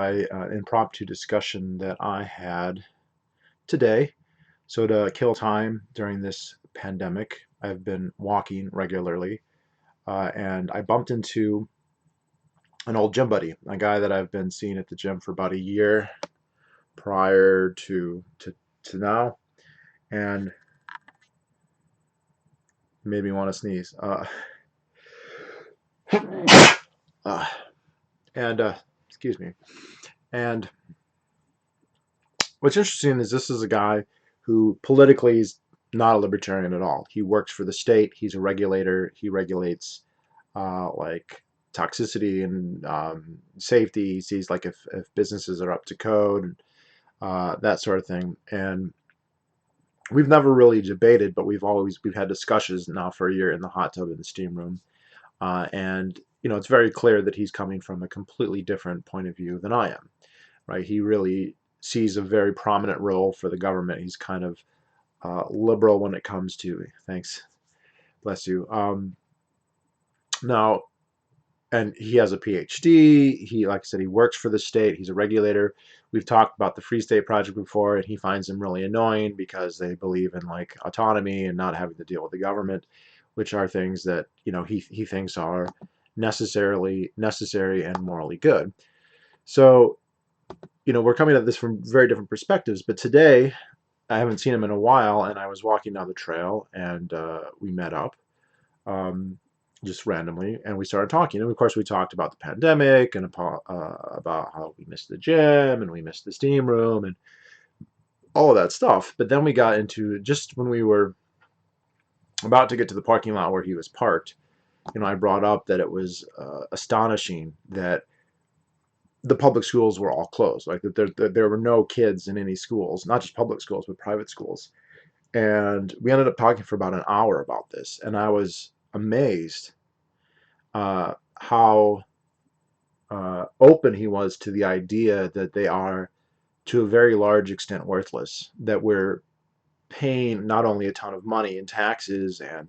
impromptu discussion that I had today. So to kill time during this pandemic, I've been walking regularly, and I bumped into an old gym buddy, a guy that I've been seeing at the gym for about a year prior to now, and made me want to sneeze. Uh, and excuse me. And what's interesting is this is a guy who politically is not a libertarian at all. He works for the state. He's a regulator. He regulates like toxicity and safety. He sees like if businesses are up to code, that sort of thing. And we've never really debated, but we've had discussions now for a year in the hot tub in the steam room. And it's very clear that he's coming from a completely different point of view than I am. Right? He really sees a very prominent role for the government. He's kind of liberal when it comes to, thanks, bless you. Now, and he has a PhD. He, like I said, he works for the state. He's a regulator. We've talked about the Free State Project before, and he finds them really annoying because they believe in like autonomy and not having to deal with the government, which are things that he thinks are necessary and morally good. So we're coming at this from very different perspectives. But today, I haven't seen him in a while, and I was walking down the trail, and we met up just randomly, and we started talking. And of course, we talked about the pandemic and about how we missed the gym and we missed the steam room and all of that stuff. But then we got into just when we were about to get to the parking lot where he was parked. I brought up that it was astonishing that the public schools were all closed, like that there were no kids in any schools, not just public schools, but private schools. And we ended up talking for about an hour about this. And I was amazed how open he was to the idea that they are, to a very large extent, worthless, that we're paying not only a ton of money in taxes and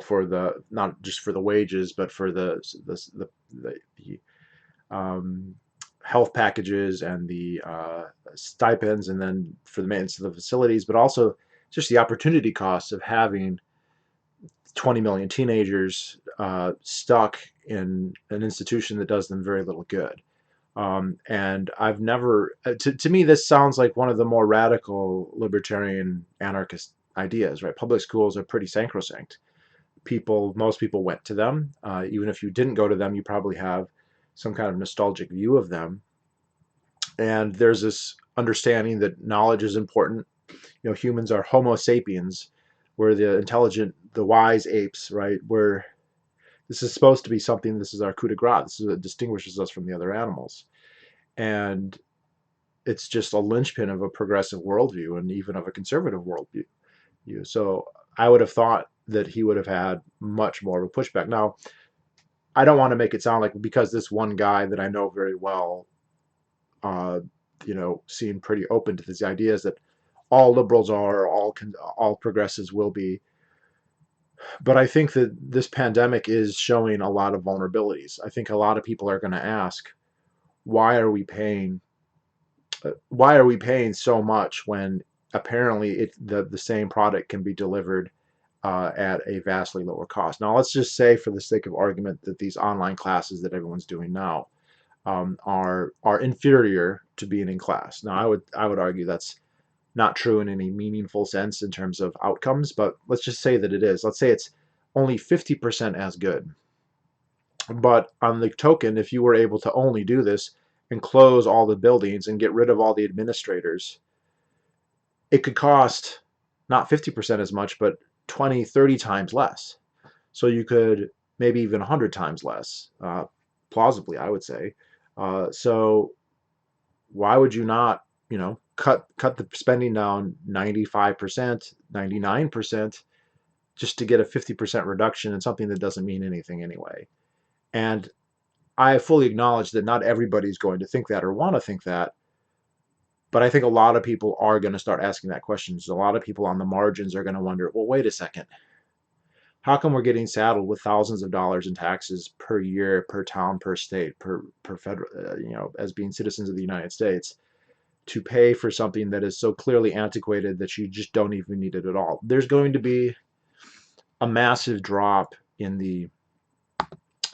for the, not just for the wages, but for the health packages and the stipends, and then for the maintenance of the facilities, but also just the opportunity costs of having 20 million teenagers stuck in an institution that does them very little good. And I've never, to me, this sounds like one of the more radical libertarian anarchist ideas, right? Public schools are pretty sacrosanct. Most people went to them. Even if you didn't go to them, you probably have some kind of nostalgic view of them. And there's this understanding that knowledge is important. Humans are Homo sapiens. We're the intelligent, the wise apes, right? This is supposed to be something, this is our coup de grace. This is what distinguishes us from the other animals. And it's just a linchpin of a progressive worldview and even of a conservative worldview. So I would have thought that he would have had much more of a pushback. Now, I don't want to make it sound like because this one guy that I know very well, seemed pretty open to these ideas that all liberals are, all progressives will be. But I think that this pandemic is showing a lot of vulnerabilities. I think a lot of people are going to ask, why are we paying so much when apparently the same product can be delivered at a vastly lower cost? Now, let's just say, for the sake of argument, that these online classes that everyone's doing now are inferior to being in class. Now, I would argue that's not true in any meaningful sense in terms of outcomes, but let's just say that it is. Let's say it's only 50% as good. But on the token, if you were able to only do this and close all the buildings and get rid of all the administrators, it could cost not 50% as much, but 20, 30 times less. So you could maybe even 100 times less, plausibly, I would say. So why would you not, cut the spending down 95%, 99%, just to get a 50% reduction in something that doesn't mean anything anyway? And I fully acknowledge that not everybody's going to think that or want to think that, but I think a lot of people are going to start asking that question. So a lot of people on the margins are going to wonder, well, wait a second. How come we're getting saddled with thousands of dollars in taxes per year, per town, per state, per federal, as being citizens of the United States, to pay for something that is so clearly antiquated that you just don't even need it at all? There's going to be a massive drop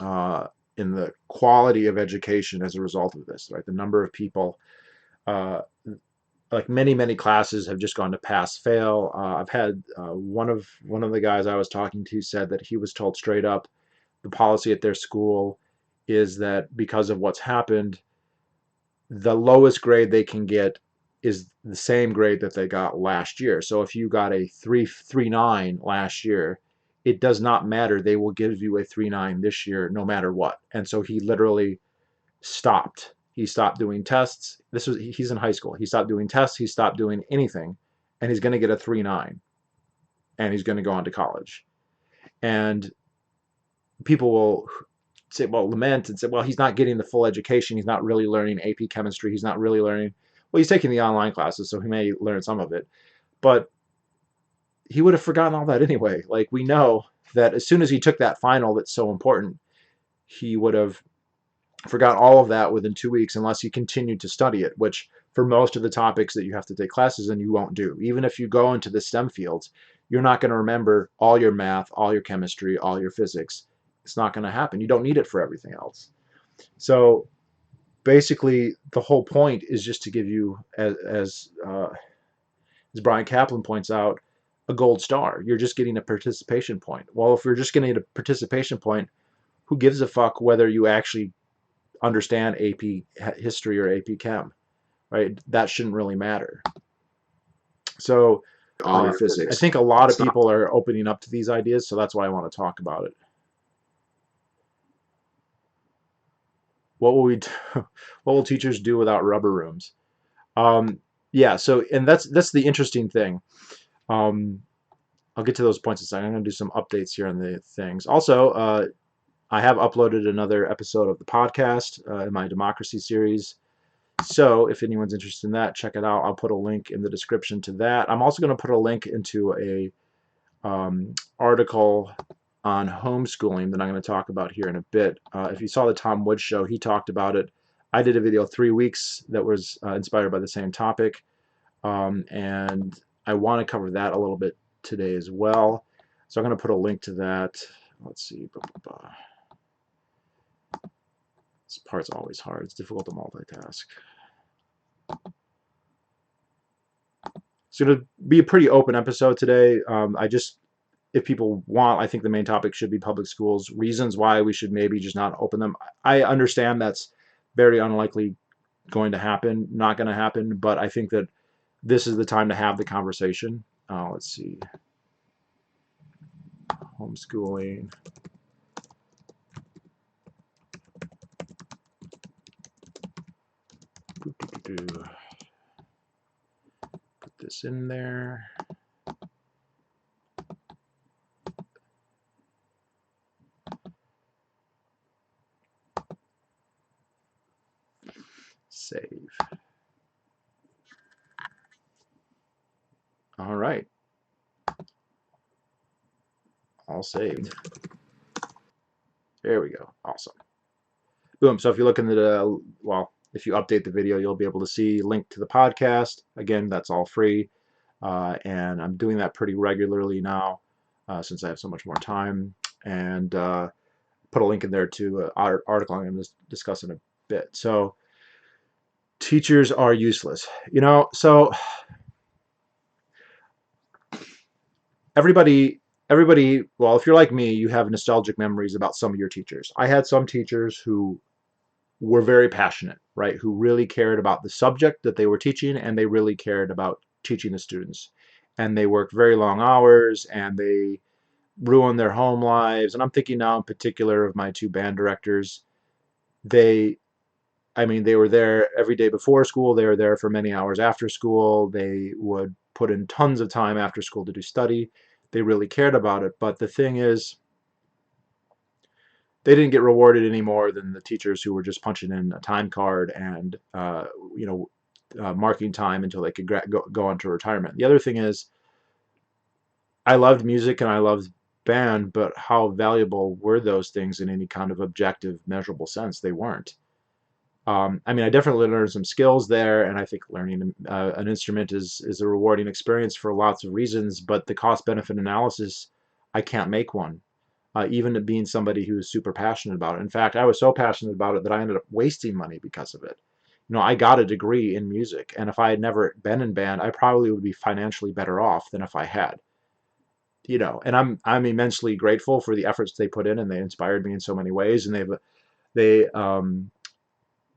uh, in the quality of education as a result of this, right? The number of people, uh, like many classes, have just gone to pass fail. I've had one of the guys I was talking to said that he was told straight up the policy at their school is that because of what's happened, the lowest grade they can get is the same grade that they got last year. So if you got a 3.39 last year, it does not matter. They will give you a 3.9 this year, no matter what. And so he literally stopped. He stopped doing tests. He's in high school. He stopped doing tests. He stopped doing anything, and he's going to get a 3.9, and he's going to go on to college. And people will say, well, lament and say, well, he's not getting the full education. He's not really learning AP chemistry. He's not really learning. Well, he's taking the online classes, so he may learn some of it, but he would have forgotten all that anyway. Like, we know that as soon as he took that final that's so important, he would have forgot all of that within 2 weeks unless you continued to study it, which for most of the topics that you have to take classes in, you won't do. Even if you go into the STEM fields, you're not going to remember all your math, all your chemistry, all your physics. It's not going to happen. You don't need it for everything else. So basically, the whole point is just to give you, as Brian Kaplan points out, a gold star. You're just getting a participation point. Well, if you're just getting a participation point, who gives a fuck whether you actually understand AP history or AP Chem, right? That shouldn't really matter. So all your physics. I think a lot of people are opening up to these ideas, so that's why I want to talk about it. What will we do? What will teachers do without rubber rooms? Yeah, so, and that's the interesting thing. I'll get to those points in a second. I'm going to do some updates here on the things. Also, I have uploaded another episode of the podcast in my democracy series. So if anyone's interested in that, check it out. I'll put a link in the description to that. I'm also going to put a link into a article on homeschooling that I'm going to talk about here in a bit. If you saw the Tom Woods show, he talked about it. I did a video 3 weeks that was inspired by the same topic, and I want to cover that a little bit today as well. So I'm going to put a link to that. Let's see. This part's always hard. It's difficult to multitask. It's going to be a pretty open episode today. If people want, I think the main topic should be public schools, reasons why we should maybe just not open them. I understand that's very unlikely going to happen, not going to happen, but I think that this is the time to have the conversation. Let's see. Homeschooling. Put this in there. Save. All right. All saved. There we go. Awesome. Boom. So if you look in the, if you update the video, you'll be able to see link to the podcast. Again, that's all free. And I'm doing that pretty regularly now since I have so much more time. And put a link in there to an article I'm going to discuss in a bit. So teachers are useless. So everybody, well, if you're like me, you have nostalgic memories about some of your teachers. I had some teachers who were very passionate, right? Who really cared about the subject that they were teaching, and they really cared about teaching the students. And they worked very long hours, and they ruined their home lives. And I'm thinking now in particular of my 2 band directors. They were there every day before school. They were there for many hours after school. They would put in tons of time after school to do study. They really cared about it. But the thing is, they didn't get rewarded any more than the teachers who were just punching in a time card and marking time until they could go on to retirement. The other thing is, I loved music and I loved banned, but how valuable were those things in any kind of objective, measurable sense? They weren't. I mean, I definitely learned some skills there, and I think learning an instrument is a rewarding experience for lots of reasons, but the cost-benefit analysis, I can't make one, even being somebody who's super passionate about it. In fact, I was so passionate about it that I ended up wasting money because of it. You know, I got a degree in music, and if I had never been in band, I probably would be financially better off than if I had. You know, and I'm immensely grateful for the efforts they put in, and they inspired me in so many ways, and they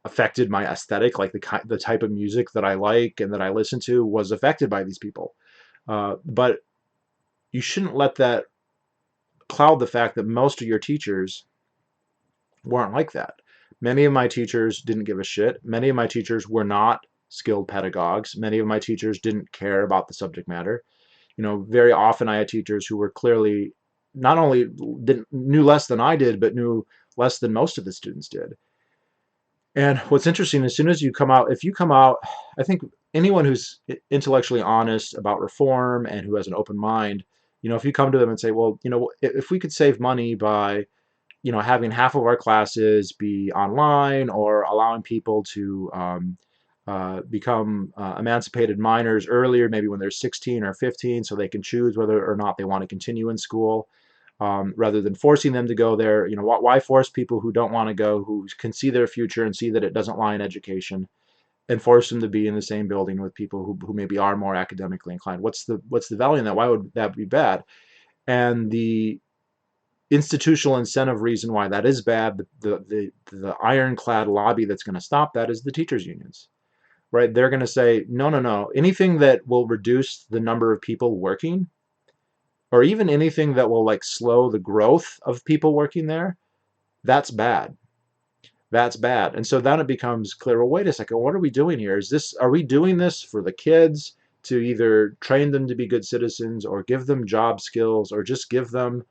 affected my aesthetic, like the type of music that I like and that I listen to was affected by these people. But you shouldn't let that cloud the fact that most of your teachers weren't like that. Many of my teachers didn't give a shit. Many of my teachers were not skilled pedagogues. Many of my teachers didn't care about the subject matter. You know, very often I had teachers who were clearly not only knew less than I did, but knew less than most of the students did. And what's interesting, as soon as you come out, if you come out, I think anyone who's intellectually honest about reform and who has an open mind, you know, if you come to them and say, well, you know, if we could save money by, you know, having half of our classes be online or allowing people to become emancipated minors earlier, maybe when they're 16 or 15, so they can choose whether or not they want to continue in school, rather than forcing them to go there. You know, why force people who don't want to go, who can see their future and see that it doesn't lie in education, and force them to be in the same building with people who maybe are more academically inclined? What's the value in that? Why would that be bad? And the institutional incentive reason why that is bad, the ironclad lobby that's going to stop that is the teachers unions, right? They're going to say, no, no, no, anything that will reduce the number of people working, or even anything that will like slow the growth of people working there, that's bad. That's bad. And so then it becomes clear, well, wait a second, what are we doing here? Are we doing this for the kids to either train them to be good citizens or give them job skills or just give them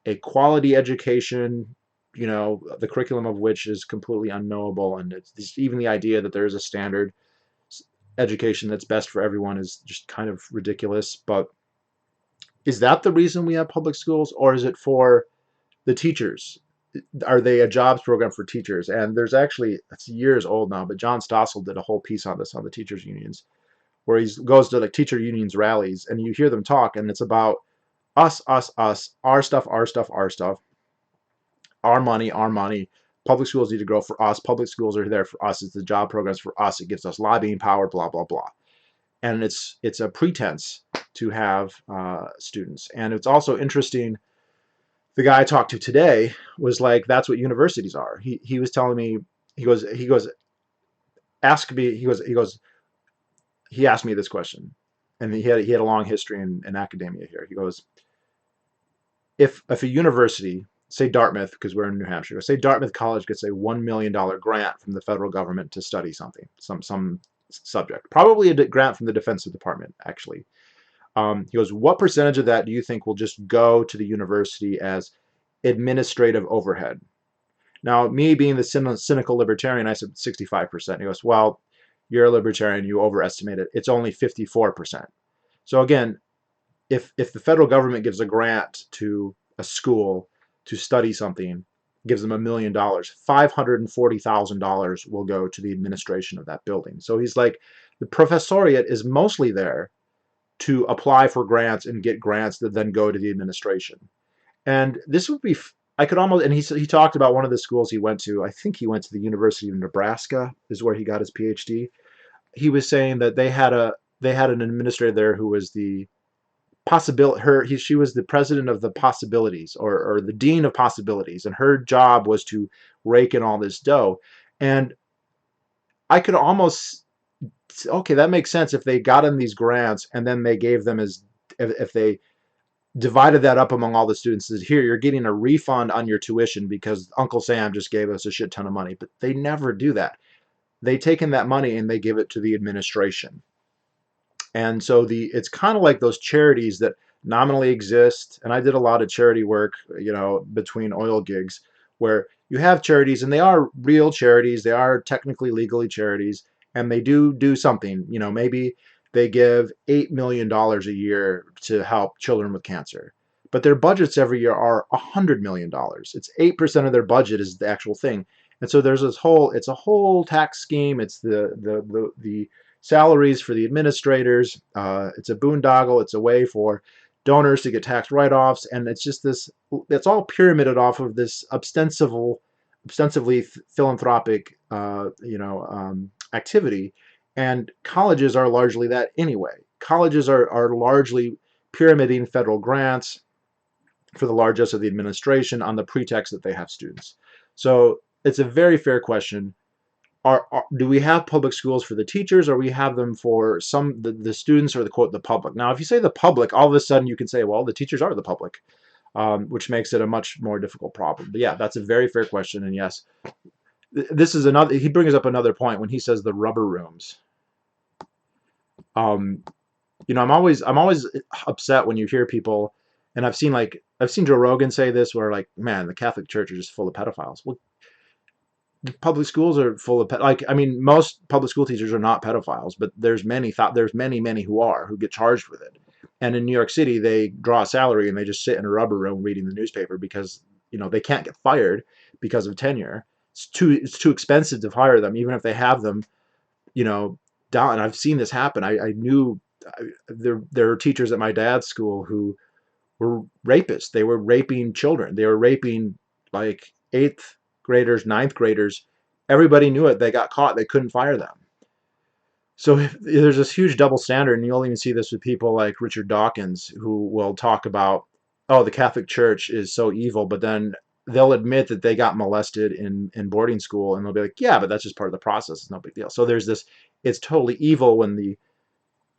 a quality education, you know, the curriculum of which is completely unknowable? And it's even the idea that there is a standard education that's best for everyone is just kind of ridiculous. But is that the reason we have public schools, or is it for the teachers? Are they a jobs program for teachers? And there's actually, it's years old now, but John Stossel did a whole piece on this on the teachers unions, where he goes to like teacher unions rallies and you hear them talk, and it's about us, us, us, our stuff, our stuff, our stuff, our money, our money. Public schools need to grow for us. Public schools are there for us. It's the job programs for us. It gives us lobbying power, blah, blah, blah. And it's a pretense to have students. And it's also interesting, the guy I talked to today was like, that's what universities are. He was telling me, he goes, ask me, he asked me this question, and he had a long history in academia here. He goes, if a university, say Dartmouth, because we're in New Hampshire, say Dartmouth College gets a $1 million grant from the federal government to study something, some subject, probably a grant from the Defense Department, actually. He goes, what percentage of that do you think will just go to the university as administrative overhead? Now, me being the cynical libertarian, I said 65%. He goes, well, you're a libertarian, you overestimate it. It's only 54%. So again, if the federal government gives a grant to a school to study something, gives them $1 million, $540,000 will go to the administration of that building. So he's like, the professoriate is mostly there to apply for grants and get grants that then go to the administration. And this would be, I could almost, and he talked about one of the schools he went to. I think he went to the University of Nebraska, is where he got his PhD. He was saying that they had an administrator there who was the she was the president of the possibilities, or the dean of possibilities, and her job was to rake in all this dough. And I could almost, okay, that makes sense if they got him these grants and then they gave them as, if they divided that up among all the students, said, here, you're getting a refund on your tuition because Uncle Sam just gave us a shit ton of money. But they never do that. They take in that money and they give it to the administration. And so it's kind of like those charities that nominally exist. And I did a lot of charity work, you know, between oil gigs, where you have charities and they are real charities. They are technically legally charities, and they do something. You know, maybe they give $8 million a year to help children with cancer. but their budgets every year are $100 million. It's 8% of their budget is the actual thing. And so there's this whole, it's a whole tax scheme. It's the salaries for the administrators. It's a boondoggle. It's a way for donors to get tax write-offs. And it's just this, it's all pyramided off of this ostensively philanthropic, activity. And colleges are largely that anyway. Colleges are largely pyramiding federal grants for the largest of the administration on the pretext that they have students. So it's a very fair question. Do we have public schools for the teachers, or we have them for the students, or the public? Now, if you say the public, all of a sudden you can say, well, the teachers are the public, which makes it a much more difficult problem. But yeah, that's a very fair question. And yes, this is another, he brings up another point when he says the rubber rooms. I'm always upset when you hear people, and I've seen Joe Rogan say this, where like, man, the Catholic Church is just full of pedophiles. Well, public schools are full of most public school teachers are not pedophiles, but there's many who get charged with it. And in New York City, they draw a salary and they just sit in a rubber room reading the newspaper because they can't get fired because of tenure. It's too expensive to fire them, even if they have them down. And I've seen this happen. I knew there are teachers at my dad's school who were rapists. They were raping children. They were raping like 8th graders, 9th graders. Everybody knew it. They got caught. They couldn't fire them. So there's this huge double standard, and you'll even see this with people like Richard Dawkins, who will talk about, oh, the Catholic Church is so evil, but then they'll admit that they got molested in boarding school, and they'll be like, yeah, but that's just part of the process. It's no big deal. So there's this, it's totally evil when the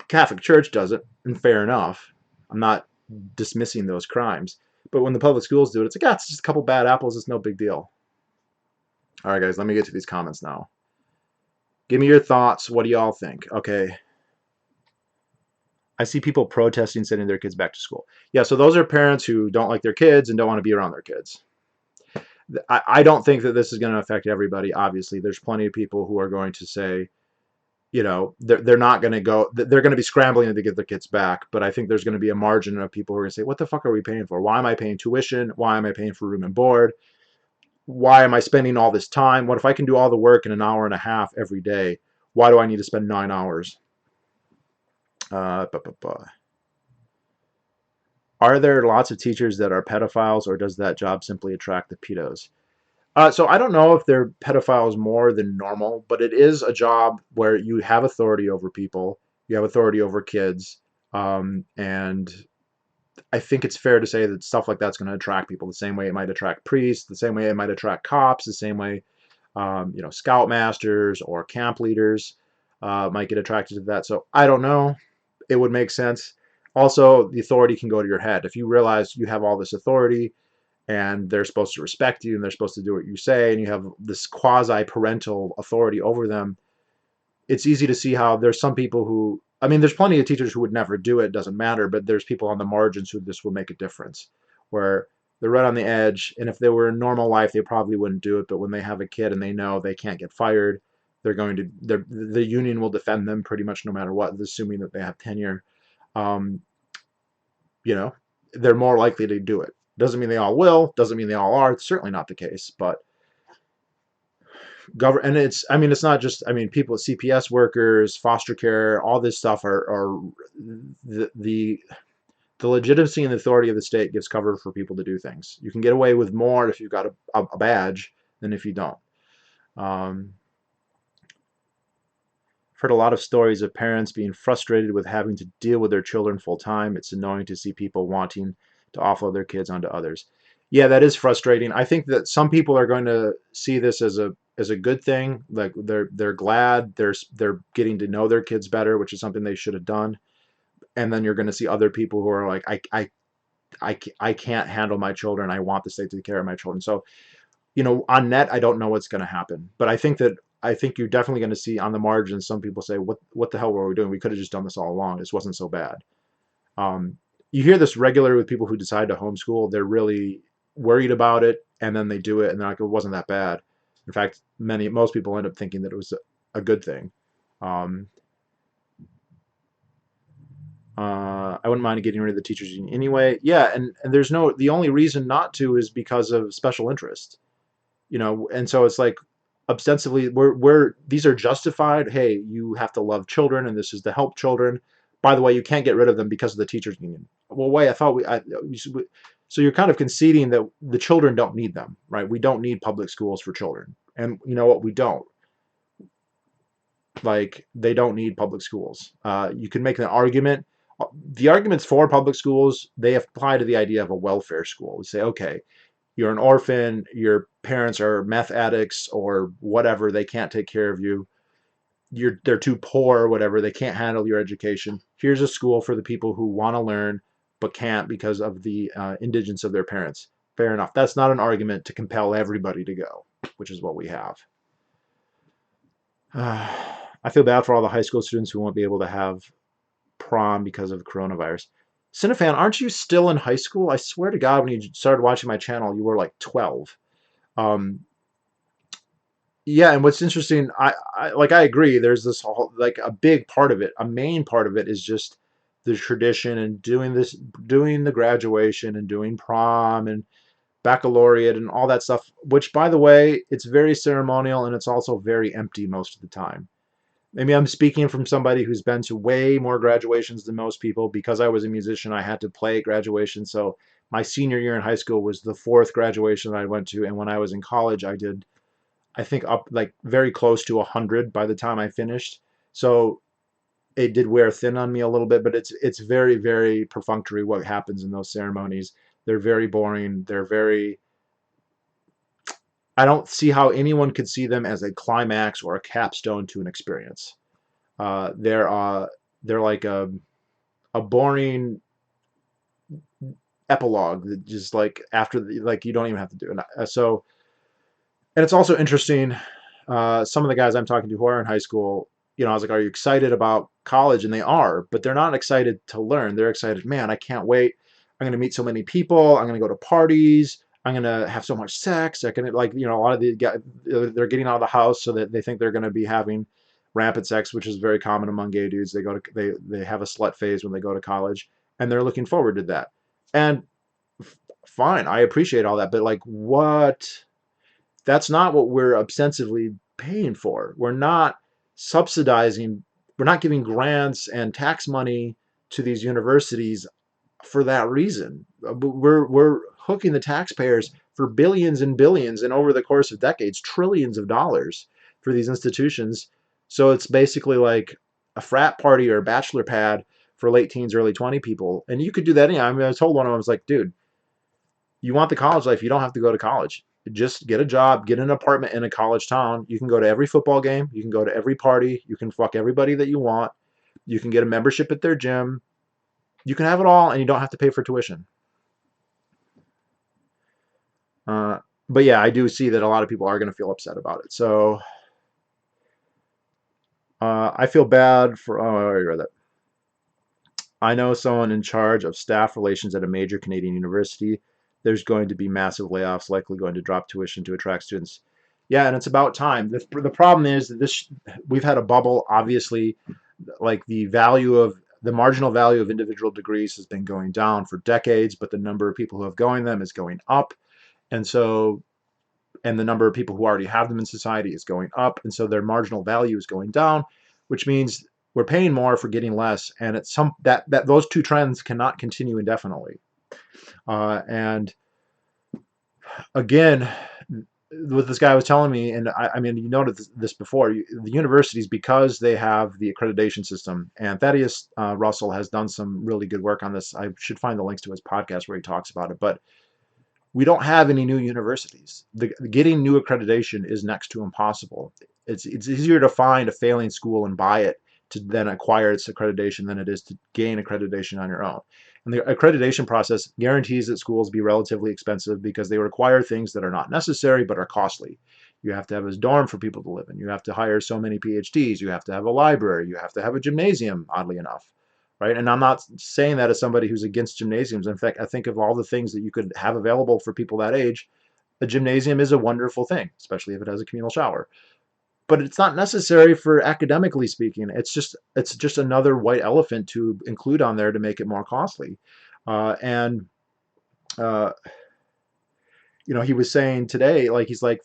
Catholic Church does it, and fair enough. I'm not dismissing those crimes. But when the public schools do it, it's like, it's just a couple bad apples. It's no big deal. All right, guys, let me get to these comments now. Give me your thoughts. What do y'all think? Okay. I see people protesting sending their kids back to school. Yeah, so those are parents who don't like their kids and don't want to be around their kids. I don't think that this is going to affect everybody, obviously. There's plenty of people who are going to say, they're not going to go, they're going to be scrambling to get their kids back. But I think there's going to be a margin of people who are going to say, what the fuck are we paying for? Why am I paying tuition? Why am I paying for room and board? Why am I spending all this time? What if I can do all the work in an hour and a half every day? Why do I need to spend 9 hours? Are there lots of teachers that are pedophiles, or does that job simply attract the pedos? So I don't know if they're pedophiles more than normal, but it is a job where you have authority over people. You have authority over kids. And I think it's fair to say that stuff like that's going to attract people the same way it might attract priests, the same way it might attract cops, the same way, scoutmasters or camp leaders might get attracted to that. So I don't know. It would make sense. Also, the authority can go to your head. If you realize you have all this authority and they're supposed to respect you and they're supposed to do what you say, and you have this quasi-parental authority over them, it's easy to see how there's some people who, there's plenty of teachers who would never do it, doesn't matter, but there's people on the margins who this will make a difference, where they're right on the edge, and if they were in normal life, they probably wouldn't do it, but when they have a kid and they know they can't get fired, the union will defend them pretty much no matter what, assuming that they have tenure. They're more likely to do it. Doesn't mean they all will, doesn't mean they all are. It's certainly not the case, but and it's not just, people, CPS workers, foster care, all this stuff are the legitimacy and the authority of the state gives cover for people to do things. You can get away with more if you've got a badge than if you don't. I've heard a lot of stories of parents being frustrated with having to deal with their children full time. It's annoying to see people wanting to offload their kids onto others. Yeah, that is frustrating. I think that some people are going to see this as a good thing. Like they're glad they're getting to know their kids better, which is something they should have done. And then you're going to see other people who are like, I can't handle my children. I want the state to take care of my children. So, on net, I don't know what's going to happen, but I think you're definitely going to see on the margins some people say, what the hell were we doing? We could have just done this all along. This wasn't so bad. You hear this regularly with people who decide to homeschool. They're really worried about it, and then they do it, and they're like, it wasn't that bad. In fact, most people end up thinking that it was a good thing. I wouldn't mind getting rid of the teachers union anyway. Yeah, and the only reason not to is because of special interest, and so it's like ostensibly these are justified. Hey, you have to love children, and this is to help children. By the way, you can't get rid of them because of the teachers union. Well, wait, I thought so you're kind of conceding that the children don't need them, right? We don't need public schools for children, and you know what? We don't. Like, they don't need public schools. You can make an argument. The arguments for public schools, they apply to the idea of a welfare school. We say, okay, you're an orphan, your parents are meth addicts or whatever, they can't take care of you. They're too poor or whatever, they can't handle your education. Here's a school for the people who want to learn but can't because of the indigence of their parents. Fair enough. That's not an argument to compel everybody to go, which is what we have. I feel bad for all the high school students who won't be able to have prom because of coronavirus. Cinefan, aren't you still in high school? I swear to God, when you started watching my channel, you were like 12. Um, yeah, and what's interesting, I agree. There's this whole, like, a big part of it, a main part of it is just the tradition and doing the graduation and doing prom and baccalaureate and all that stuff. Which, by the way, it's very ceremonial and it's also very empty most of the time. Maybe I'm speaking from somebody who's been to way more graduations than most people. Because I was a musician, I had to play at graduation. So my senior year in high school was the 4th graduation I went to. And when I was in college, I did, I think, up like very close to 100 by the time I finished. So it did wear thin on me a little bit, but it's very, very perfunctory what happens in those ceremonies. They're very boring. I don't see how anyone could see them as a climax or a capstone to an experience. They're like a boring epilogue that just, like, after like, you don't even have to do it. So, and it's also interesting. Some of the guys I'm talking to who are in high school, I was like, "Are you excited about college?" And they are, but they're not excited to learn. They're excited, man, I can't wait. I'm going to meet so many people. I'm going to go to parties. I'm going to have so much sex. I can, like, a lot of the guys, they're getting out of the house so that they think they're going to be having rampant sex, which is very common among gay dudes. They have a slut phase when they go to college, and they're looking forward to that. And fine, I appreciate all that, but like, what? That's not what we're ostensibly paying for. We're not subsidizing, we're not giving grants and tax money to these universities for that reason. We're hooking the taxpayers for billions and billions, and over the course of decades, trillions of dollars for these institutions. So it's basically like a frat party or a bachelor pad for late teens, early 20 people. And you could do that anyhow. I mean, I told one of them, I was like, dude, you want the college life, you don't have to go to college. Just get a job, get an apartment in a college town. You can go to every football game. You can go to every party. You can fuck everybody that you want. You can get a membership at their gym. You can have it all, and you don't have to pay for tuition. But yeah, I do see that a lot of people are going to feel upset about it. So I feel bad for, oh, I already read that. I know someone in charge of staff relations at a major Canadian university. There's going to be massive layoffs, likely going to drop tuition to attract students. Yeah, and it's about time. The problem is that we've had a bubble. Obviously, like, the marginal value of individual degrees has been going down for decades, but the number of people who have going them is going up. And so, and the number of people who already have them in society is going up. And so their marginal value is going down, which means we're paying more for getting less. And it's that those two trends cannot continue indefinitely. And again, what this guy was telling me, and I mean, you noted this before, the universities, because they have the accreditation system, and Thaddeus Russell has done some really good work on this. I should find the links to his podcast where he talks about it, but we don't have any new universities. Getting new accreditation is next to impossible. It's easier to find a failing school and buy it to then acquire its accreditation than it is to gain accreditation on your own. And the accreditation process guarantees that schools be relatively expensive because they require things that are not necessary but are costly. You have to have a dorm for people to live in. You have to hire so many PhDs. You have to have a library. You have to have a gymnasium, oddly enough. Right? And I'm not saying that as somebody who's against gymnasiums. In fact, I think of all the things that you could have available for people that age, a gymnasium is a wonderful thing, especially if it has a communal shower. but it's not necessary for academically speaking. It's just another white elephant to include on there to make it more costly. And uh, he was saying today, like he's like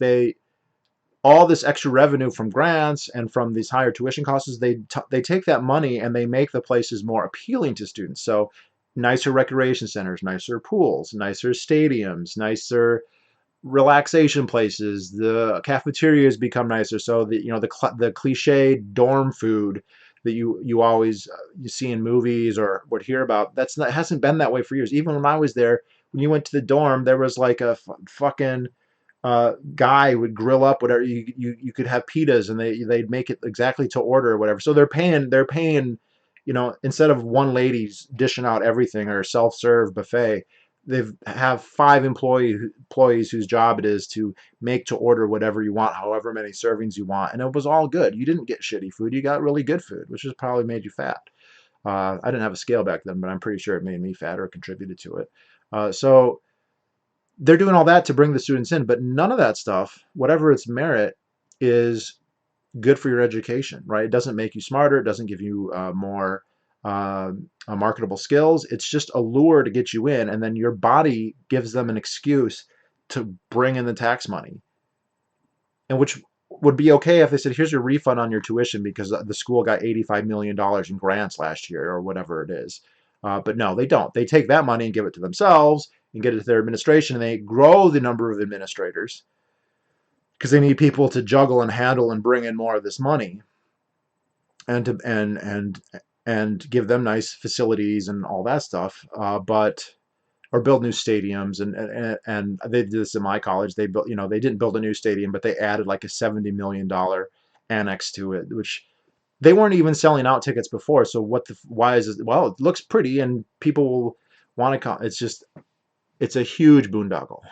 all this extra revenue from grants and from these higher tuition costs, they take that money and they make the places more appealing to students. So nicer recreation centers, nicer pools, nicer stadiums, nicer relaxation places. The cafeterias become nicer. So the cliche dorm food that you always you see in movies or would hear about, hasn't been that way for years. Even when I was there, when you went to the dorm, there was like a fucking guy would grill up whatever you could have pitas, and they'd make it exactly to order or whatever. So they're paying, instead of one lady's dishing out everything or self-serve buffet, they have five employees whose job it is to make to order whatever you want, however many servings you want, and it was all good. You didn't get shitty food; you got really good food, which has probably made you fat. I didn't have a scale back then, but I'm pretty sure it made me fat or contributed to it. So they're doing all that to bring the students in, but none of that stuff, whatever its merit, is good for your education, right? It doesn't make you smarter. It doesn't give you more marketable skills. It's just a lure to get you in, and then your body gives them an excuse to bring in the tax money, and which would be okay if they said, here's your refund on your tuition because the school got $85 million in grants last year or whatever it is. But no, they don't. They take that money and give it to themselves and get it to their administration, and they grow the number of administrators because they need people to juggle and handle and bring in more of this money, and to and give them nice facilities and all that stuff. Or build new stadiums, and they did this in my college. They built, they didn't build a new stadium, but they added like a $70 million annex to it, which they weren't even selling out tickets before. So why is it? Well, it looks pretty and people will want to come. It's a huge boondoggle.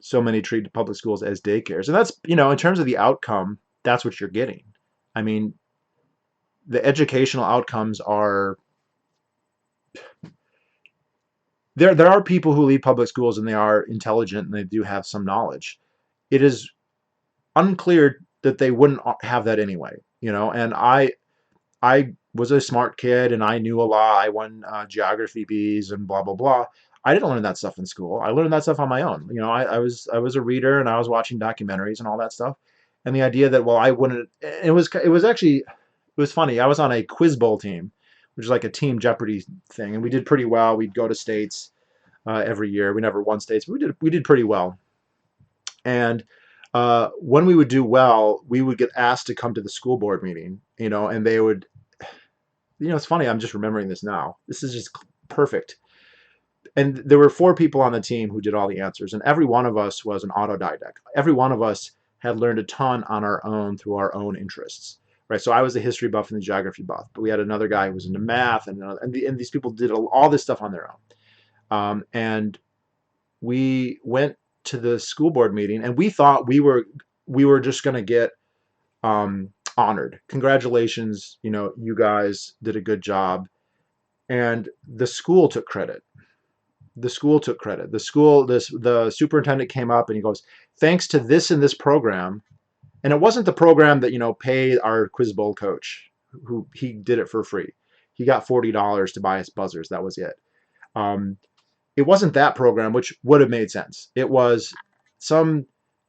So many treat public schools as daycares, and that's, in terms of the outcome, that's what you're getting. I mean, the educational outcomes are, there are people who leave public schools and they are intelligent and they do have some knowledge. It is unclear that they wouldn't have that anyway, and I was a smart kid and I knew a lot. I won geography Bs and blah blah blah. I didn't learn that stuff in school. I learned that stuff on my own. I was a reader and I was watching documentaries and all that stuff. And the idea that, well, I wouldn't, it was funny. I was on a Quiz Bowl team, which is like a team Jeopardy thing, and we did pretty well. We'd go to states every year. We never won states, but we did pretty well. And when we would do well, we would get asked to come to the school board meeting, and they would, it's funny. I'm just remembering this now. This is just perfect. And there were 4 people on the team who did all the answers, and every one of us was an autodidact. Every one of us had learned a ton on our own through our own interests, right? So I was the history buff and the geography buff, but we had another guy who was into math, and these people did all this stuff on their own. And we went to the school board meeting, and we thought we were just going to get honored. Congratulations, you guys did a good job. And the school took credit. The superintendent came up and he goes, thanks to this and this program. And it wasn't the program that, paid our Quiz Bowl coach, who he did it for free. He got $40 to buy us buzzers. That was it. It wasn't that program, which would have made sense. It was some,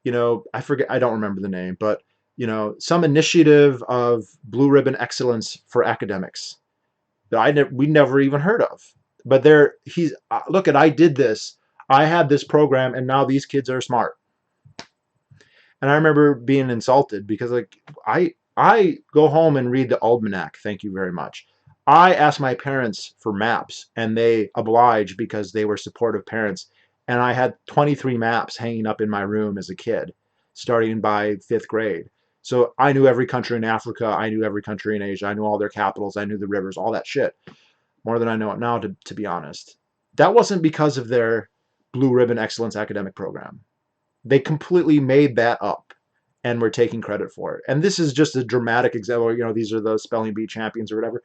I forget, I don't remember the name, but, some initiative of blue ribbon excellence for academics that we never even heard of. But I did this. I had this program, and now these kids are smart. And I remember being insulted because, I go home and read the almanac. Thank you very much. I asked my parents for maps, and they obliged because they were supportive parents. And I had 23 maps hanging up in my room as a kid, starting by 5th grade. So I knew every country in Africa. I knew every country in Asia. I knew all their capitals. I knew the rivers, all that shit. More than I know it now, to be honest. That wasn't because of their blue ribbon excellence academic program. They completely made that up and were taking credit for it. And this is just a dramatic example. These are the spelling bee champions or whatever,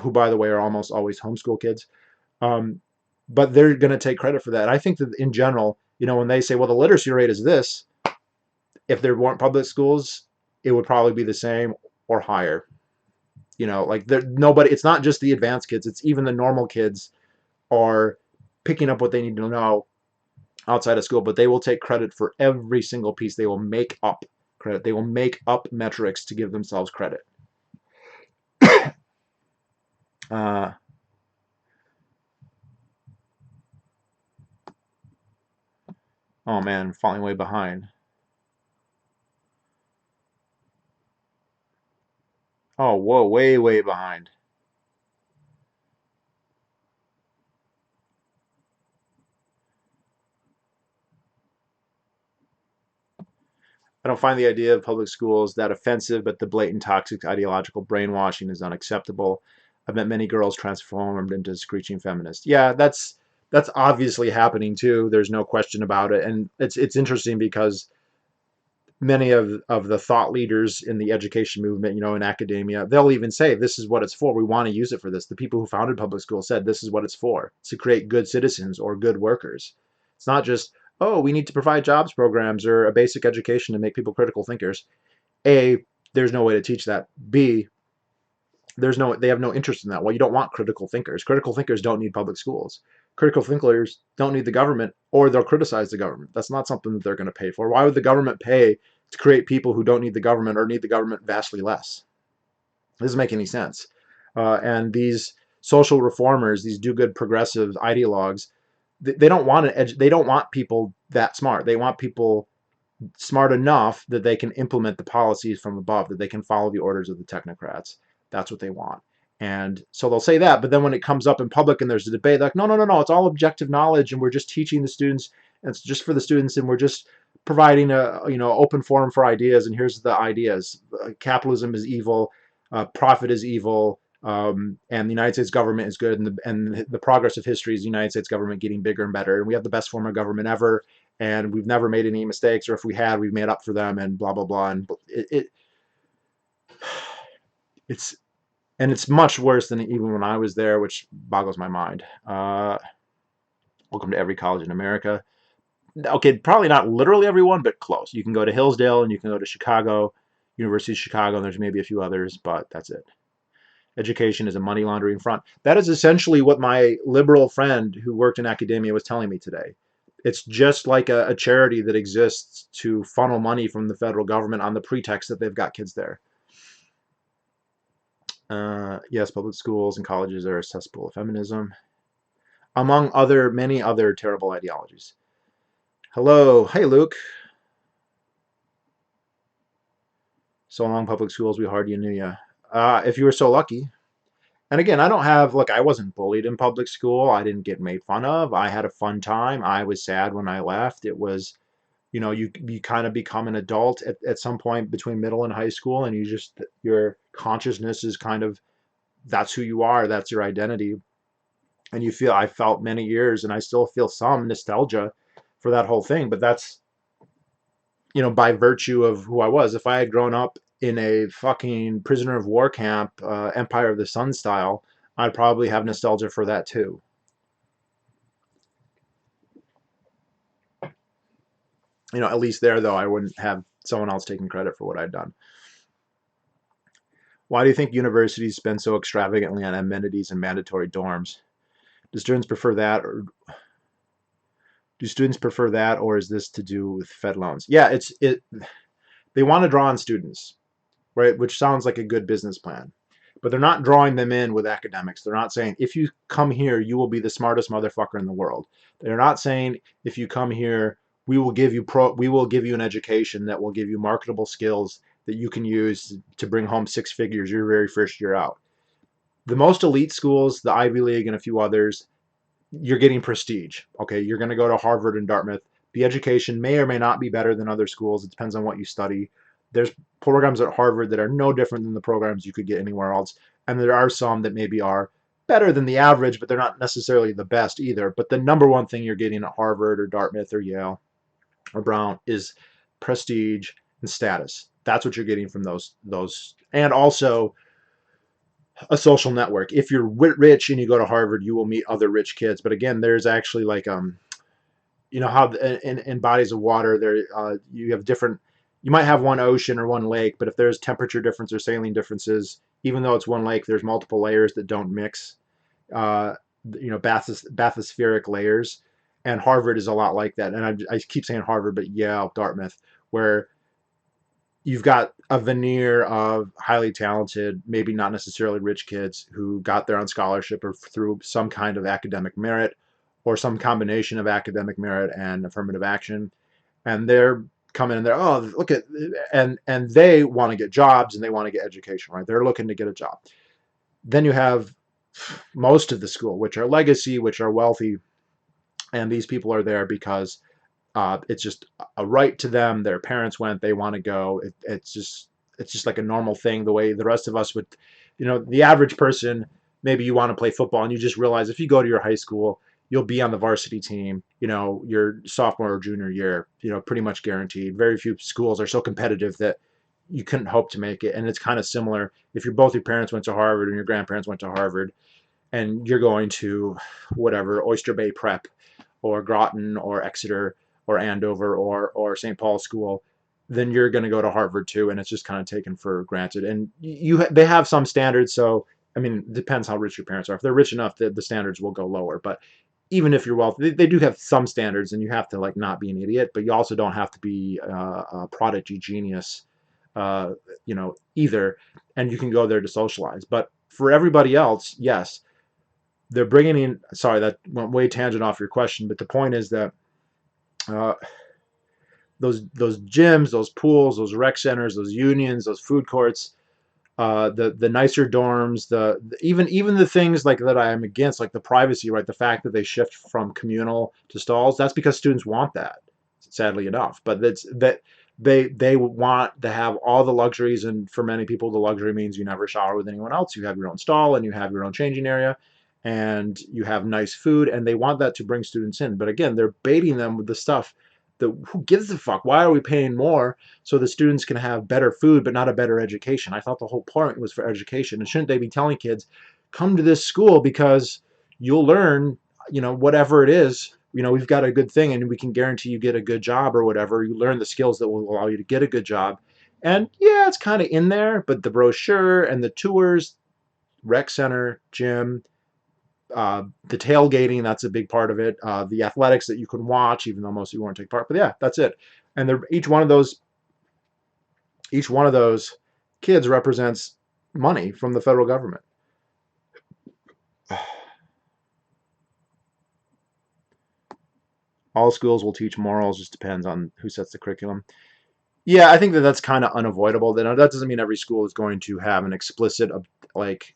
who, by the way, are almost always homeschool kids. But they're going to take credit for that. I think that in general, when they say, well, the literacy rate is this, If there weren't public schools, it would probably be the same or higher. Like nobody. It's not just the advanced kids. It's even the normal kids are picking up what they need to know outside of school, but they will take credit for every single piece. They will make up credit. They will make up metrics to give themselves credit. Uh, oh man, falling way behind. Oh, whoa, way, way behind. I don't find the idea of public schools that offensive, but the blatant toxic ideological brainwashing is unacceptable. I've met many girls transformed into screeching feminists. Yeah, that's obviously happening too. There's no question about it, and it's interesting because many of the thought leaders in the education movement, in academia, they'll even say this is what it's for. We want to use it for this. The people who founded public schools said this is what it's for. It's to create good citizens or good workers. It's not just, oh, we need to provide jobs programs or a basic education to make people critical thinkers. A, there's no way to teach that. B, they have no interest in that. Well, you don't want critical thinkers. Critical thinkers don't need public schools. Critical thinkers don't need the government, or they'll criticize the government. That's not something that they're going to pay for. Why would the government pay to create people who don't need the government or need the government vastly less? It doesn't make any sense. And these social reformers, these do-good progressive ideologues, they don't want they don't want people that smart. They want people smart enough that they can implement the policies from above, that they can follow the orders of the technocrats. That's what they want. And so they'll say that, but then when it comes up in public and there's a debate, like, no, no, no, no, it's all objective knowledge, and we're just teaching the students, and it's just for the students, and we're just providing a open forum for ideas, and here's the ideas. Capitalism is evil, profit is evil, and the United States government is good, and the progress of history is the United States government getting bigger and better, and we have the best form of government ever, and we've never made any mistakes, or if we had, we've made up for them, and blah blah blah. And it's it's much worse than even when I was there, which boggles my mind. Welcome to every college in America. Okay, probably not literally everyone, but close. You can go to Hillsdale and you can go to Chicago, University of Chicago, and there's maybe a few others, but that's it. Education is a money laundering front. That is essentially what my liberal friend who worked in academia was telling me today. It's just like a charity that exists to funnel money from the federal government on the pretext that they've got kids there. Yes, public schools and colleges are cesspool of feminism, among many other terrible ideologies. Hello. Hey, Luke. So long, public schools. We hardly knew you. If you were so lucky. And again, I wasn't bullied in public school. I didn't get made fun of. I had a fun time. I was sad when I left. It was, you kind of become an adult at some point between middle and high school, and your consciousness is kind of, that's who you are. That's your identity. And I felt many years, and I still feel some nostalgia for that whole thing. But that's, by virtue of who I was. If I had grown up in a fucking prisoner of war camp, Empire of the Sun style, I'd probably have nostalgia for that too. At least there, though, I wouldn't have someone else taking credit for what I'd done. Why do you think universities spend so extravagantly on amenities and mandatory dorms? Do students prefer that, or is this to do with Fed loans? Yeah, they want to draw on students, right? Which sounds like a good business plan. But they're not drawing them in with academics. They're not saying, if you come here, you will be the smartest motherfucker in the world. They're not saying, if you come here, we will give you an education that will give you marketable skills that you can use to bring home 6 figures your very first year out. The most elite schools, the Ivy League and a few others, you're getting prestige. Okay, you're going to go to Harvard and Dartmouth. The education may or may not be better than other schools. It depends on what you study. There's programs at Harvard that are no different than the programs you could get anywhere else. And there are some that maybe are better than the average, but they're not necessarily the best either. But the number one thing you're getting at Harvard or Dartmouth or Yale or Brown is prestige and status. That's what you're getting from those. And also a social network. If you're rich and you go to Harvard, you will meet other rich kids. But again, there's actually like, how in bodies of water, there you have different, you might have one ocean or one lake, but if there's temperature difference or saline differences, even though it's one lake, there's multiple layers that don't mix. Uh, Bathospheric layers, and Harvard is a lot like that. And I keep saying Harvard, but Yale, Dartmouth, where you've got a veneer of highly talented, maybe not necessarily rich kids who got there on scholarship or through some kind of academic merit or some combination of academic merit and affirmative action. And they're coming in there, oh, look at, and they want to get jobs and they want to get education, right? They're looking to get a job. Then you have most of the school, which are legacy, which are wealthy, and these people are there because it's just a right to them. Their parents went; they want to go. It's just like a normal thing. The way the rest of us would, the average person, maybe you want to play football, and you just realize if you go to your high school, you'll be on the varsity team. Your sophomore or junior year. Pretty much guaranteed. Very few schools are so competitive that you couldn't hope to make it. And it's kind of similar if your parents went to Harvard and your grandparents went to Harvard, and you're going to whatever Oyster Bay Prep or Groton or Exeter or Andover or St. Paul's School, then you're going to go to Harvard too, and it's just kind of taken for granted. And they have some standards, so I mean, it depends how rich your parents are. If they're rich enough, the standards will go lower. But even if you're wealthy, they do have some standards, and you have to like not be an idiot, but you also don't have to be a prodigy genius, either. And you can go there to socialize. But for everybody else, yes, they're bringing in. Sorry, that went way tangent off your question, but the point is that uh, those gyms, those pools, those rec centers, those unions, those food courts, the nicer dorms, even the things like that I am against, like the privacy, right? The fact that they shift from communal to stalls, that's because students want that, sadly enough. But that's that they want to have all the luxuries, and for many people, the luxury means you never shower with anyone else. You have your own stall, and you have your own changing area, and you have nice food, and they want that to bring students in. But again, they're baiting them with the stuff that who gives a fuck? Why are we paying more so the students can have better food but not a better education? I thought the whole point was for education. And shouldn't they be telling kids, come to this school because you'll learn, whatever it is, we've got a good thing and we can guarantee you get a good job or whatever. You learn the skills that will allow you to get a good job. And yeah, it's kind of in there, but the brochure and the tours, rec center, gym, the tailgating, that's a big part of it. The athletics that you can watch, even though most of you won't take part. But yeah, that's it. And each one of those kids represents money from the federal government. All schools will teach morals, just depends on who sets the curriculum. Yeah, I think that's kind of unavoidable. That doesn't mean every school is going to have an explicit like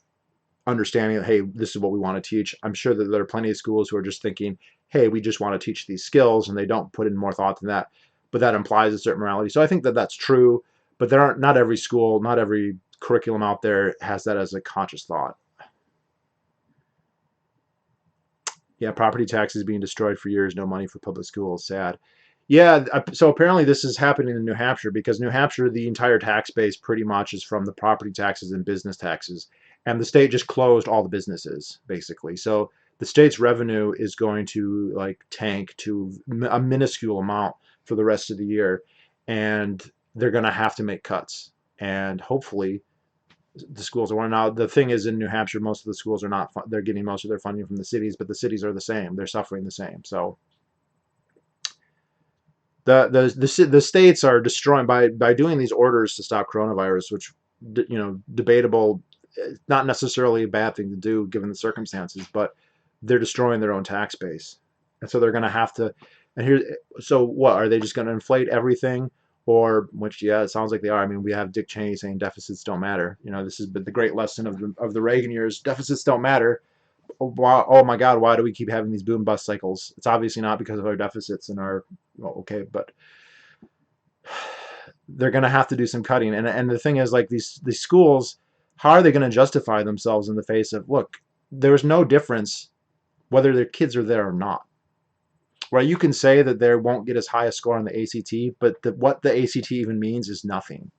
understanding that, hey, this is what we want to teach. I'm sure that there are plenty of schools who are just thinking, hey, we just want to teach these skills, and they don't put in more thought than that. But that implies a certain morality. So I think that that's true. But not every school, not every curriculum out there has that as a conscious thought. Yeah, property taxes being destroyed for years, no money for public schools. Sad. Yeah, so apparently this is happening in New Hampshire because New Hampshire, the entire tax base pretty much is from the property taxes and business taxes. And the state just closed all the businesses, basically. So the state's revenue is going to like tank to a minuscule amount for the rest of the year. And they're going to have to make cuts. And hopefully the schools are one. Now, the thing is, in New Hampshire, most of the schools are not, they're getting most of their funding from the cities, but the cities are the same. They're suffering the same. So the states are destroying by doing these orders to stop coronavirus, which, debatable, not necessarily a bad thing to do given the circumstances, but they're destroying their own tax base. And so they're going to have to, so what, are they just going to inflate everything? Or, which, yeah, it sounds like they are. I mean, we have Dick Cheney saying deficits don't matter. This has been the great lesson of the Reagan years. Deficits don't matter. Oh my God, why do we keep having these boom bust cycles? It's obviously not because of our deficits and our, well, okay, but they're going to have to do some cutting. And the thing is, like these schools, how are they going to justify themselves in the face of, look, there's no difference whether their kids are there or not. Right, you can say that they won't get as high a score on the ACT, but what the ACT even means is nothing.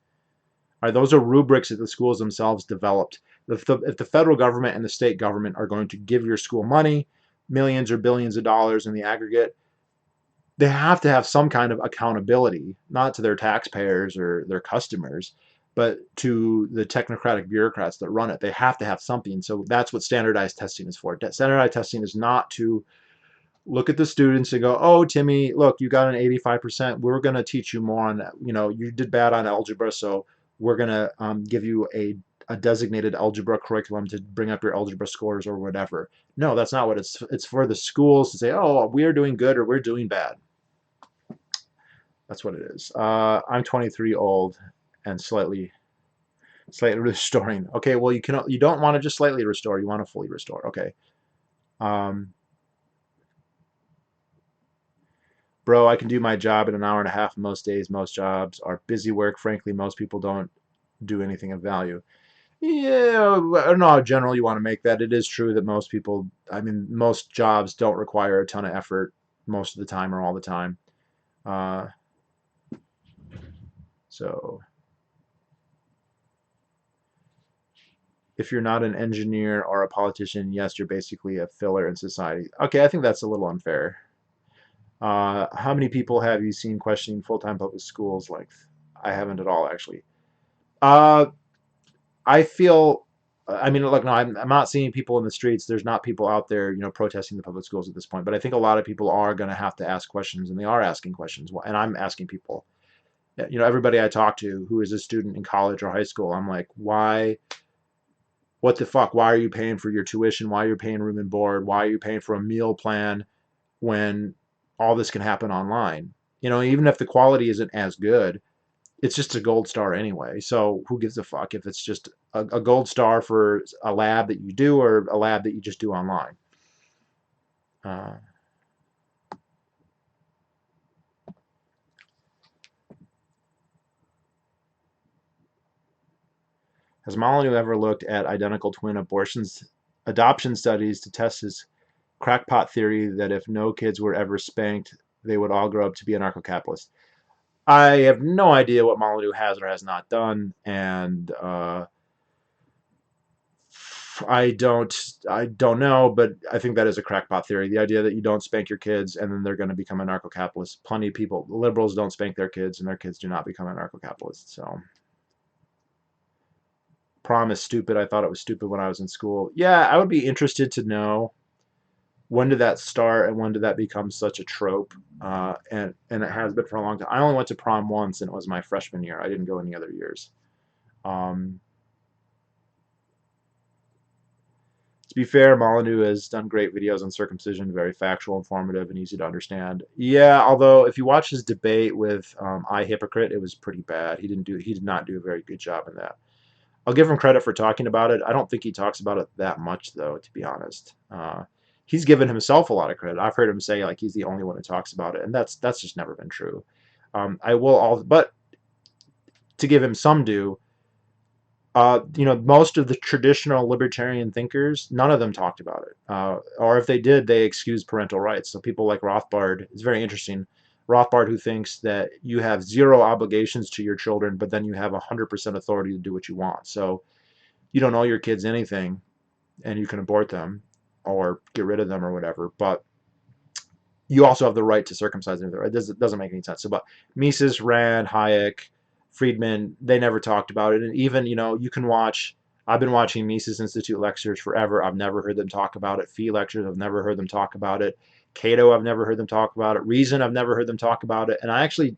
Right, those are rubrics that the schools themselves developed. If the federal government and the state government are going to give your school money, millions or billions of dollars in the aggregate, they have to have some kind of accountability, not to their taxpayers or their customers, but to the technocratic bureaucrats that run it. They have to have something. So that's what standardized testing is for. Standardized testing is not to look at the students and go, oh, Timmy, look, you got an 85%. We're going to teach you more on that. You did bad on algebra, so we're going to give you a designated algebra curriculum to bring up your algebra scores or whatever. No, that's not what it's for the schools to say, oh, we're doing good or we're doing bad. That's what it is. I'm 23 old and slightly restoring. Okay, well, you don't want to just slightly restore. You want to fully restore. Okay. Bro, I can do my job in an hour and a half most days. Most jobs are busy work. Frankly, most people don't do anything of value. Yeah, I don't know how general you want to make that. It is true that most people, I mean, most jobs don't require a ton of effort most of the time or all the time. So if you're not an engineer or a politician, yes, you're basically a filler in society. Okay, I think that's a little unfair. How many people have you seen questioning full-time public schools length? I haven't at all, actually. I feel, I mean, look, no, I'm not seeing people in the streets. There's not people out there, protesting the public schools at this point. But I think a lot of people are going to have to ask questions, and they are asking questions. And I'm asking people, everybody I talk to who is a student in college or high school, I'm like, why? What the fuck? Why are you paying for your tuition? Why are you paying room and board? Why are you paying for a meal plan when all this can happen online? Even if the quality isn't as good, it's just a gold star anyway. So who gives a fuck if it's just a gold star for a lab that you do or a lab that you just do online? Has Molyneux ever looked at identical twin adoption studies to test his crackpot theory that if no kids were ever spanked, they would all grow up to be anarcho-capitalists? I have no idea what Molyneux has or has not done, and I don't know, but I think that is a crackpot theory. The idea that you don't spank your kids and then they're going to become anarcho-capitalists. Plenty of people, liberals don't spank their kids and their kids do not become anarcho-capitalists. So prom is stupid. I thought it was stupid when I was in school. Yeah, I would be interested to know when did that start and when did that become such a trope? And it has been for a long time. I only went to prom once and it was my freshman year. I didn't go any other years. To be fair, Molyneux has done great videos on circumcision, very factual, informative, and easy to understand. Yeah, although if you watch his debate with I Hypocrite, it was pretty bad. He did not do a very good job in that. I'll give him credit for talking about it. I don't think he talks about it that much, though, to be honest. He's given himself a lot of credit. I've heard him say like he's the only one who talks about it, and that's just never been true. But to give him some due, most of the traditional libertarian thinkers, none of them talked about it. Or if they did, they excused parental rights. So people like Rothbard, it's very interesting. Rothbard, who thinks that you have zero obligations to your children, but then you have 100% authority to do what you want. So you don't owe your kids anything, and you can abort them or get rid of them or whatever. But you also have the right to circumcise them. It doesn't make any sense. So, but Mises, Rand, Hayek, Friedman, they never talked about it. And even, you can watch, I've been watching Mises Institute lectures forever. I've never heard them talk about it. Fee lectures, I've never heard them talk about it. Cato, I've never heard them talk about it. Reason, I've never heard them talk about it. And I actually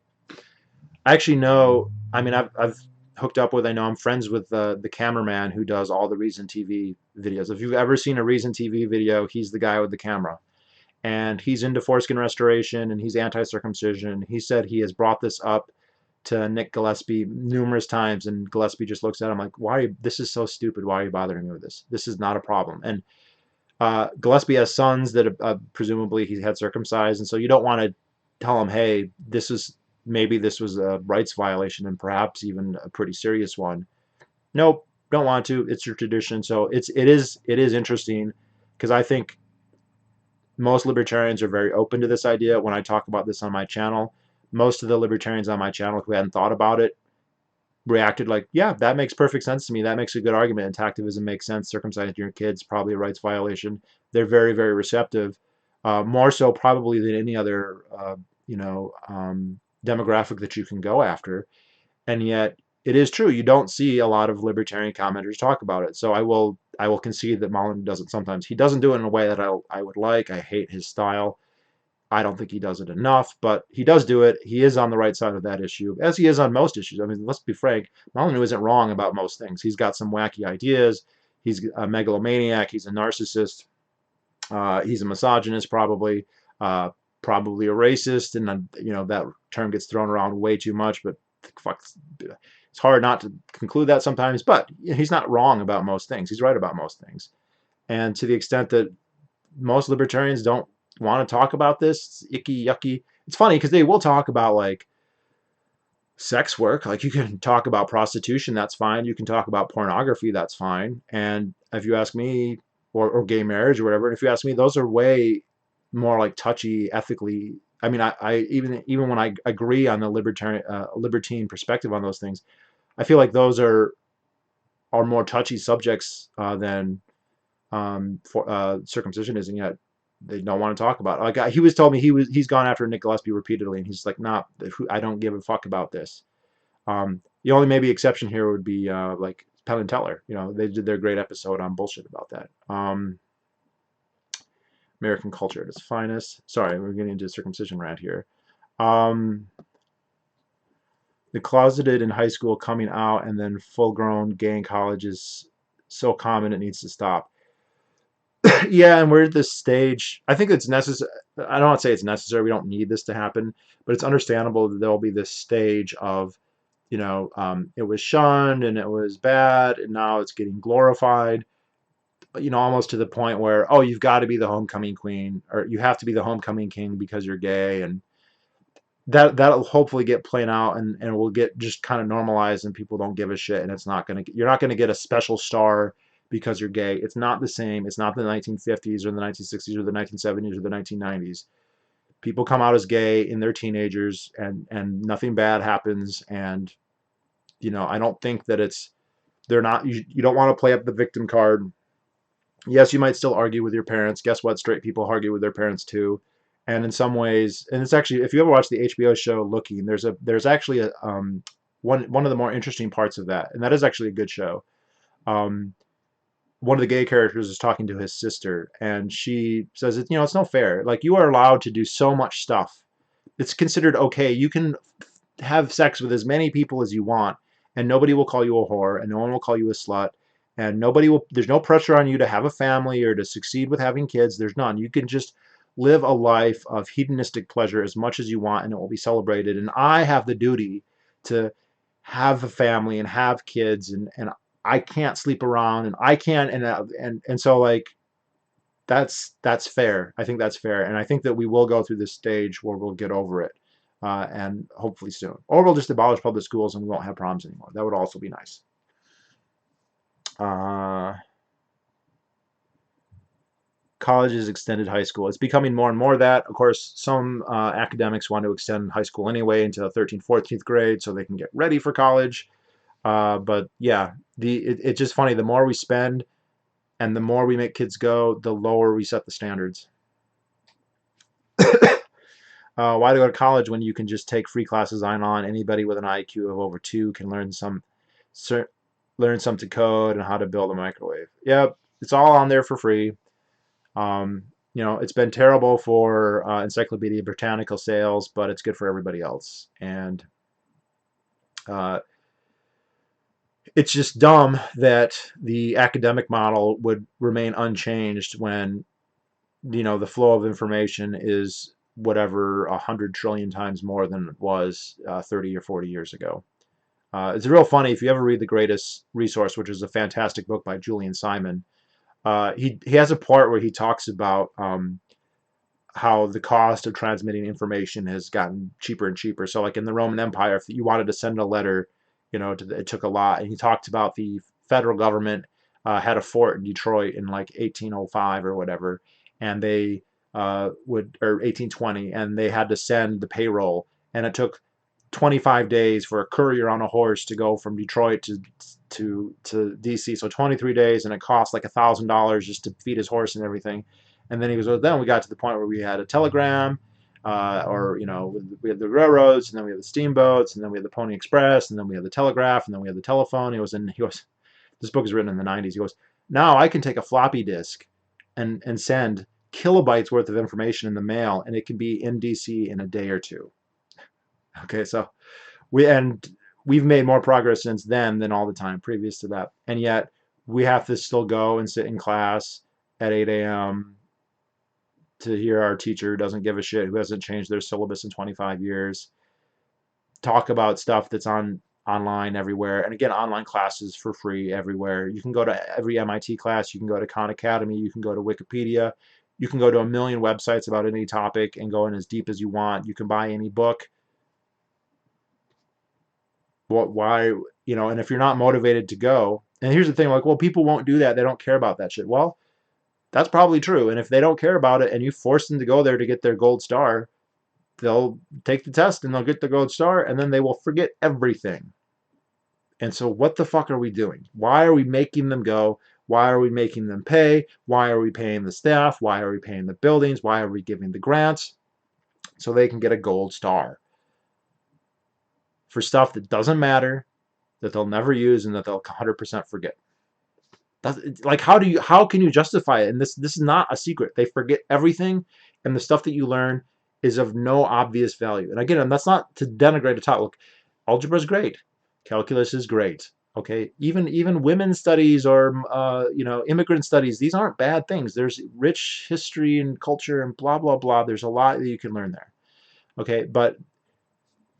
know, I mean, I've hooked up with, I'm friends with the cameraman who does all the Reason TV videos. If you've ever seen a Reason TV video, he's the guy with the camera. And he's into foreskin restoration and he's anti-circumcision. He said he has brought this up to Nick Gillespie numerous times, and Gillespie just looks at him like, "Why? This is so stupid. Why are you bothering me with this? This is not a problem." And Gillespie has sons that presumably he had circumcised, and so you don't want to tell him, "Hey, maybe this was a rights violation, and perhaps even a pretty serious one." Nope, don't want to. It's your tradition, so it is interesting because I think most libertarians are very open to this idea. When I talk about this on my channel, most of the libertarians on my channel who hadn't thought about it reacted like, yeah, that makes perfect sense to me. That makes a good argument. And tactivism makes sense. Circumcising your kids, probably a rights violation. They're very, very receptive. More so probably than any other demographic that you can go after. And yet it is true, you don't see a lot of libertarian commenters talk about it. So I will concede that Mullen does it sometimes. He doesn't do it in a way that I would like. I hate his style. I don't think he does it enough, but he does do it. He is on the right side of that issue, as he is on most issues. I mean, let's be frank, Molyneux isn't wrong about most things. He's got some wacky ideas. He's a megalomaniac. He's a narcissist. He's a misogynist, probably. Probably a racist, and that term gets thrown around way too much. But fuck, it's hard not to conclude that sometimes. But he's not wrong about most things. He's right about most things. And to the extent that most libertarians don't want to talk about this, it's icky, yucky. It's funny because they will talk about like sex work. Like you can talk about prostitution, that's fine. You can talk about pornography, that's fine. And if you ask me, or gay marriage or whatever, and if you ask me, those are way more like touchy ethically. I mean, I even when I agree on the libertine perspective on those things, I feel like those are more touchy subjects than for circumcision is, and yet they don't want to talk about it. Like he was told me he's gone after Nick Gillespie repeatedly, and he's like, nah, I don't give a fuck about this. The only maybe exception here would be like Penn and Teller. They did their great episode on bullshit about that. American culture at its finest. Sorry, we're getting into a circumcision rant here. The closeted in high school, coming out, and then full-grown gay in college is so common it needs to stop. Yeah, and we're at this stage. I think it's necessary. I don't want to say it's necessary. We don't need this to happen, but it's understandable that there'll be this stage of, it was shunned and it was bad, and now it's getting glorified. Almost to the point where, oh, you've got to be the homecoming queen, or you have to be the homecoming king because you're gay, and that'll hopefully get played out, and will get just kind of normalized, and people don't give a shit, and you're not gonna get a special star because you're gay. It's not the same. It's not the 1950s or the 1960s or the 1970s or the 1990s. People come out as gay in their teenagers, and nothing bad happens. And I don't think that they're not. You don't want to play up the victim card. Yes, you might still argue with your parents. Guess what? Straight people argue with their parents too. And in some ways, and it's actually, if you ever watch the HBO show Looking, there's actually a one of the more interesting parts of that, and that is actually a good show. Um, One of the gay characters is talking to his sister, and she says, it's no fair. Like, you are allowed to do so much stuff. It's considered okay. You can have sex with as many people as you want, and nobody will call you a whore, and no one will call you a slut, and there's no pressure on you to have a family or to succeed with having kids. There's none. You can just live a life of hedonistic pleasure as much as you want, and it will be celebrated. And I have the duty to have a family and have kids, and I can't sleep around, and I can't, and so like that's fair. I think that's fair, and I think that we will go through this stage where we'll get over it, and hopefully soon, or we'll just abolish public schools and we won't have problems anymore. That would also be nice. College is extended high school. It's becoming more and more that. Of course, some academics want to extend high school anyway into the 13th, 14th grade so they can get ready for college. But yeah, it's just funny. The more we spend and the more we make kids go, the lower we set the standards. Why to go to college when you can just take free classes on? Anybody with an IQ of over 2 can learn some to code and how to build a microwave. Yep, it's all on there for free. It's been terrible for Encyclopedia Britannica sales, but it's good for everybody else. And it's just dumb that the academic model would remain unchanged when, the flow of information is whatever 100 trillion times more than it was 30 or 40 years ago. It's real funny if you ever read The Greatest Resource, which is a fantastic book by Julian Simon. He has a part where he talks about how the cost of transmitting information has gotten cheaper and cheaper. So like in the Roman Empire, if you wanted to send a letter, it took a lot. And he talked about the federal government had a fort in Detroit in like 1805 or whatever, and they or 1820, and they had to send the payroll, and it took 25 days for a courier on a horse to go from Detroit to DC. So 23 days, and it cost like $1,000 just to feed his horse and everything. And then he goes, well, then we got to the point where we had a telegram, or we had the railroads, and then we had the steamboats, and then we had the Pony Express, and then we had the telegraph, and then we had the telephone. This book is written in the 90s. He goes, now I can take a floppy disk and send kilobytes worth of information in the mail, and it can be in DC in a day or two. Okay, so we've made more progress since then than all the time previous to that, and yet we have to still go and sit in class at 8 a.m. to hear our teacher who doesn't give a shit, who hasn't changed their syllabus in 25 years, talk about stuff that's online everywhere. And again, online classes for free everywhere. You can go to every MIT class, you can go to Khan Academy, you can go to Wikipedia, you can go to a million websites about any topic and go in as deep as you want. You can buy any book. Why, and if you're not motivated to go, and here's the thing, like, well, people won't do that. They don't care about that shit. Well, that's probably true. And if they don't care about it and you force them to go there to get their gold star, they'll take the test and they'll get the gold star, and then they will forget everything. And so what the fuck are we doing? Why are we making them go? Why are we making them pay? Why are we paying the staff? Why are we paying the buildings? Why are we giving the grants? So they can get a gold star for stuff that doesn't matter, that they'll never use, and that they'll 100% forget. That's, like, how can you justify it? And this is not a secret. They forget everything, and the stuff that you learn is of no obvious value. And again, that's not to denigrate a topic. Look, algebra is great. Calculus is great. Okay, even women's studies or immigrant studies, these aren't bad things. There's rich history and culture and blah blah blah. There's a lot that you can learn there. Okay, but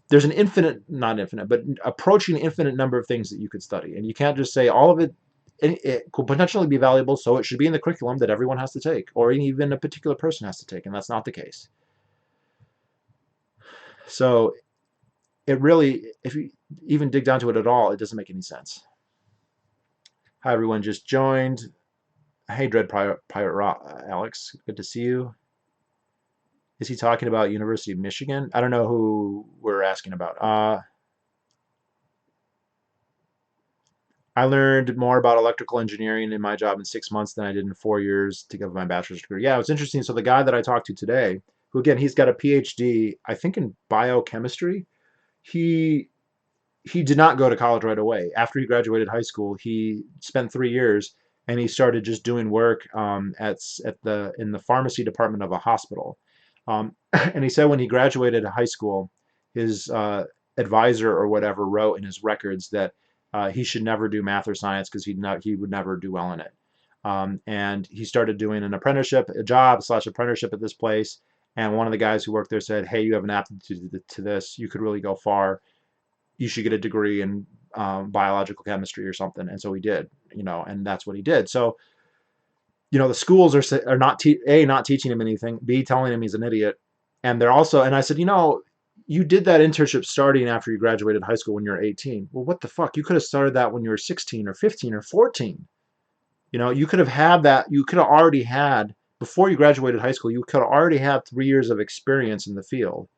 there's not infinite, but approaching infinite number of things that you could study, and you can't just say all of it. It could potentially be valuable, so it should be in the curriculum that everyone has to take, or even a particular person has to take, and that's not the case. So it really, if you even dig down to it at all, it doesn't make any sense. Hi, everyone just joined. Hey, Dread Pirate Alex, good to see you. Is he talking about University of Michigan? I don't know who we're asking about. I learned more about electrical engineering in my job in 6 months than I did in 4 years to get my bachelor's degree. Yeah, it was interesting. So the guy that I talked to today, who again, he's got a PhD, I think in biochemistry, he did not go to college right away. After he graduated high school, he spent 3 years and he started just doing work in the pharmacy department of a hospital. And he said when he graduated high school, his advisor or whatever wrote in his records that he should never do math or science because he would never do well in it. And he started doing an apprenticeship, a job/apprenticeship at this place. And one of the guys who worked there said, "Hey, you have an aptitude to this. You could really go far. You should get a degree in biological chemistry or something." And so he did, and that's what he did. So, the schools are not teaching him anything, B, telling him he's an idiot, and they're also. And I said, you did that internship starting after you graduated high school when you were 18. Well, what the fuck? You could have started that when you were 16 or 15 or 14. You could have had that. You could have already had, before you graduated high school, you could have already had 3 years of experience in the field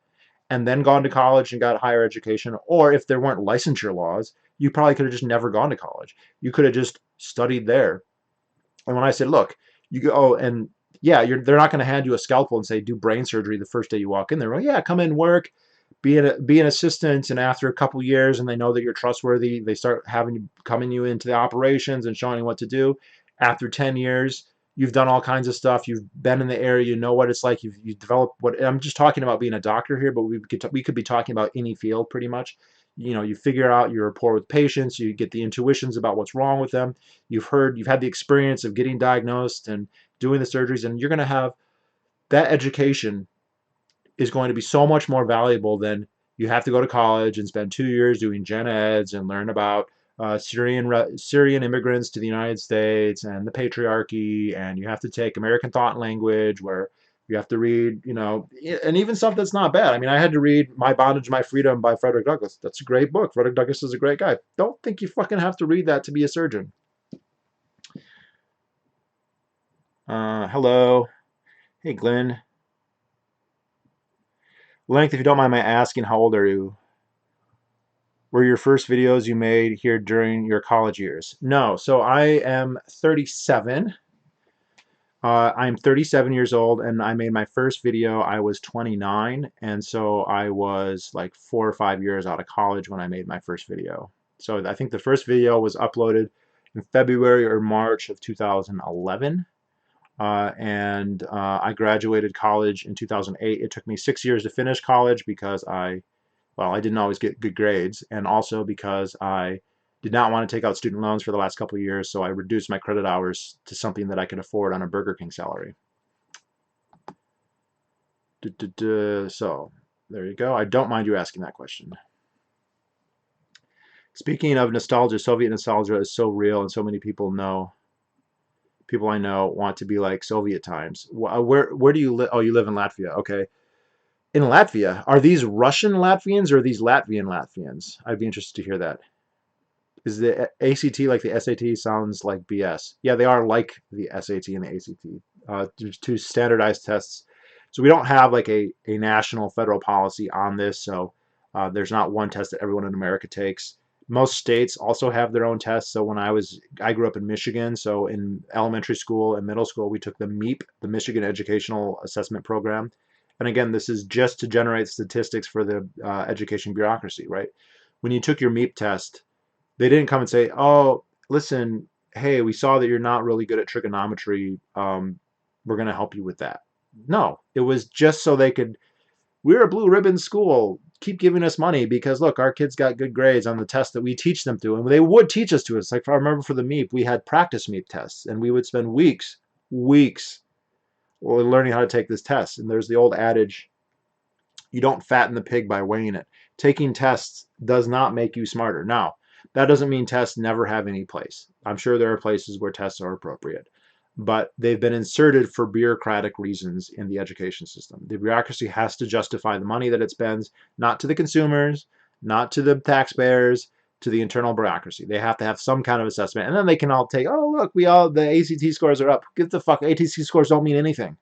and then gone to college and got higher education. Or if there weren't licensure laws, you probably could have just never gone to college. You could have just studied there. And when I said, look, you go, and yeah, they're not going to hand you a scalpel and say, do brain surgery the first day you walk in there. Well, yeah, come in, work, be an assistant, and after a couple years, and they know that you're trustworthy, they start coming you into the operations and showing you what to do. After 10 years, you've done all kinds of stuff. You've been in the area. You know what it's like. You've developed what. I'm just talking about being a doctor here, but we could be talking about any field pretty much. You figure out your rapport with patients. You get the intuitions about what's wrong with them. You've had the experience of getting diagnosed and doing the surgeries, and you're going to have that education is going to be so much more valuable than you have to go to college and spend 2 years doing gen eds and learn about Syrian immigrants to the United States and the patriarchy, and you have to take American thought and language where you have to read, and even stuff that's not bad. I mean, I had to read My Bondage, My Freedom by Frederick Douglass. That's a great book. Frederick Douglass is a great guy. Don't think you fucking have to read that to be a surgeon. Hello. Hey, Glenn. Length, if you don't mind my asking, how old are you? Were your first videos you made here during your college years? No, so I am 37. I'm 37 years old, and I made my first video. I was 29, and so I was like 4 or 5 years out of college when I made my first video. So I think the first video was uploaded in February or March of 2011. I graduated college in 2008. It took me 6 years to finish college because I didn't always get good grades, and also because I did not want to take out student loans for the last couple of years, so I reduced my credit hours to something that I could afford on a Burger King salary. So there you go. I don't mind you asking that question. Speaking of nostalgia, Soviet nostalgia is so real, and so many people I know want to be like Soviet times. Where do you live? Oh, you live in Latvia. Okay. In Latvia, are these Russian Latvians or are these Latvian Latvians? I'd be interested to hear that. Is the ACT like the SAT? Sounds like BS. Yeah, they are like the SAT and the ACT. Two standardized tests. So we don't have like a national federal policy on this. So there's not one test that everyone in America takes. Most states also have their own tests. So I grew up in Michigan. So in elementary school and middle school, we took the MEAP, the Michigan Educational Assessment Program. And again, this is just to generate statistics for the education bureaucracy, right? When you took your MEAP test, they didn't come and say, "Oh, listen, hey, we saw that you're not really good at trigonometry. We're going to help you with that." No, it was just so they could. We're a blue ribbon school. Keep giving us money because look, our kids got good grades on the test that we teach them to, and they would teach us to. It's like I remember for the MEAP, we had practice MEAP tests, and we would spend weeks, learning how to take this test. And there's the old adage, you don't fatten the pig by weighing it. Taking tests does not make you smarter. Now, that doesn't mean tests never have any place. I'm sure there are places where tests are appropriate, but they've been inserted for bureaucratic reasons in the education system. The bureaucracy has to justify the money that it spends, not to the consumers, not to the taxpayers, to the internal bureaucracy. They have to have some kind of assessment, and then they can all take, oh, look, the ACT scores are up. Get the fuck, ACT scores don't mean anything.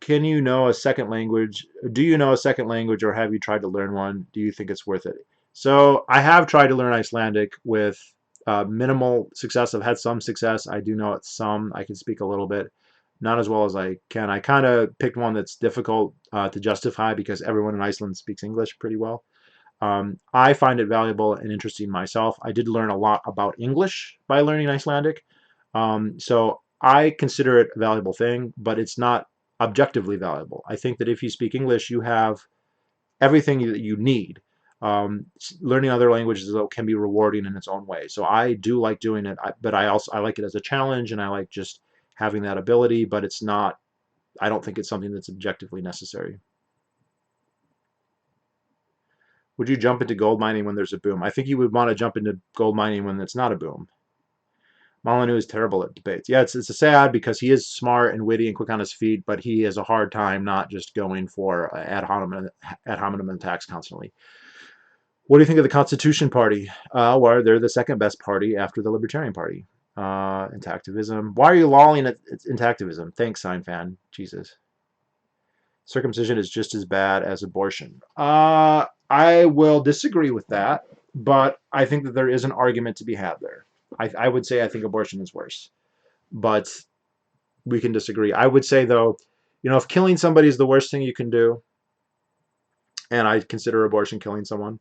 Can you know a second language? Do you know a second language, or have you tried to learn one? Do you think it's worth it? So I have tried to learn Icelandic with minimal success. I've had some success. I do know it some. I can speak a little bit, not as well as I can. I kind of picked one that's difficult to justify because everyone in Iceland speaks English pretty well. I find it valuable and interesting myself. I did learn a lot about English by learning Icelandic. So I consider it a valuable thing, but it's not objectively valuable. I think that if you speak English, you have everything that you need. Learning other languages though can be rewarding in its own way. So I do like doing it, but I like it as a challenge, and I like just having that ability. But it's not. I don't think it's something that's objectively necessary. Would you jump into gold mining when there's a boom? I think you would want to jump into gold mining when it's not a boom. Molyneux is terrible at debates. Yeah, it's sad because he is smart and witty and quick on his feet, but he has a hard time not just going for ad hominem attacks constantly. What do you think of the Constitution Party? Well, they're the second best party after the Libertarian Party. Intactivism. Why are you lolling at intactivism? Thanks, sign fan. Jesus. Circumcision is just as bad as abortion. I will disagree with that, but I think that there is an argument to be had there. I would say I think abortion is worse, but we can disagree. I would say, though, if killing somebody is the worst thing you can do, and I consider abortion killing someone,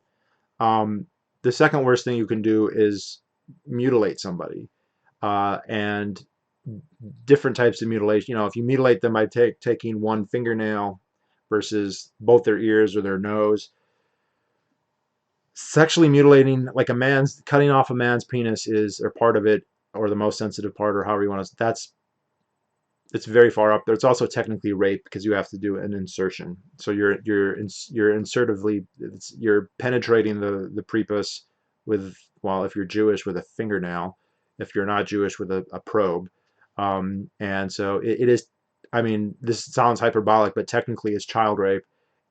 the second worst thing you can do is mutilate somebody. And different types of mutilation. If you mutilate them by taking one fingernail versus both their ears or their nose, sexually mutilating, like cutting off a man's penis or part of it, or the most sensitive part, or however you want to. It's very far up there. It's also technically rape because you have to do an insertion. So you're penetrating the prepuce with, well, if you're Jewish, with a fingernail. If you're not Jewish, with a probe. And so it is. I mean, this sounds hyperbolic, but technically it's child rape.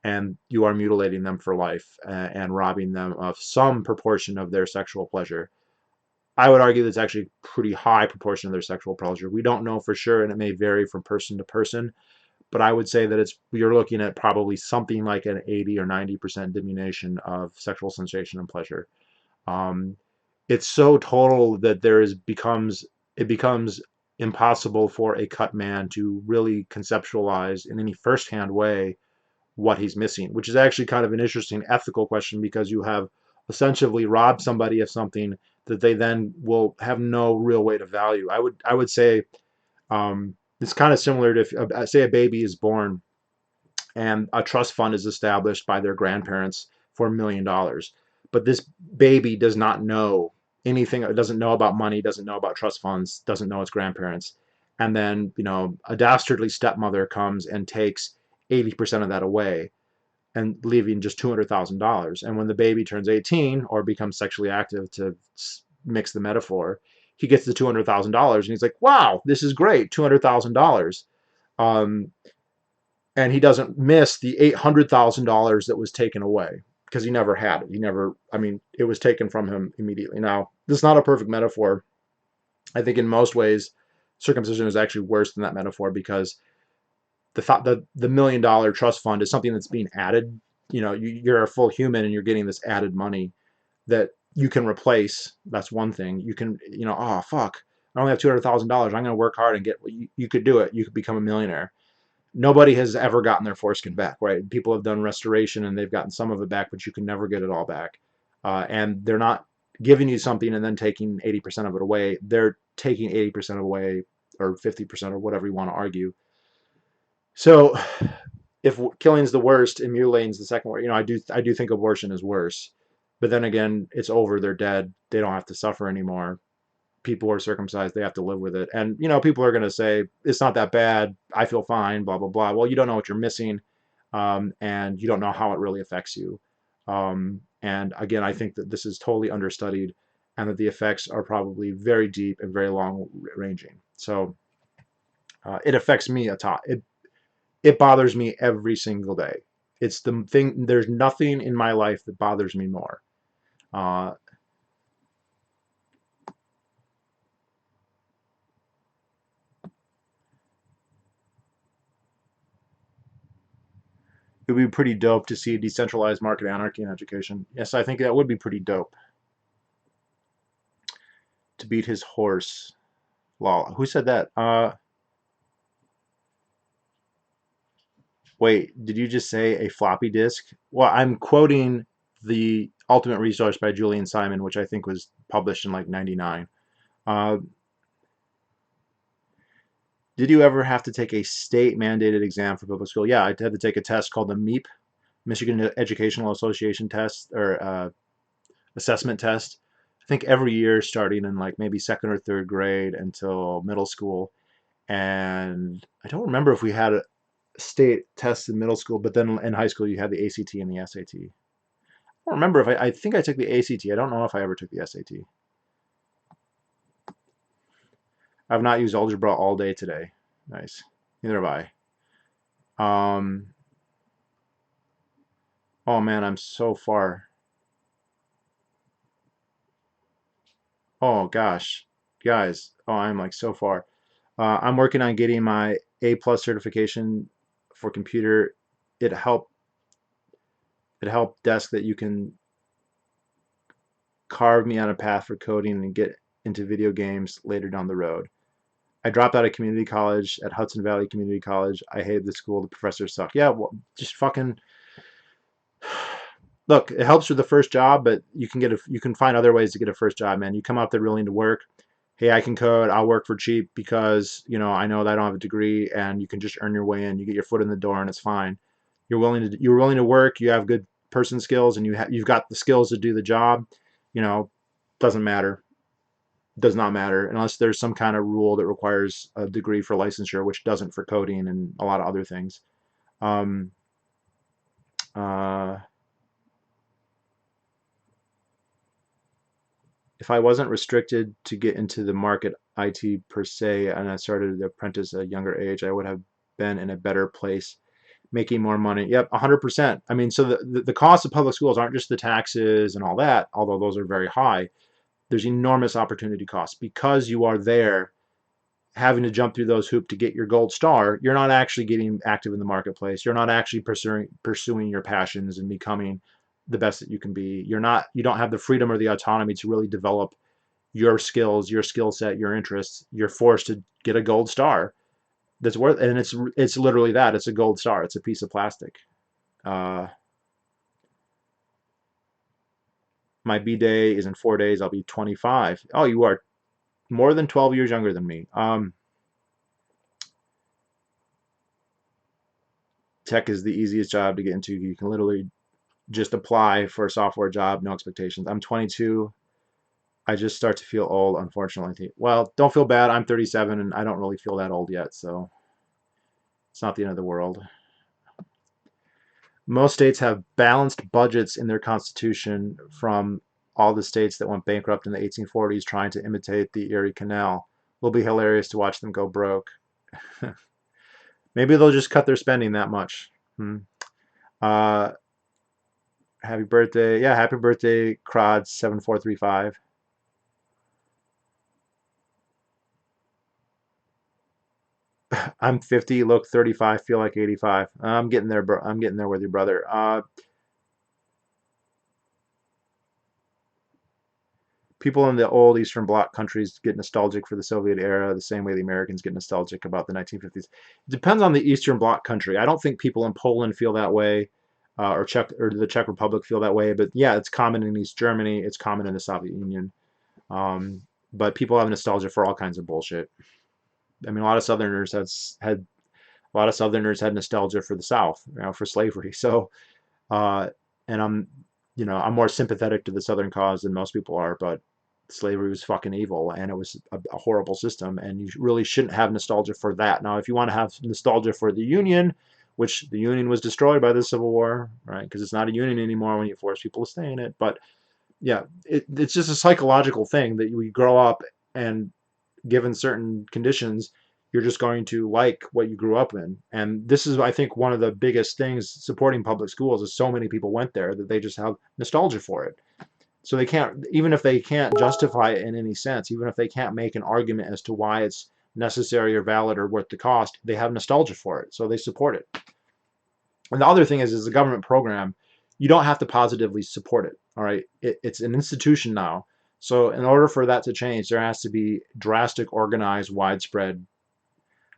And you are mutilating them for life and robbing them of some proportion of their sexual pleasure. I would argue that's actually a pretty high proportion of their sexual pleasure. We don't know for sure, and it may vary from person to person, but I would say that you're looking at probably something like an 80 or 90% diminution of sexual sensation and pleasure. Um, it's so total that it becomes impossible for a cut man to really conceptualize in any firsthand way what he's missing, which is actually kind of an interesting ethical question, because you have essentially robbed somebody of something that they then will have no real way to value. I would say it's kind of similar to if, say, a baby is born and a trust fund is established by their grandparents for $1 million. But this baby does not know anything. It doesn't know about money, doesn't know about trust funds, doesn't know its grandparents. And then, a dastardly stepmother comes and takes 80% of that away and leaving just $200,000. And when the baby turns 18 or becomes sexually active, to mix the metaphor, he gets the $200,000 and he's like, wow, this is great, $200,000. Um, and he doesn't miss the $800,000 that was taken away, because he never had it. It was taken from him immediately. Now, this is not a perfect metaphor. I think in most ways, circumcision is actually worse than that metaphor, because the $1 million trust fund is something that's being added. You're a full human and you're getting this added money that you can replace. That's one thing. You can, oh, fuck, I only have $200,000. I'm going to work hard and get, you could do it. You could become a millionaire. Nobody has ever gotten their foreskin back, right? People have done restoration and they've gotten some of it back, but you can never get it all back. And they're not giving you something and then taking 80% of it away. They're taking 80% away, or 50%, or whatever you want to argue. So if killing is the worst and mutilating is the second worst, I do think abortion is worse. But then again, it's over. They're dead. They don't have to suffer anymore. People are circumcised, they have to live with it. And people are going to say, it's not that bad, I feel fine, blah blah blah. Well, you don't know what you're missing, and you don't know how it really affects you. And again, I think that this is totally understudied, and that the effects are probably very deep and very long ranging. So it affects me a ton. It bothers me every single day. It's the thing. There's nothing in my life that bothers me more. uh, it would be pretty dope to see a decentralized market anarchy in education. Yes, I think that would be pretty dope. To beat his horse. Lol. Who said that? Wait, did you just say a floppy disk? Well, I'm quoting the Ultimate Resource by Julian Simon, which I think was published in like '99. Uh, did you ever have to take a state mandated exam for public school? Yeah, I had to take a test called the MEAP, Michigan Educational Association test, or assessment test. I think every year, starting in like maybe second or third grade until middle school. And I don't remember if we had a state test in middle school, but then in high school you had the ACT and the SAT. I don't remember if I think I took the ACT. I don't know if I ever took the SAT. I've not used algebra all day today. Nice. Neither have I. Oh man, I'm so far. Oh gosh, guys. Oh, I'm like so far. I'm working on getting my A+ certification for computer. It helped. It helped desk that you can carve me on a path for coding and get into video games later down the road. I dropped out of community college at Hudson Valley Community College. I hated the school. The professors suck. Yeah, well, just fucking look. It helps with the first job, but you can find other ways to get a first job, man. You come out there willing to work. Hey, I can code. I'll work for cheap because I know that I don't have a degree, and you can just earn your way in. You get your foot in the door, and it's fine. You're willing to work. You have good person skills, and you've got the skills to do the job. Doesn't matter. Does not matter unless there's some kind of rule that requires a degree for licensure, which doesn't for coding and a lot of other things. Um, uh, if I wasn't restricted to get into the market IT per se, and I started the apprentice at a younger age, I would have been in a better place, making more money. Yep, 100%. I mean, so the cost of public schools aren't just the taxes and all that, although those are very high. There's enormous opportunity costs because you are there having to jump through those hoops to get your gold star, you're not actually getting active in the marketplace. You're not actually pursuing your passions and becoming the best that you can be. You don't have the freedom or the autonomy to really develop your skills, your skill set, your interests. You're forced to get a gold star that's worth, and it's literally that. It's a gold star. It's a piece of plastic. My B-day is in 4 days. I'll be 25. Oh, you are more than 12 years younger than me. Tech is the easiest job to get into. You can literally just apply for a software job, no expectations. I'm 22. I just start to feel old, unfortunately. Well, don't feel bad. I'm 37 and I don't really feel that old yet, so it's not the end of the world. Most states have balanced budgets in their constitution from all the states that went bankrupt in the 1840s trying to imitate the Erie Canal. Will be hilarious to watch them go broke. Maybe they'll just cut their spending that much. Happy birthday. Yeah, happy birthday, Crod7435. I'm 50, look 35, feel like 85. I'm getting there, bro. I'm getting there with your brother. People in the old Eastern Bloc countries get nostalgic for the Soviet era the same way the Americans get nostalgic about the 1950s. It depends on the Eastern Bloc country. I don't think people in Poland feel that way, or the Czech Republic feel that way. But yeah, it's common in East Germany. It's common in the Soviet Union. But people have nostalgia for all kinds of bullshit. I mean, a lot of Southerners had nostalgia for the South, for slavery. So, and I'm more sympathetic to the Southern cause than most people are, but slavery was fucking evil and it was a horrible system, and you really shouldn't have nostalgia for that. Now, if you want to have nostalgia for the Union, which the Union was destroyed by the Civil War, right? Because it's not a union anymore when you force people to stay in it. But yeah, it's just a psychological thing that we grow up and given certain conditions, you're just going to like what you grew up in. And this is, I think, one of the biggest things supporting public schools is so many people went there that they just have nostalgia for it. So they can't, even if they can't justify it in any sense, even if they can't make an argument as to why it's necessary or valid or worth the cost, they have nostalgia for it. So they support it. And the other thing is a government program, you don't have to positively support it. All right. It's an institution now. So in order for that to change, there has to be drastic, organized, widespread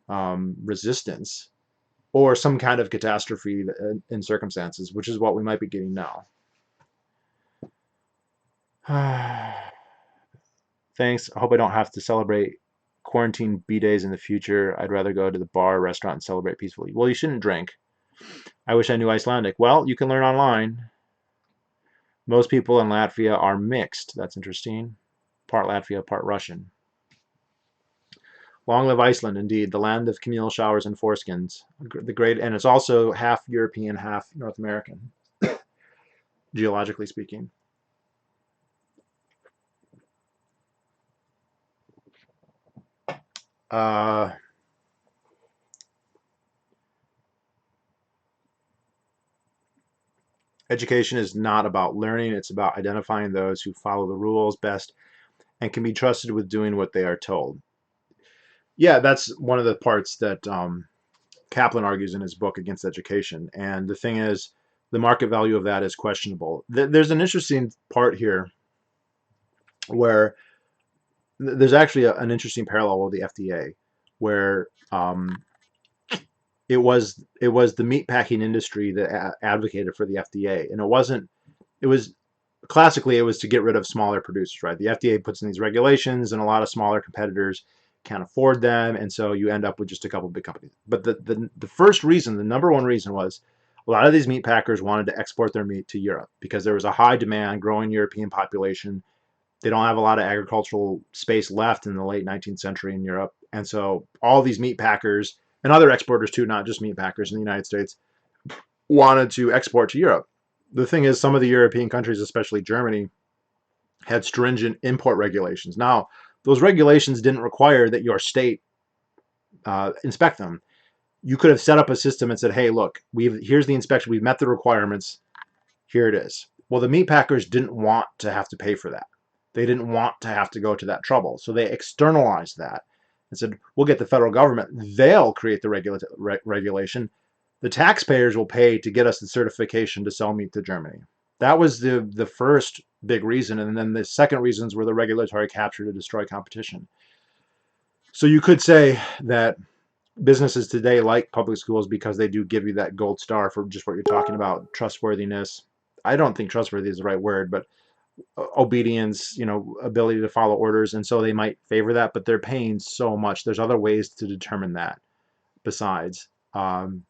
resistance or some kind of catastrophe in circumstances, which is what we might be getting now. Thanks. I hope I don't have to celebrate quarantine B-days in the future. I'd rather go to the bar or restaurant and celebrate peacefully. Well, you shouldn't drink. I wish I knew Icelandic. Well, you can learn online. Most people in Latvia are mixed. That's interesting. Part Latvia, part Russian. Long live Iceland, indeed, the land of communal showers and foreskins. The great, and it's also half European, half North American, geologically speaking. Education is not about learning. It's about identifying those who follow the rules best and can be trusted with doing what they are told. Yeah, that's one of the parts that Kaplan argues in his book Against Education. And the thing is, the market value of that is questionable. There's an interesting part here where there's actually an interesting parallel with the FDA, where it was the meatpacking industry that advocated for the FDA, and it was classically it was to get rid of smaller producers, right? The FDA puts in these regulations, and a lot of smaller competitors can't afford them, and so you end up with just a couple of big companies. But the first reason, the number one reason, was a lot of these meat packers wanted to export their meat to Europe because there was a high demand, growing European population. They don't have a lot of agricultural space left in the late 19th century in Europe, and so all these meat packers and other exporters too, not just meat packers in the United States, wanted to export to Europe. The thing is, some of the European countries, especially Germany, had stringent import regulations. Now, those regulations didn't require that your state inspect them. You could have set up a system and said, hey, look, here's the inspection. We've met the requirements. Here it is. Well, the meat packers didn't want to have to pay for that. They didn't want to have to go to that trouble. So they externalized that. and said, we'll get the federal government. They'll create the regulation. The taxpayers will pay to get us the certification to sell meat to Germany. That was the first big reason. And then the second reasons were the regulatory capture to destroy competition. So you could say that businesses today like public schools because they do give you that gold star for just what you're talking about, trustworthiness. I don't think trustworthy is the right word, but obedience, ability to follow orders. And so they might favor that, but they're paying so much. There's other ways to determine that besides. One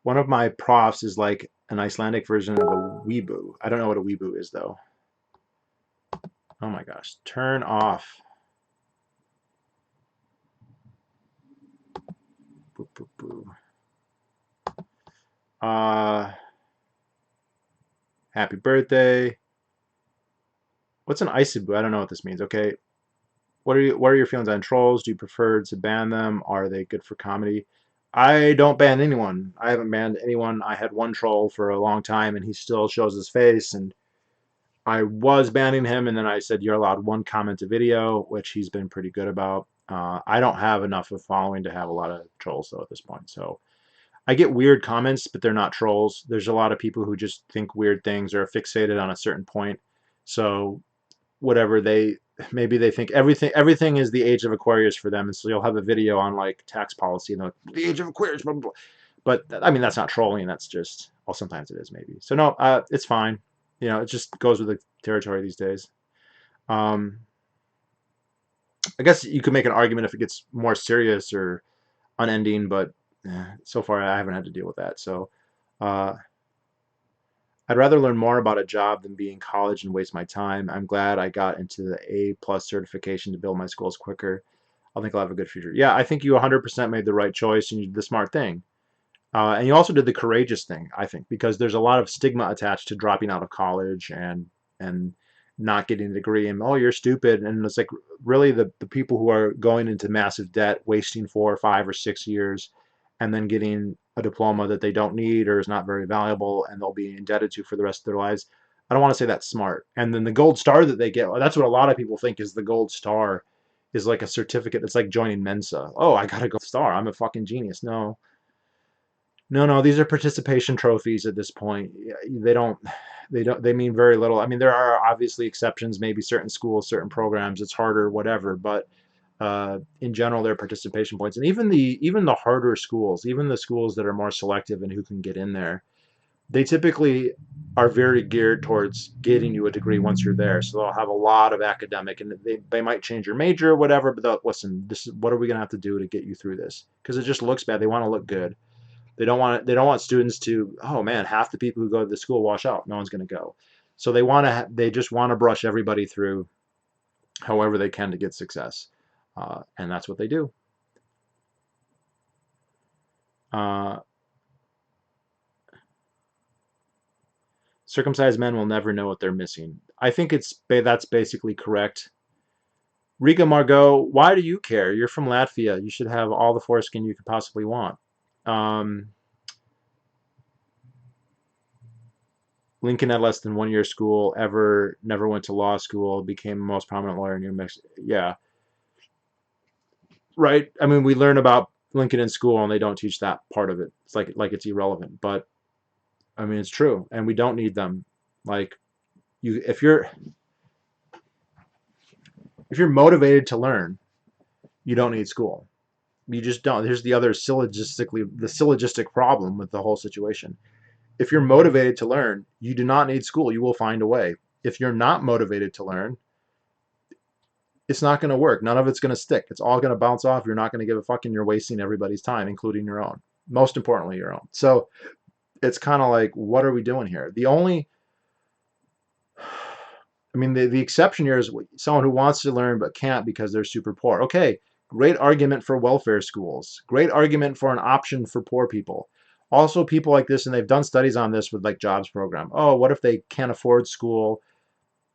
of my profs is like an Icelandic version of a weeboo. I don't know what a weeboo is, though. Oh my gosh. Turn off. Boo, boo, boo. Happy birthday. What's an Isaboo? I don't know what this means. Okay. What are your feelings on trolls? Do you prefer to ban them? Are they good for comedy? I don't ban anyone. I haven't banned anyone. I had one troll for a long time, and he still shows his face, and I was banning him, and then I said you're allowed one comment a video, which he's been pretty good about. I don't have enough of following to have a lot of trolls, though, at this point. So I get weird comments, but they're not trolls. There's a lot of people who just think weird things or are fixated on a certain point. So whatever maybe they think everything is the age of Aquarius for them, and so you'll have a video on like tax policy and the age of Aquarius, blah, blah, blah. But I mean that's not trolling. That's just, well, sometimes it is maybe. So no, it's fine. It just goes with the territory these days. I guess you could make an argument if it gets more serious or unending, but so far I haven't had to deal with that. So I'd rather learn more about a job than be in college and waste my time. I'm glad I got into the A+ certification to build my skills quicker. I think I'll have a good future. Yeah, I think you 100% made the right choice and you did the smart thing. And you also did the courageous thing, I think, because there's a lot of stigma attached to dropping out of college and not getting a degree, and oh, you're stupid. And it's like really the people who are going into massive debt, wasting 4 or 5 or 6 years, and then getting a diploma that they don't need or is not very valuable, and they'll be indebted to for the rest of their lives. I don't want to say that's smart. And then the gold star that they get, that's what a lot of people think is the gold star, is like a certificate. It's like joining Mensa. Oh, I got a gold star. I'm a fucking genius. No. These are participation trophies at this point. They mean very little. I mean, there are obviously exceptions, maybe certain schools, certain programs, it's harder, whatever, but in general, they're participation points. And even the harder schools, even the schools that are more selective and who can get in there, they typically are very geared towards getting you a degree once you're there. So they'll have a lot of academic, and they might change your major or whatever, but they'll, listen, this is what are we going to have to do to get you through this? Because it just looks bad. They want to look good. They don't want students to, oh man, half the people who go to the school wash out. No one's going to go. So they just want to brush everybody through however they can to get success. And that's what they do. Circumcised men will never know what they're missing. I think that's basically correct. Riga Margot, why do you care? You're from Latvia. You should have all the foreskin you could possibly want. Lincoln had less than 1 year school, never went to law school, became the most prominent lawyer in New Mexico. Yeah. Right. I mean, we learn about Lincoln in school and they don't teach that part of it. It's like it's irrelevant, but I mean, it's true. And we don't need them. Like if you're motivated to learn, you don't need school. You just don't. Here's the other syllogistic problem with the whole situation. If you're motivated to learn, you do not need school. You will find a way. If you're not motivated to learn, it's not going to work. None of it's going to stick. It's all going to bounce off. You're not going to give a fuck, and you're wasting everybody's time, including your own. Most importantly, your own. So it's kind of like, what are we doing here? The exception here is someone who wants to learn but can't because they're super poor. Okay, great argument for welfare schools. Great argument for an option for poor people. Also, people like this, and they've done studies on this with like jobs program. Oh, what if they can't afford school?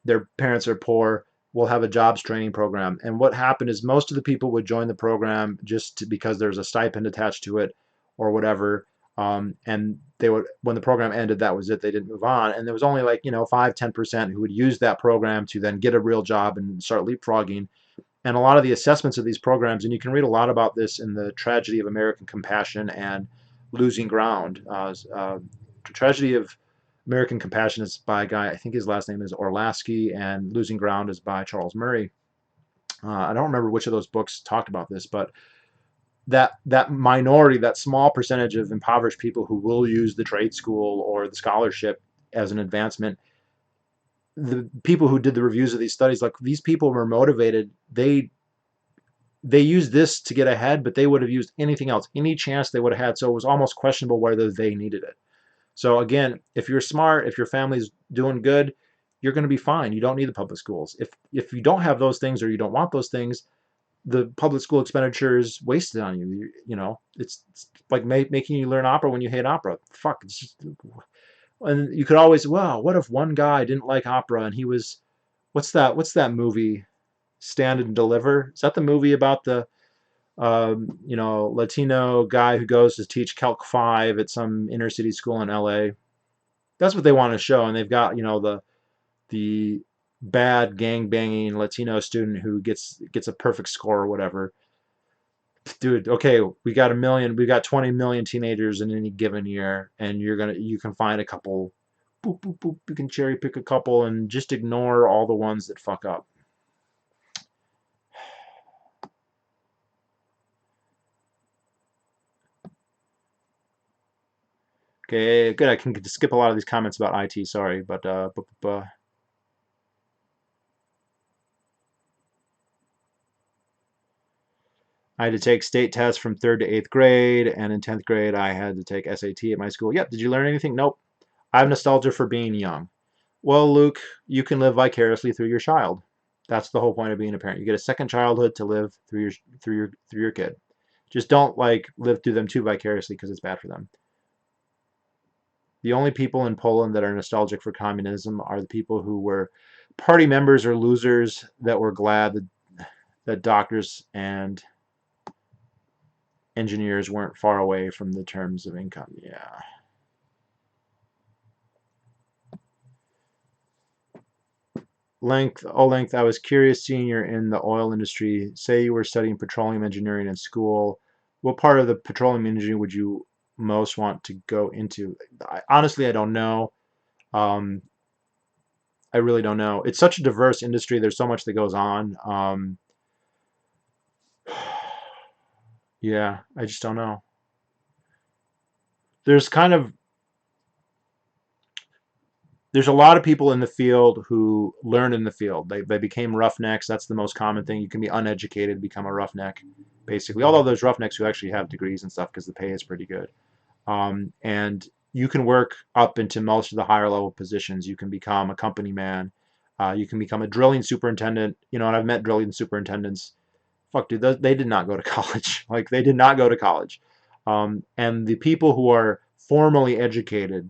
Their parents are poor. We'll have a jobs training program. And what happened is most of the people would join the program just because there's a stipend attached to it or whatever. And they would, when the program ended, that was it. They didn't move on. And there was only like, 5-10% who would use that program to then get a real job and start leapfrogging. And a lot of the assessments of these programs, and you can read a lot about this in The Tragedy of American Compassion and Losing Ground. Tragedy of American Compassion is by a guy, I think his last name is Orlasky, and Losing Ground is by Charles Murray. I don't remember which of those books talked about this, but that minority, that small percentage of impoverished people who will use the trade school or the scholarship as an advancement, the people who did the reviews of these studies, like these people were motivated. They used this to get ahead, but they would have used anything else, any chance they would have had. So it was almost questionable whether they needed it. So again, if you're smart, if your family's doing good, you're going to be fine. You don't need the public schools. If you don't have those things or you don't want those things, the public school expenditure is wasted on you. It's like making you learn opera when you hate opera. Fuck. It's just, and you could always, well, what if one guy didn't like opera and he was, what's that movie? Stand and Deliver. Is that the movie about the Latino guy who goes to teach Calc 5 at some inner city school in LA? That's what they want to show, and they've got the bad gang banging Latino student who gets a perfect score or whatever. Dude, okay, we got 20 million teenagers in any given year, and you can find a couple, boop boop boop. You can cherry pick a couple and just ignore all the ones that fuck up. Okay, good. I can skip a lot of these comments about IT. Sorry, but I had to take state tests from 3rd to 8th grade, and in 10th grade I had to take SAT at my school. Yep. Did you learn anything? Nope. I have nostalgia for being young. Well, Luke, you can live vicariously through your child. That's the whole point of being a parent. You get a second childhood to live through your kid. Just don't like live through them too vicariously because it's bad for them. The only people in Poland that are nostalgic for communism are the people who were party members or losers that were glad that doctors and engineers weren't far away from the terms of income. Yeah. Length, I was curious seeing you're in the oil industry. Say you were studying petroleum engineering in school. What part of the petroleum industry would you most want to go into? Honestly, I don't know. Um, I really don't know. It's such a diverse industry. There's so much that goes on. Yeah, I just don't know. There's kind of there's a lot of people in the field who learned in the field. They became roughnecks. That's the most common thing. You can be uneducated, become a roughneck, basically. Although there's roughnecks who actually have degrees and stuff because the pay is pretty good. And you can work up into most of the higher level positions. You can become a company man. You can become a drilling superintendent. And I've met drilling superintendents. Fuck, dude, they did not go to college. Like, they did not go to college. And the people who are formally educated,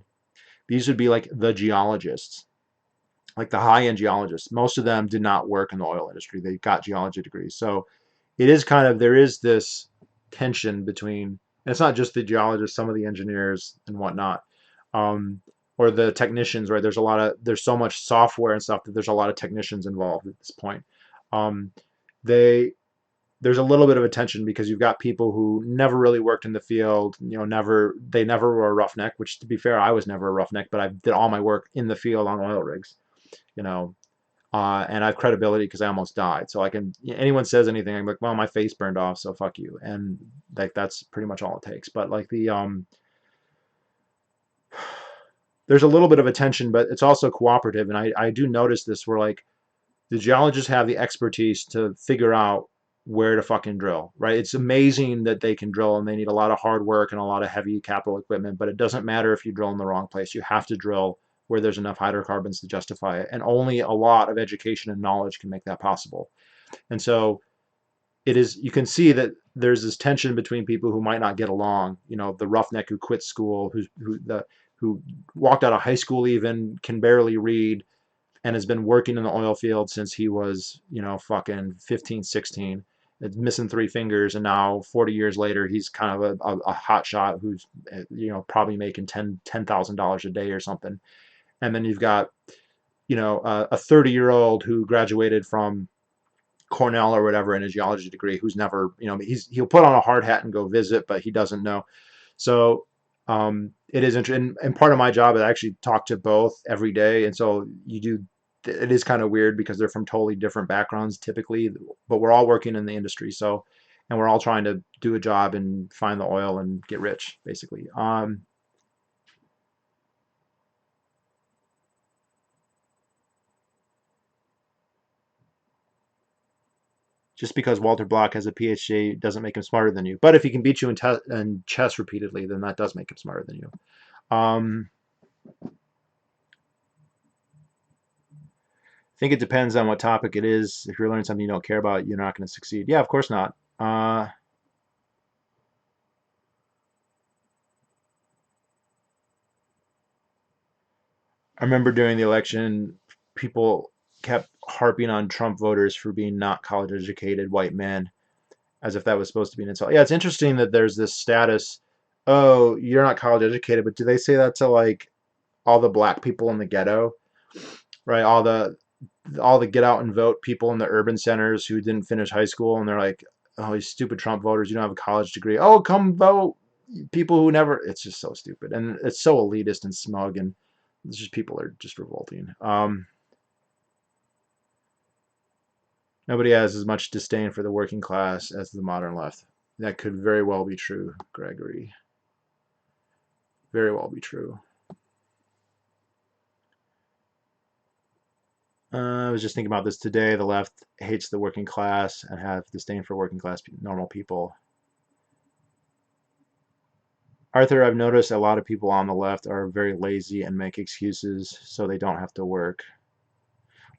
these would be like the geologists, like the high-end geologists. Most of them did not work in the oil industry. They got geology degrees. So it is there is this tension between, and it's not just the geologists, some of the engineers and whatnot, or the technicians, right? There's so much software and stuff that there's a lot of technicians involved at this point. They There's a little bit of a tension because you've got people who never really worked in the field, they never were a roughneck, which, to be fair, I was never a roughneck, but I did all my work in the field on oil rigs, you know, and I have credibility because I almost died. So anyone says anything, I'm like, well, my face burned off, so fuck you. And like, that's pretty much all it takes. But like there's a little bit of a tension, but it's also cooperative. And I do notice this where like the geologists have the expertise to figure out where to fucking drill, right? It's amazing that they can drill, and they need a lot of hard work and a lot of heavy capital equipment, but it doesn't matter if you drill in the wrong place. You have to drill where there's enough hydrocarbons to justify it, and only a lot of education and knowledge can make that possible. And so you can see that there's this tension between people who might not get along, the roughneck who quit school, who walked out of high school, even can barely read, and has been working in the oil field since he was, fucking 15, 16, it's missing 3 fingers, and now 40 years later, he's kind of a hot shot who's probably making $10,000 a day or something. And then you've got a 30-year-old who graduated from Cornell or whatever in a geology degree, who's never, he'll put on a hard hat and go visit, but he doesn't know. So it is interesting. And part of my job is I actually talk to both every day. And so it is kind of weird because they're from totally different backgrounds typically, but we're all working in the industry. So, and we're all trying to do a job and find the oil and get rich, basically. Just because Walter Block has a PhD doesn't make him smarter than you. But if he can beat you in chess repeatedly, then that does make him smarter than you. I think it depends on what topic it is. If you're learning something you don't care about, you're not going to succeed. Yeah, of course not. I remember during the election, people kept harping on Trump voters for being not college educated white men, as if that was supposed to be an insult. Yeah, it's interesting that there's this status. Oh, you're not college educated, but do they say that to like all the black people in the ghetto, right? All the get out and vote people in the urban centers who didn't finish high school, and they're like, oh, these stupid Trump voters, you don't have a college degree. Oh, come vote. People who never. It's just so stupid, and it's so elitist and smug, and it's just people are just revolting. Nobody has as much disdain for the working class as the modern left. That could very well be true, Gregory. Very well be true. I was just thinking about this today. The left hates the working class and have disdain for working class normal people. Arthur, I've noticed a lot of people on the left are very lazy and make excuses so they don't have to work.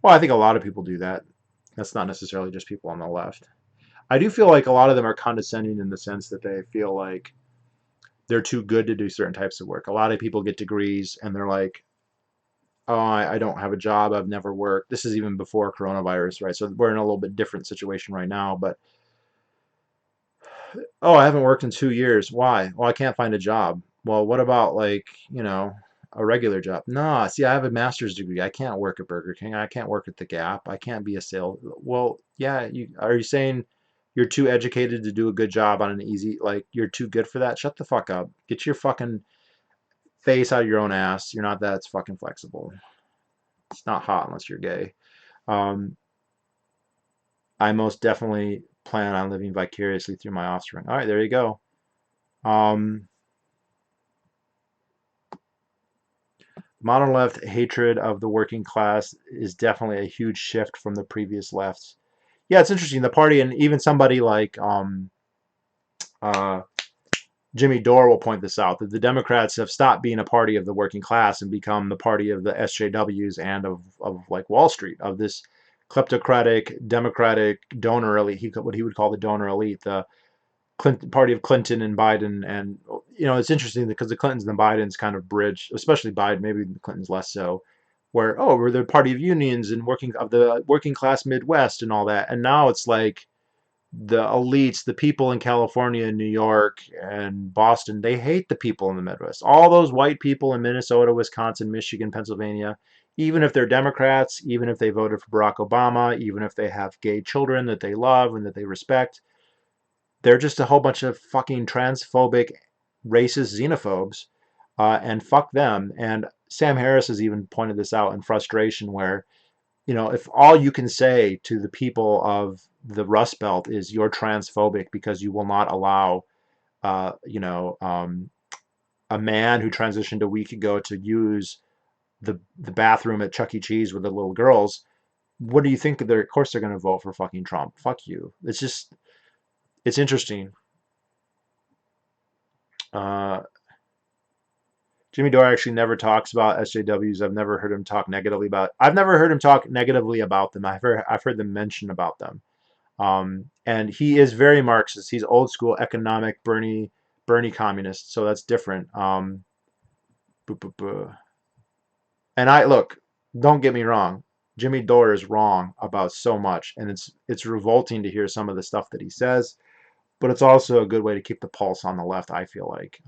Well, I think a lot of people do that. That's not necessarily just people on the left. I do feel like a lot of them are condescending in the sense that they feel like they're too good to do certain types of work. A lot of people get degrees and they're like, oh, I don't have a job. I've never worked. This is even before coronavirus, right? So we're in a little bit different situation right now. But, oh, I haven't worked in 2 years. Why? Well, I can't find a job. Well, what about like, a regular job? Nah, see, I have a master's degree. I can't work at Burger King. I can't work at the Gap. I can't be a sales. Well, yeah, are you saying you're too educated to do a good job on an easy, like you're too good for that? Shut the fuck up. Get your fucking face out of your own ass. You're not that fucking flexible. It's not hot unless you're gay. Um, I most definitely plan on living vicariously through my offspring. All right, there you go. Um, Modern left hatred of the working class is definitely a huge shift from the previous lefts. Yeah, it's interesting. The party, and even somebody like uh, Jimmy Dore will point this out, that the Democrats have stopped being a party of the working class and become the party of the SJWs and of like Wall Street, of this kleptocratic, democratic donor elite, what he would call the donor elite, the party of Clinton and Biden. And, it's interesting because the Clintons and the Bidens kind of bridge, especially Biden, maybe the Clintons less so, where, oh, we're the party of unions and the working class Midwest and all that. And now it's like, the elites, the people in California and New York and Boston, they hate the people in the Midwest. All those white people in Minnesota, Wisconsin, Michigan, Pennsylvania, even if they're Democrats, even if they voted for Barack Obama, even if they have gay children that they love and that they respect, they're just a whole bunch of fucking transphobic, racist xenophobes, and fuck them. And Sam Harris has even pointed this out in frustration where, if all you can say to the people of the Rust Belt is you're transphobic because you will not allow, a man who transitioned a week ago to use the bathroom at Chuck E. Cheese with the little girls, what do you think? Of course they're going to vote for fucking Trump. Fuck you. It's interesting. Uh, Jimmy Dore actually never talks about SJWs. I've never heard him talk negatively about. I've never heard him talk negatively about them. I've heard them mention about them. And he is very Marxist. He's old school economic Bernie communist. So that's different. Boo, boo, boo. And I look. Don't get me wrong. Jimmy Dore is wrong about so much, and it's revolting to hear some of the stuff that he says, but it's also a good way to keep the pulse on the left, I feel like.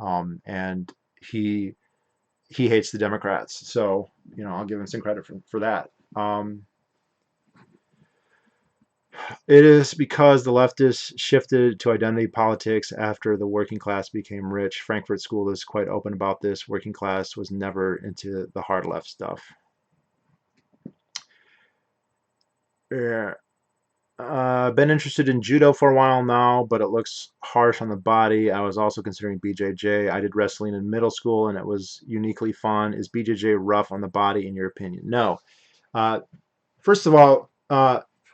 And he hates the Democrats, so I'll give him some credit for that. It is because the leftists shifted to identity politics after the working class became rich. Frankfurt School is quite open about this. Working class was never into the hard left stuff. Yeah. Been interested in judo for a while now, but it looks harsh on the body. I was also considering BJJ. I did wrestling in middle school, and it was uniquely fun. Is BJJ rough on the body, in your opinion? No. Uh, First of all,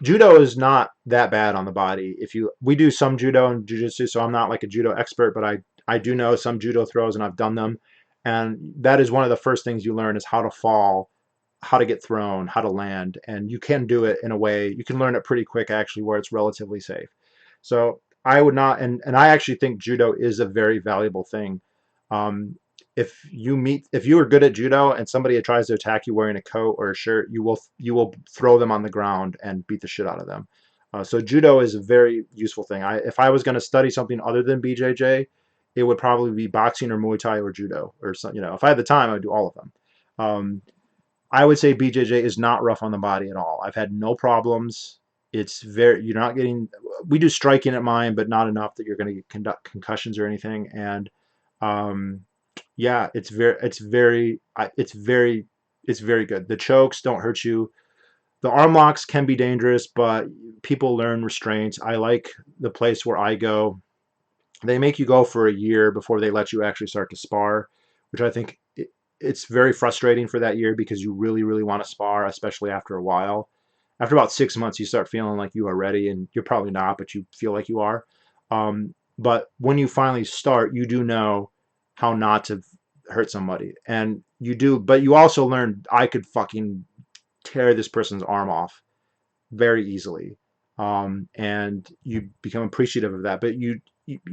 judo is not that bad on the body. We do some judo and jiu-jitsu, so I'm not like a judo expert, but I do know some judo throws, and I've done them. And that is one of the first things you learn is how to fall, how to get thrown, how to land, and you can do it in a way, you can learn it pretty quick actually, where it's relatively safe. So I would not, and I actually think judo is a very valuable thing. Um, if you are good at judo and somebody tries to attack you wearing a coat or a shirt, you will throw them on the ground and beat the shit out of them. So judo is a very useful thing. If I was going to study something other than BJJ, it would probably be boxing or Muay Thai or judo or something. If I had the time, I would do all of them. I would say BJJ is not rough on the body at all. I've had no problems. You're not getting, we do striking at mine, but not enough that you're going to get concussions or anything. And yeah, it's very good. The chokes don't hurt you. The arm locks can be dangerous, but people learn restraints. I like the place where I go. They make you go for a year before they let you actually start to spar, which I think it's very frustrating for that year because you really, really want to spar, especially after a while. After about 6 months, you start feeling like you are ready, and you're probably not, but you feel like you are. But when you finally start, you do know how not to hurt somebody, and you do. But you also learn I could fucking tear this person's arm off very easily, and you become appreciative of that. But you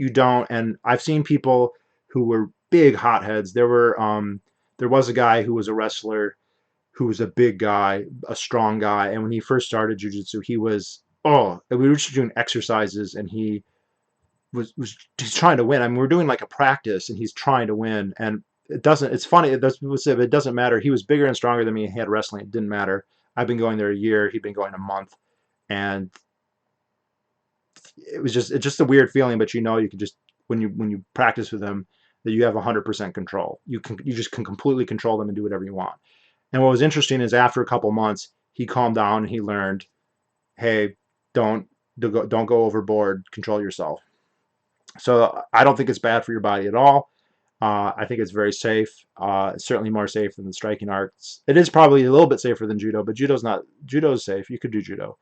don't. And I've seen people who were big hotheads. There was a guy who was a wrestler who was a big guy, a strong guy, and when he first started jiu-jitsu, we were just doing exercises, and he's trying to win. I mean, we're doing like a practice, and he's trying to win, and it's funny, it doesn't matter. He was bigger and stronger than me, and he had wrestling. It didn't matter. I've been going there a year, he'd been going a month, and it's just a weird feeling, but you can just, when you practice with him, that you have 100% control. You just can completely control them and do whatever you want. And what was interesting is after a couple months, he calmed down and he learned, hey, don't go overboard, control yourself. So I don't think it's bad for your body at all. I think it's very safe. It's certainly more safe than the striking arts. It is probably a little bit safer than judo, but judo's safe. You could do judo.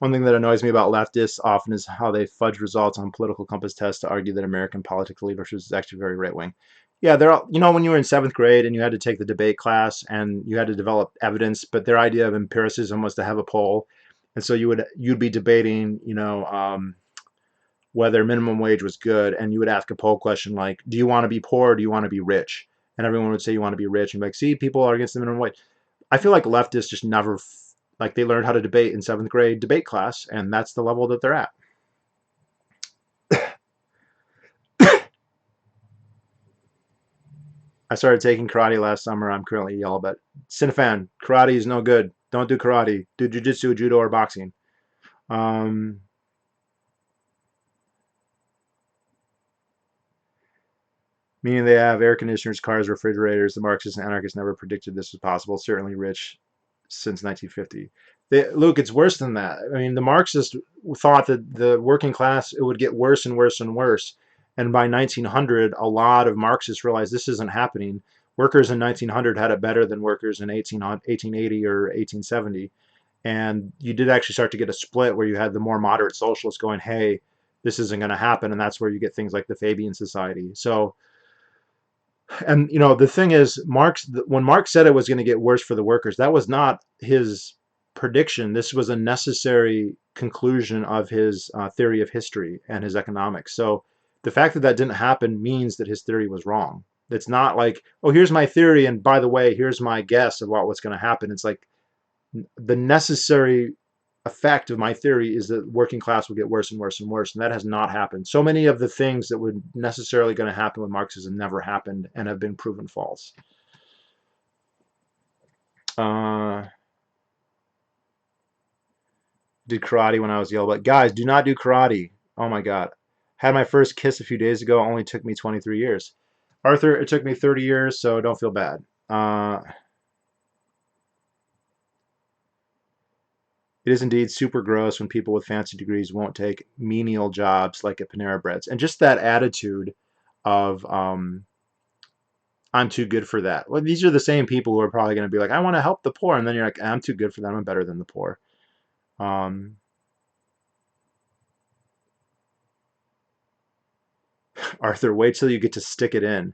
One thing that annoys me about leftists often is how they fudge results on political compass tests to argue that American political leadership is actually very right-wing. Yeah, they're all, when you were in 7th grade and you had to take the debate class and you had to develop evidence, but their idea of empiricism was to have a poll. And so you'd be debating, whether minimum wage was good, and you would ask a poll question like, do you want to be poor or do you want to be rich? And everyone would say you want to be rich, and be like, see, people are against the minimum wage. I feel like leftists just never, like, they learned how to debate in 7th grade debate class, and that's the level that they're at. I started taking karate last summer. I'm currently a yellow belt. Sinifan, karate is no good. Don't do karate. Do jiu-jitsu, judo, or boxing. Meaning they have air conditioners, cars, refrigerators. The Marxists and anarchists never predicted this was possible. Certainly rich since 1950. Luke, it's worse than that. I mean, the Marxists thought that the working class, it would get worse and worse and worse. And by 1900, a lot of Marxists realized this isn't happening. Workers in 1900 had it better than workers in 1880 or 1870. And you did actually start to get a split where you had the more moderate socialists going, hey, this isn't going to happen. And that's where you get things like the Fabian Society. So, and the thing is, when Marx said it was going to get worse for the workers, that was not his prediction. This was a necessary conclusion of his theory of history and his economics. So The fact that that didn't happen means that his theory was wrong. It's not like, oh, here's my theory, and by the way, here's my guess about what's going to happen. It's like the necessary effect of my theory is that working class will get worse and worse and worse, and that has not happened. So many of the things that were necessarily going to happen with Marxism never happened and have been proven false. Did karate when I was yelled at. Guys, do not do karate. Oh my God. Had my first kiss a few days ago. Only took me 23 years. Arthur, it took me 30 years, so don't feel bad. It is indeed super gross when people with fancy degrees won't take menial jobs like at Panera Breads. And just that attitude of, I'm too good for that. Well, these are the same people who are probably going to be like, I want to help the poor. And then you're like, I'm too good for them. I'm better than the poor. Arthur, wait till you get to stick it in.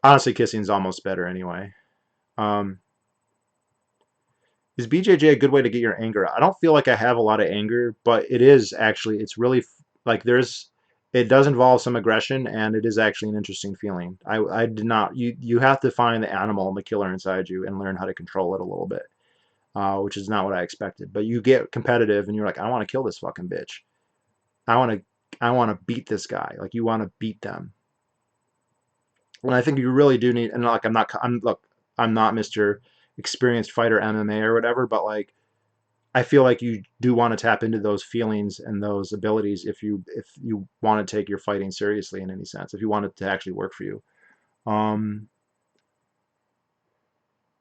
Honestly, kissing is almost better anyway. Is BJJ a good way to get your anger out? I don't feel like I have a lot of anger, but it is actually, it's really like it does involve some aggression, and it is actually an interesting feeling. I did not, you have to find the animal and the killer inside you and learn how to control it a little bit, which is not what I expected. But you get competitive and you're like, I want to kill this fucking bitch. I want to beat this guy. Like, you want to beat them. And I think you really do need, and like, I'm not Mr. experienced fighter MMA or whatever, but like, I feel like you do want to tap into those feelings and those abilities if you want to take your fighting seriously in any sense, if you want it to actually work for you.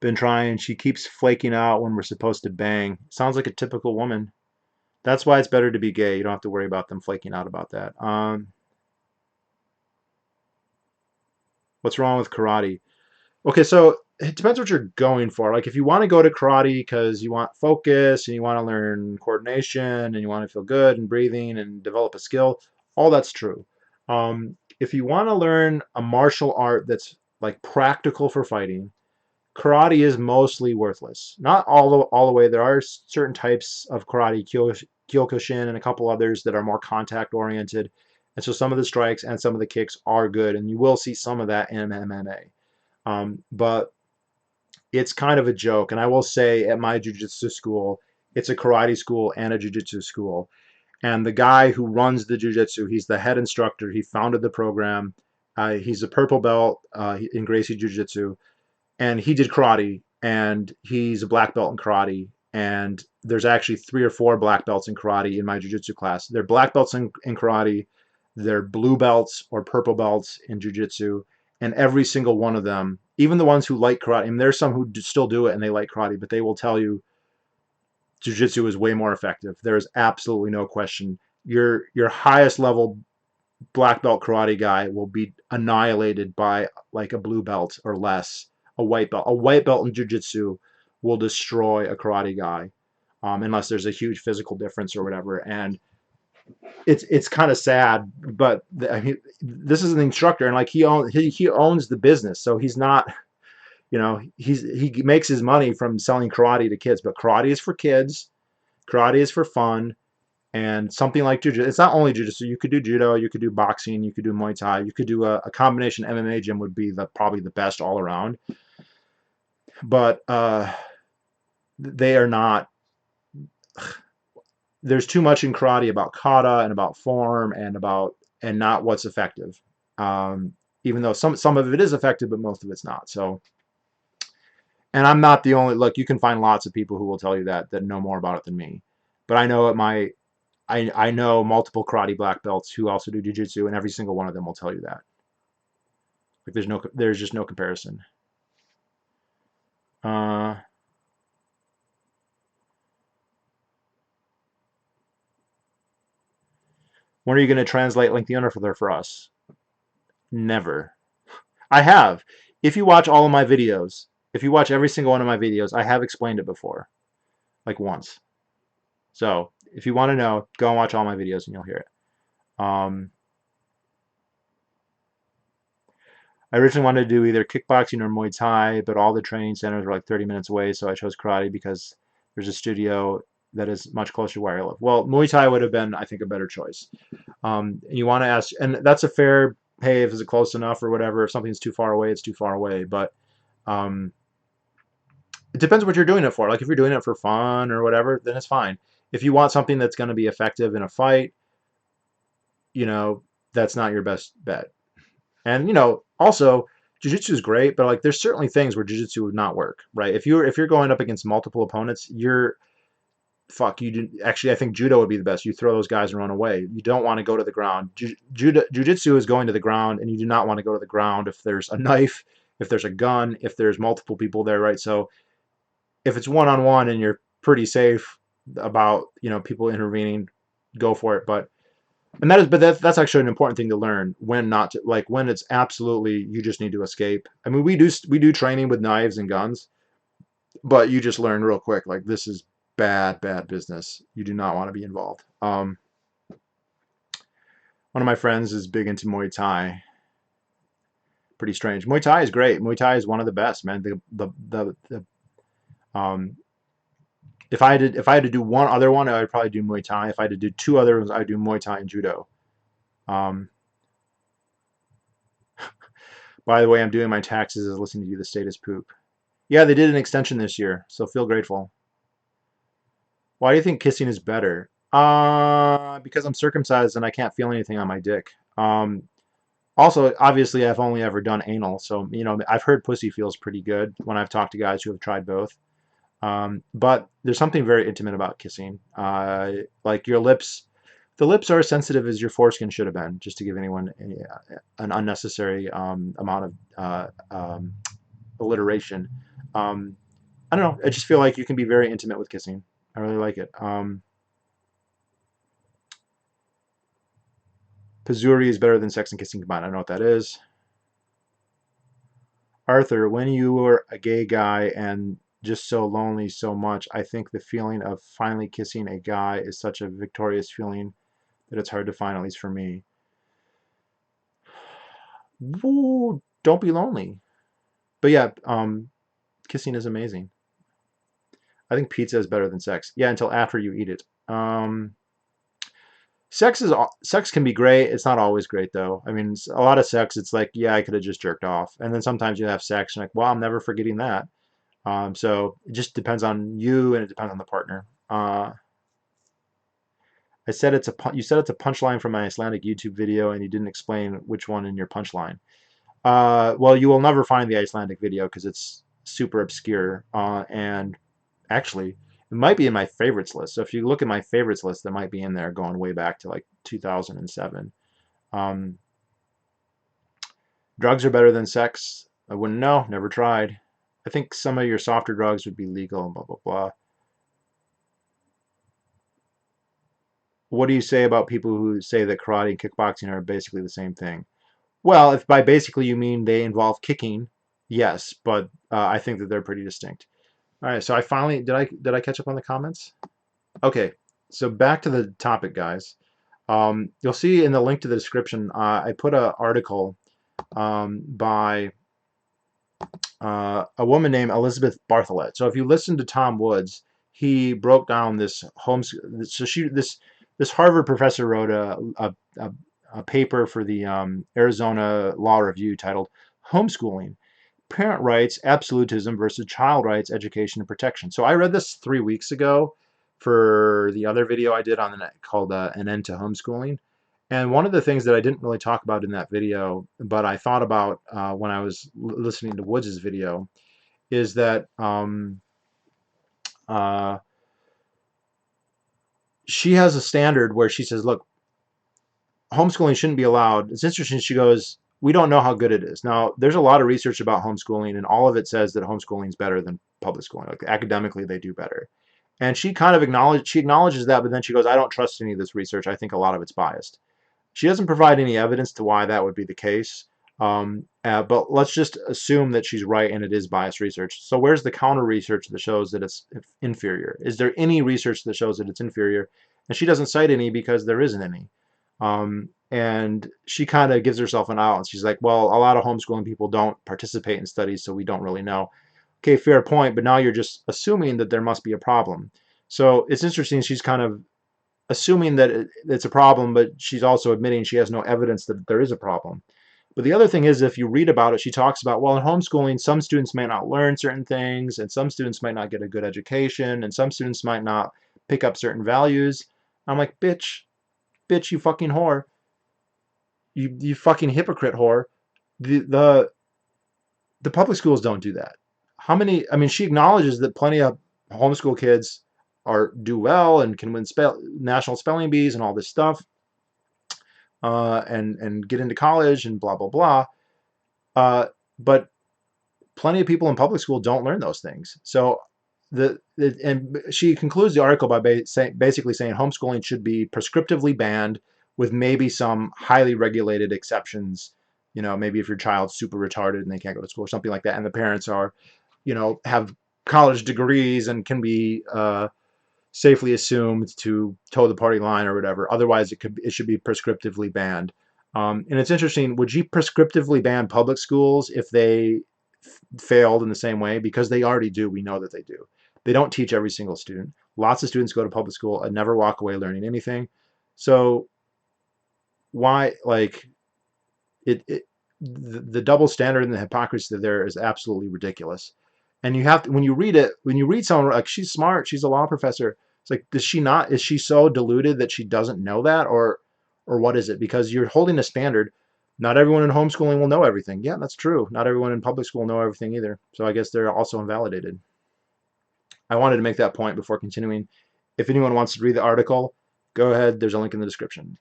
Been trying. She keeps flaking out when we're supposed to bang. Sounds like a typical woman. That's why it's better to be gay. You don't have to worry about them flaking out about that. What's wrong with karate? Okay, so it depends what you're going for. Like, if you want to go to karate because you want focus and you want to learn coordination and you want to feel good and breathing and develop a skill, all that's true. If you want to learn a martial art that's like practical for fighting, karate is mostly worthless. Not all the way. There are certain types of karate, Kyokushin and a couple others, that are more contact oriented. And so some of the strikes and some of the kicks are good, and you will see some of that in MMA. But it's kind of a joke. And I will say, at my jiu-jitsu school, it's a karate school and a jiu-jitsu school. And the guy who runs the jiu-jitsu, he's the head instructor. He founded the program. He's a purple belt in Gracie Jiu-Jitsu. And he did karate. And he's a black belt in karate. And there's actually 3 or 4 black belts in karate in my jiu-jitsu class. They're black belts in karate. They're blue belts or purple belts in jiu-jitsu. And every single one of them, even the ones who like karate, I mean, there's some who still do it and they like karate, but they will tell you jiu-jitsu is way more effective. There is absolutely no question. Your highest level black belt karate guy will be annihilated by like a blue belt or less, a white belt. A white belt in jiu-jitsu will destroy a karate guy, unless there's a huge physical difference or whatever. And it's kind of sad, but I mean, this is an instructor, and like he owns the business, so he's not, he makes his money from selling karate to kids. But karate is for kids, karate is for fun, and something like jiu-jitsu. It's not only jiu-jitsu. You could do judo, you could do boxing, you could do Muay Thai, you could do a combination MMA gym would be probably the best all around. But they are not. There's too much in karate about kata and about form and not what's effective. Even though some of it is effective, but most of it's not. So, and I'm not the only. Look, you can find lots of people who will tell you that know more about it than me. But I know I know multiple karate black belts who also do jiu-jitsu, and every single one of them will tell you that. Like, there's just no comparison. When are you going to translate Lengthyounarther for us? Never. I have. If you watch all of my videos, if you watch every single one of my videos, I have explained it before, like once. So if you want to know, go and watch all my videos and you'll hear it. I originally wanted to do either kickboxing or Muay Thai, but all the training centers were like 30 minutes away, so I chose karate because there's a studio that is much closer to where I live. Well, Muay Thai would have been, I think, a better choice. You want to ask, and that's a fair, hey, if is it close enough or whatever. If something's too far away, it's too far away. But um, it depends what you're doing it for. Like if you're doing it for fun or whatever, then it's fine. If you want something that's going to be effective in a fight, you know, that's not your best bet. And also jiu-jitsu is great, but like there's certainly things where jiu-jitsu would not work, right? If you're going up against multiple opponents, you're fuck you do, actually I think judo would be the best. You throw those guys and run away. You don't want to go to the ground. Jiu-jitsu is going to the ground, and you do not want to go to the ground if there's a knife, if there's a gun, if there's multiple people there, right? So if it's one-on-one and you're pretty safe about people intervening, go for it. That's actually an important thing to learn, when not to, like when it's absolutely you just need to escape. I mean, we do training with knives and guns, but you just learn real quick, like this is bad business. You do not want to be involved. One of my friends is big into Muay Thai. Pretty strange. Muay Thai is great. Muay Thai is one of the best, man. Um, if I had to do one other one, I would probably do Muay Thai. If I had to do two other ones, I'd do Muay Thai and Judo. Um, by the way, I'm doing my taxes as listening to you. The state is poop. Yeah, they did an extension this year, so feel grateful. Why do you think kissing is better? Because I'm circumcised and I can't feel anything on my dick. Also, obviously, I've only ever done anal, so I've heard pussy feels pretty good when I've talked to guys who have tried both. But there's something very intimate about kissing. Like your lips, the lips are as sensitive as your foreskin should have been, just to give anyone an unnecessary amount of alliteration. I don't know. I just feel like you can be very intimate with kissing. I really like it. Pazuri is better than sex and kissing combined. I don't know what that is. Arthur, when you were a gay guy and just so lonely so much, I think the feeling of finally kissing a guy is such a victorious feeling that it's hard to find, at least for me. Woo, don't be lonely. But yeah, kissing is amazing. I think pizza is better than sex. Yeah, until after you eat it. Sex can be great. It's not always great though. I mean, a lot of sex, it's like, yeah, I could have just jerked off. And then sometimes you have sex and like, well, I'm never forgetting that. So it just depends on you and it depends on the partner. You said it's a punchline from my Icelandic YouTube video and you didn't explain which one in your punchline. Well, you will never find the Icelandic video because it's super obscure. And actually, it might be in my favorites list. So if you look at my favorites list, that might be in there going way back to like 2007. Drugs are better than sex. I wouldn't know. Never tried. I think some of your softer drugs would be legal, blah, blah, blah. What do you say about people who say that karate and kickboxing are basically the same thing? Well, if by basically you mean they involve kicking, yes, but I think that they're pretty distinct. All right, so I finally did I catch up on the comments? Okay, so back to the topic, guys. You'll see in the link to the description, I put an article by a woman named Elizabeth Bartholet. So if you listen to Tom Woods, he broke down this this Harvard professor wrote a paper for the Arizona Law Review titled "Homeschooling: Parent Rights, Absolutism versus Child Rights, Education and Protection." So I read this 3 weeks ago for the other video I did on the net called "An End to Homeschooling." And one of the things that I didn't really talk about in that video, but I thought about when I was listening to Woods' video, is that she has a standard where she says, look, homeschooling shouldn't be allowed. It's interesting. She goes, we don't know how good it is. Now, there's a lot of research about homeschooling, and all of it says that homeschooling is better than public schooling. Like academically, they do better. And she kind of acknowledges that, but then she goes, I don't trust any of this research. I think a lot of it's biased. She doesn't provide any evidence to why that would be the case. But let's just assume that she's right and it is biased research. So where's the counter research that shows that it's inferior? Is there any research that shows that it's inferior? And she doesn't cite any because there isn't any. And she kind of gives herself an out. And she's like, well, a lot of homeschooling people don't participate in studies, so we don't really know. Okay, fair point, but now you're just assuming that there must be a problem. So it's interesting. She's kind of assuming that it's a problem, but she's also admitting she has no evidence that there is a problem. But the other thing is, if you read about it, she talks about, well, in homeschooling, some students may not learn certain things, and some students might not get a good education, and some students might not pick up certain values. I'm like, bitch, you fucking whore. You fucking hypocrite whore. The the public schools don't do that. How many? I mean, she acknowledges that plenty of homeschool kids do well and can win national spelling bees and all this stuff, and get into college and blah blah blah. But plenty of people in public school don't learn those things. So and she concludes the article by basically saying homeschooling should be prescriptively banned, with maybe some highly regulated exceptions. Maybe if your child's super retarded and they can't go to school or something like that, and the parents are, have college degrees and can be safely assumed to toe the party line or whatever. Otherwise, it should be prescriptively banned. And it's interesting. Would you prescriptively ban public schools if they failed in the same way? Because they already do. We know that they do. They don't teach every single student. Lots of students go to public school and never walk away learning anything. So why, like, the double standard and the hypocrisy there is absolutely ridiculous. And you have to, when you read someone like, she's smart, she's a law professor. It's like, is she so deluded that she doesn't know that, or what is it? Because you're holding a standard. Not everyone in homeschooling will know everything. Yeah, that's true. Not everyone in public school will know everything either. So I guess they're also invalidated. I wanted to make that point before continuing. If anyone wants to read the article, go ahead. There's a link in the description.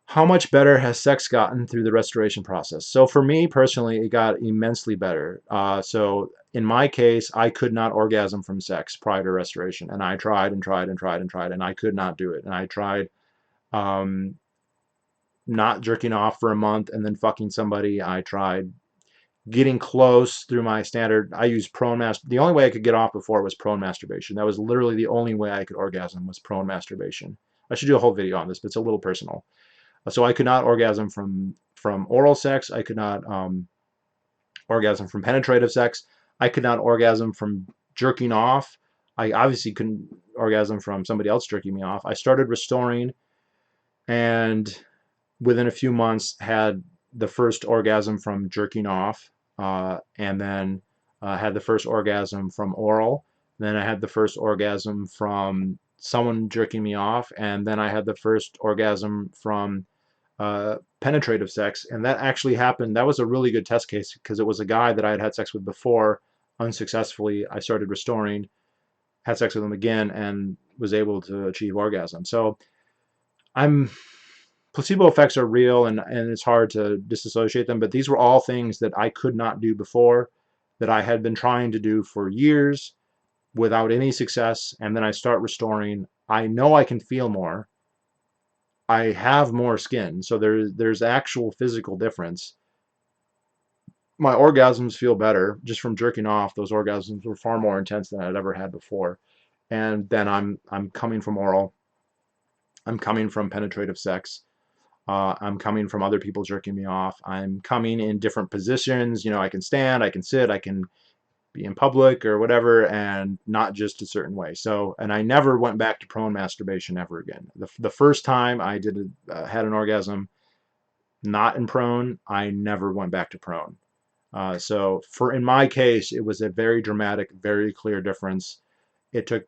How much better has sex gotten through the restoration process? So for me personally, it got immensely better. So in my case, I could not orgasm from sex prior to restoration, and I tried and tried and tried and tried, and I could not do it. And I tried not jerking off for a month and then fucking somebody. I tried getting close through my standard. I used prone masturbation. The only way I could get off before was prone masturbation. That was literally the only way I could orgasm, was prone masturbation. I should do a whole video on this, but it's a little personal. So I could not orgasm from oral sex. I could not orgasm from penetrative sex. I could not orgasm from jerking off. I obviously couldn't orgasm from somebody else jerking me off. I started restoring, and within a few months had the first orgasm from jerking off, and then had the first orgasm from oral. Then I had the first orgasm from someone jerking me off, and then I had the first orgasm from penetrative sex. And that actually happened. That was a really good test case, because it was a guy that I had had sex with before unsuccessfully. I started restoring, had sex with him again, and was able to achieve orgasm. So placebo effects are real, and it's hard to disassociate them, but these were all things that I could not do before, that I had been trying to do for years without any success. And then I start restoring. I know I can feel more. I have more skin, so there's actual physical difference. My orgasms feel better just from jerking off. Those orgasms were far more intense than I'd ever had before. And then I'm coming from oral. I'm coming from penetrative sex. I'm coming from other people jerking me off. I'm coming in different positions. I can stand, I can sit, I can be in public or whatever, and not just a certain way. So, and I never went back to prone masturbation ever again. The first time I had an orgasm not in prone, I never went back to prone. So in my case, it was a very dramatic, very clear difference. It took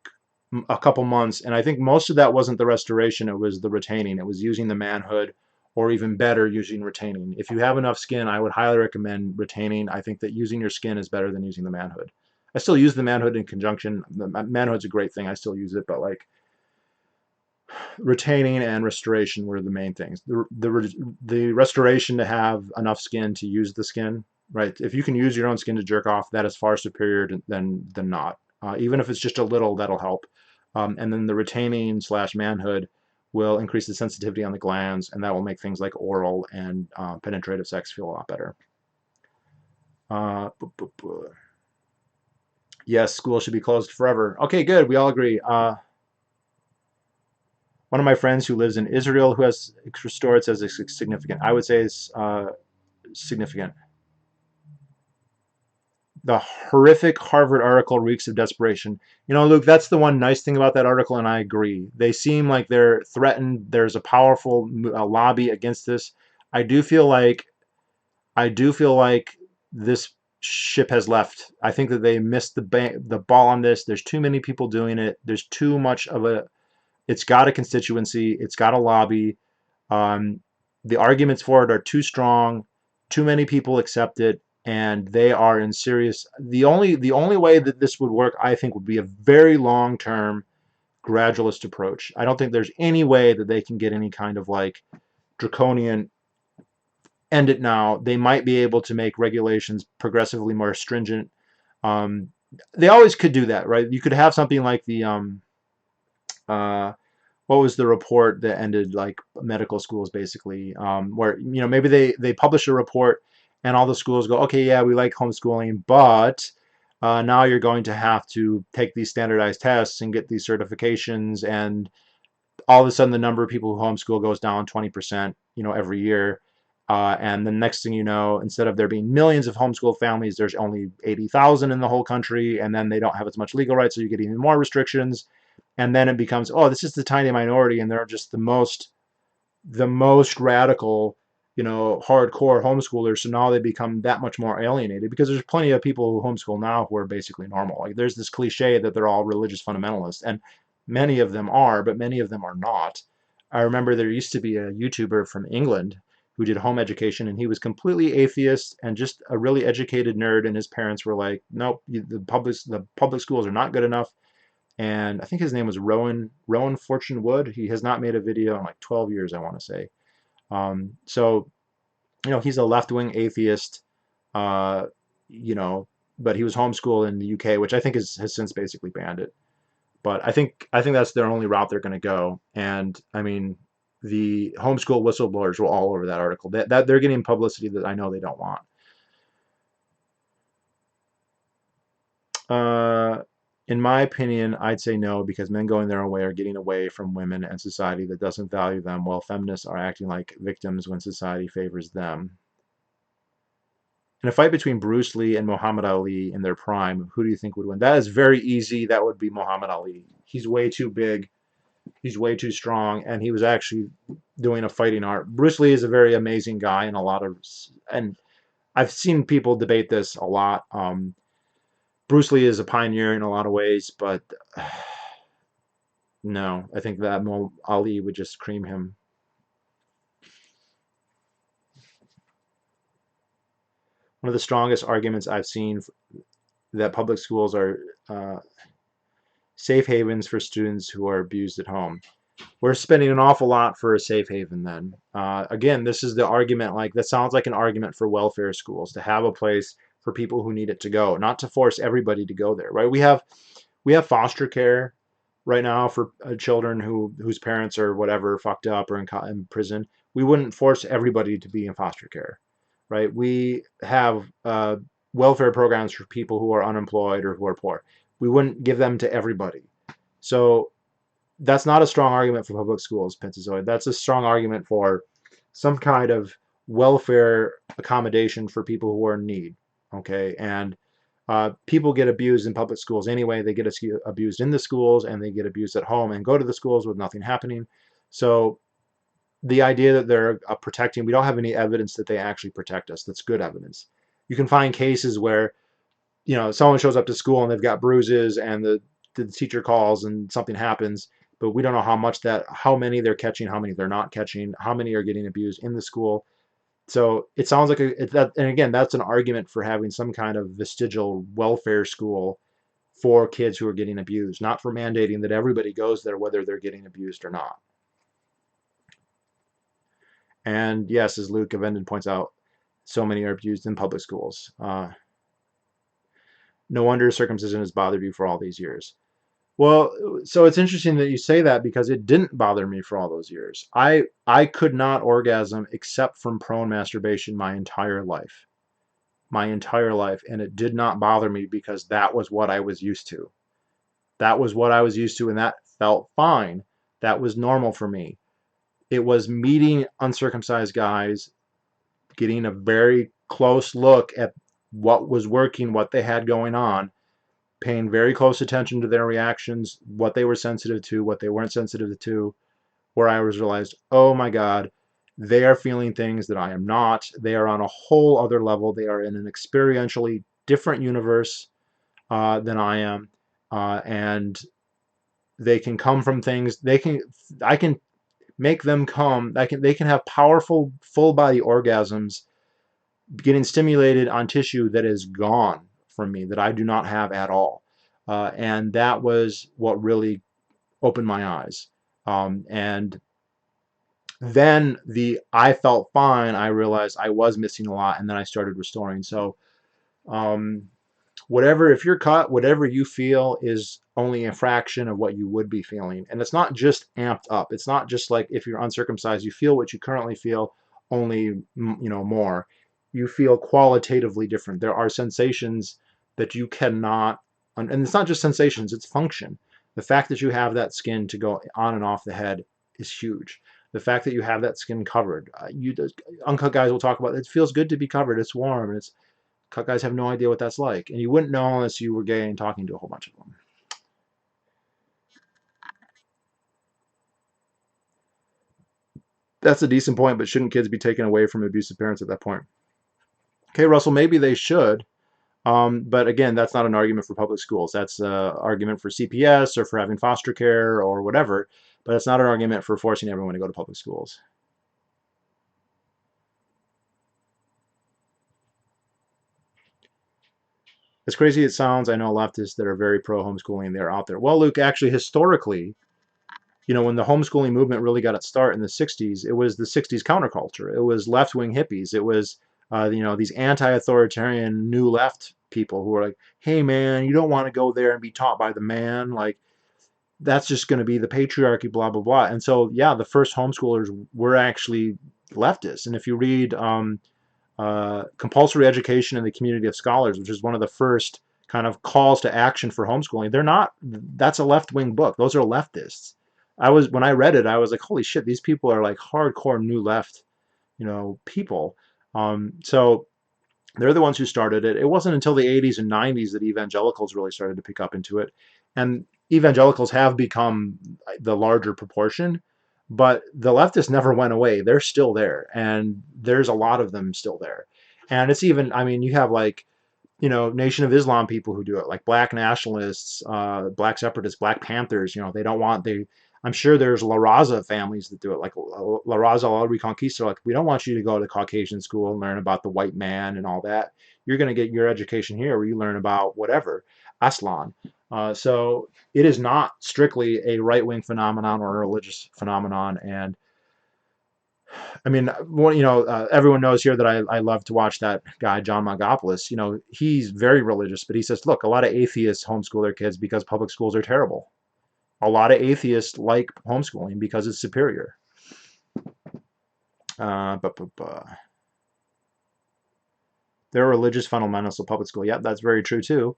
a couple months, and I think most of that wasn't the restoration, it was the retaining. It was using the manhood, or even better, using retaining. If you have enough skin, I would highly recommend retaining. I think that using your skin is better than using the manhood. I still use the manhood in conjunction. The manhood's a great thing. I still use it, but like, retaining and restoration were the main things. The restoration, to have enough skin to use the skin, right? If you can use your own skin to jerk off, that is far superior than not. Even if it's just a little, that'll help. And then the retaining / manhood will increase the sensitivity on the glands, and that will make things like oral and penetrative sex feel a lot better. Yes, school should be closed forever. Okay, good. We all agree. One of my friends who lives in Israel who has restored says it's significant. I would say it's significant. The horrific Harvard article reeks of desperation. Luke, that's the one nice thing about that article, and I agree. They seem like they're threatened. There's a powerful lobby against this. I do feel like this ship has left. I think that they missed the ball on this. There's too many people doing it. There's too much of a. It's got a constituency. It's got a lobby. Um, the arguments for it are too strong. Too many people accept it, and they are in serious. The only way that this would work, I think, would be a very long-term gradualist approach. I don't think there's any way that they can get any kind of like draconian end it now. They might be able to make regulations progressively more stringent. They always could do that, right? You could have something like the what was the report that ended like medical schools basically, where maybe they publish a report and all the schools go, okay, yeah, we like homeschooling, but now you're going to have to take these standardized tests and get these certifications, and all of a sudden the number of people who homeschool goes down 20%, every year. And the next thing you know, instead of there being millions of homeschool families, there's only 80,000 in the whole country, and then they don't have as much legal rights, so you get even more restrictions. And then it becomes, oh, this is the tiny minority, and they're just the most radical, hardcore homeschoolers. So now they become that much more alienated, because there's plenty of people who homeschool now who are basically normal. Like, there's this cliche that they're all religious fundamentalists, and many of them are, but many of them are not. I remember there used to be a YouTuber from England who did home education, and he was completely atheist and just a really educated nerd, and his parents were like, nope, the public schools are not good enough. And I think his name was Rowan Fortune Wood. He has not made a video in like 12 years, I want to say. So he's a left-wing atheist, uh, but he was homeschooled in the UK, which I think has since basically banned it. But I think that's their only route they're going to go. And I mean, the homeschool whistleblowers were all over that article. That they're getting publicity that I know they don't want. In my opinion, I'd say no, because men going their own way are getting away from women and society that doesn't value them, while feminists are acting like victims when society favors them. In a fight between Bruce Lee and Muhammad Ali in their prime, who do you think would win? That is very easy. That would be Muhammad Ali. He's way too big. He's way too strong, and he was actually doing a fighting art. Bruce Lee is a very amazing guy, and I've seen people debate this a lot. Bruce Lee is a pioneer in a lot of ways, but no, I think that Ali would just cream him. One of the strongest arguments I've seen that public schools are safe havens for students who are abused at home. We're spending an awful lot for a safe haven then. Again, this is the argument, like, that sounds like an argument for welfare schools, to have a place for people who need it to go, not to force everybody to go there, right? We have foster care right now for children whose parents or whatever fucked up or in prison. We wouldn't force everybody to be in foster care, right? We have welfare programs for people who are unemployed or who are poor. We wouldn't give them to everybody. So that's not a strong argument for public schools, Pensazoid. That's a strong argument for some kind of welfare accommodation for people who are in need. Okay, and people get abused in public schools anyway. They get abused in the schools, and they get abused at home, and go to the schools with nothing happening. So the idea that they're protecting, we don't have any evidence that they actually protect us. That's good evidence. You can find cases where someone shows up to school and they've got bruises, and the teacher calls and something happens, but we don't know how many they're catching, how many they're not catching, how many are getting abused in the school. So it sounds like and again, that's an argument for having some kind of vestigial welfare school for kids who are getting abused, not for mandating that everybody goes there whether they're getting abused or not. And yes, as Luke Avendon points out, so many are abused in public schools. No wonder circumcision has bothered you for all these years. Well, so it's interesting that you say that, because it didn't bother me for all those years. I could not orgasm except from prone masturbation my entire life. And it did not bother me, because that was what I was used to. And that felt fine. That was normal for me. It was meeting uncircumcised guys, getting a very close look at what was working, what they had going on, paying very close attention to their reactions, what they were sensitive to, what they weren't sensitive to, where I was realized, oh my God, they are feeling things that I am not. They are on a whole other level. They are in an experientially different universe than I am. And they can come from things, I can make them come, they can have powerful full body orgasms getting stimulated on tissue that is gone from me, that I do not have at all. And that was what really opened my eyes. And then I felt fine. I realized I was missing a lot, and then I started restoring. So um, whatever, if you're cut, whatever you feel is only a fraction of what you would be feeling. And it's not just amped up. It's not just like if you're uncircumcised, you feel what you currently feel, only, more. You feel qualitatively different. There are sensations that you cannot, and it's not just sensations, it's function. The fact that you have that skin to go on and off the head is huge. The fact that you have that skin covered, uncut guys will talk about it. It feels good to be covered. It's warm. And it's cut guys have no idea what that's like, and you wouldn't know unless you were gay and talking to a whole bunch of them. That's a decent point, but shouldn't kids be taken away from abusive parents at that point? Okay, Russell, maybe they should. But again, that's not an argument for public schools. That's an argument for CPS or for having foster care or whatever. But it's not an argument for forcing everyone to go to public schools. As crazy as it sounds, I know leftists that are very pro homeschooling. They're out there. Well, Luke, actually, historically, when the homeschooling movement really got its start in the 60s, it was the 60s counterculture. It was left-wing hippies. It was, these anti-authoritarian new left people who were like, hey, man, you don't want to go there and be taught by the man. Like, that's just going to be the patriarchy, blah, blah, blah. And so, yeah, the first homeschoolers were actually leftists. And if you read Compulsory Education in the Community of Scholars, which is one of the first kind of calls to action for homeschooling, that's a left-wing book. Those are leftists. When I read it, I was like, holy shit, these people are like hardcore new left, people. So they're the ones who started it. It wasn't until the 80s and 90s that evangelicals really started to pick up into it. And evangelicals have become the larger proportion, but the leftists never went away. They're still there, and there's a lot of them still there. And it's even, I mean, you have like, Nation of Islam people who do it, like black nationalists, black separatists, Black Panthers. I'm sure there's La Raza families that do it, like La Raza La Reconquista. Like, we don't want you to go to Caucasian school and learn about the white man and all that. You're going to get your education here where you learn about whatever, Aslan. So it is not strictly a right-wing phenomenon or a religious phenomenon. And I mean, everyone knows here that I love to watch that guy, John Magopoulos. He's very religious, but he says, look, a lot of atheists homeschool their kids because public schools are terrible. A lot of atheists like homeschooling because it's superior. Uh, but, but, but. They're religious fundamentalists of public school. Yeah, that's very true too.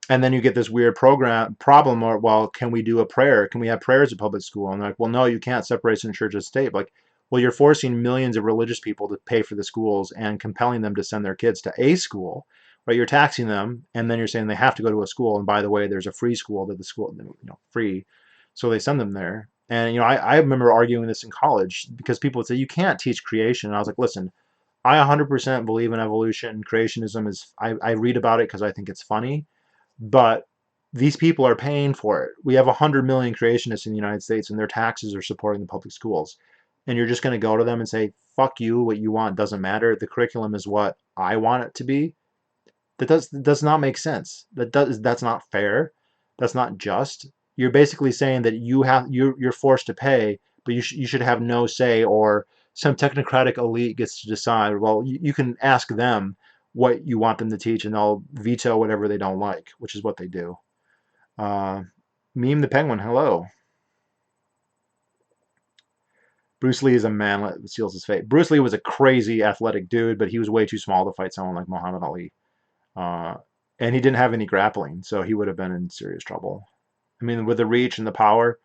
And then you get this weird problem, or, well, can we do a prayer? Can we have prayers at public school? And they're like, well, no, you can't, separation of church and state. Like, well, you're forcing millions of religious people to pay for the schools and compelling them to send their kids to a school, right? You're taxing them, and then you're saying they have to go to a school. And by the way, there's a free school that the school, free. So they send them there. And, I remember arguing this in college because people would say, you can't teach creation. And I was like, listen, I 100% believe in evolution. Creationism I read about it because I think it's funny. But these people are paying for it. We have 100 million creationists in the United States, and their taxes are supporting the public schools. And you're just going to go to them and say, fuck you, what you want doesn't matter. The curriculum is what I want it to be. That does not make sense. That's not fair. That's not just. You're basically saying that you're forced to pay, but you should have no say, or some technocratic elite gets to decide. Well, you can ask them what you want them to teach, and they'll veto whatever they don't like, which is what they do. Uh, Meme the Penguin, hello. Bruce Lee is a man that seals his fate. Bruce Lee was a crazy athletic dude, but he was way too small to fight someone like Muhammad Ali. Uh, and he didn't have any grappling, so he would have been in serious trouble. I mean, with the reach and the power.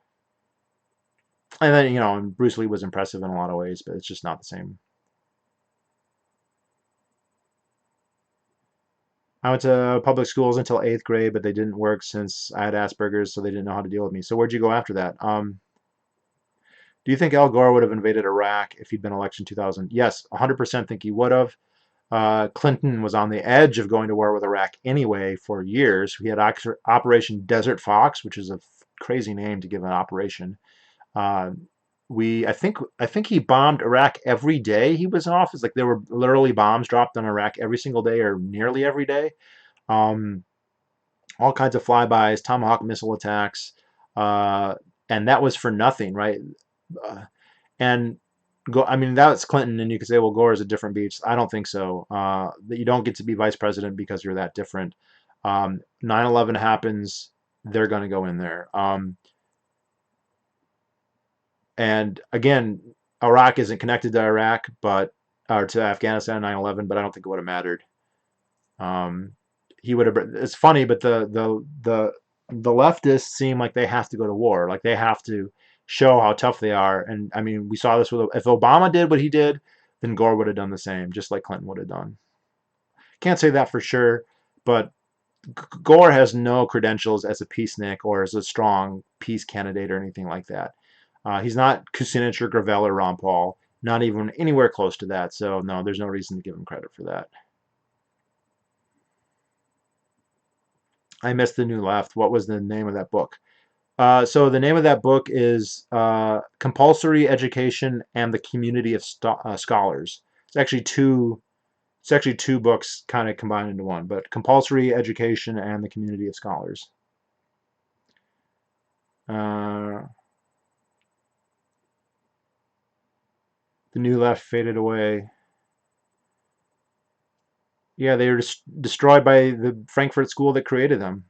And then, and Bruce Lee was impressive in a lot of ways, but it's just not the same. I went to public schools until 8th grade, but they didn't work since I had Asperger's, so they didn't know how to deal with me. So where'd you go after that? Do you think Al Gore would have invaded Iraq if he'd been elected in 2000? Yes, 100% think he would have. Clinton was on the edge of going to war with Iraq anyway for years. We had Operation Desert Fox, which is a crazy name to give an operation. Uh, I think he bombed Iraq every day he was in office. Like there were literally bombs dropped on Iraq every single day or nearly every day. Um, all kinds of flybys, Tomahawk missile attacks, uh, and that was for nothing, right? Uh, and I mean, that's Clinton, and you could say, well, Gore is a different beast. I don't think so. That you don't get to be vice president because you're that different. 9/11 happens, they're going to go in there. And again, Iraq isn't connected to Iraq, but or to Afghanistan 9/11, but I don't think it would have mattered. Um, he would have. It's funny, but the leftists seem like they have to go to war, like they have to show how tough they are. And I mean, we saw this with if Obama did what he did, then Gore would have done the same, just like Clinton would have done. Can't say that for sure, but Gore has no credentials as a peacenik or as a strong peace candidate or anything like that. He's not Kucinich or Gravel or Ron Paul, not even anywhere close to that. So no, there's no reason to give him credit for that. I missed the New Left. What was the name of that book? So the name of that book is Compulsory Education and the Community of Scholars. It's actually two. It's actually two books kind of combined into one, but Compulsory Education and the Community of Scholars. Uh, the New Left faded away. Yeah, they were destroyed by the Frankfurt School that created them.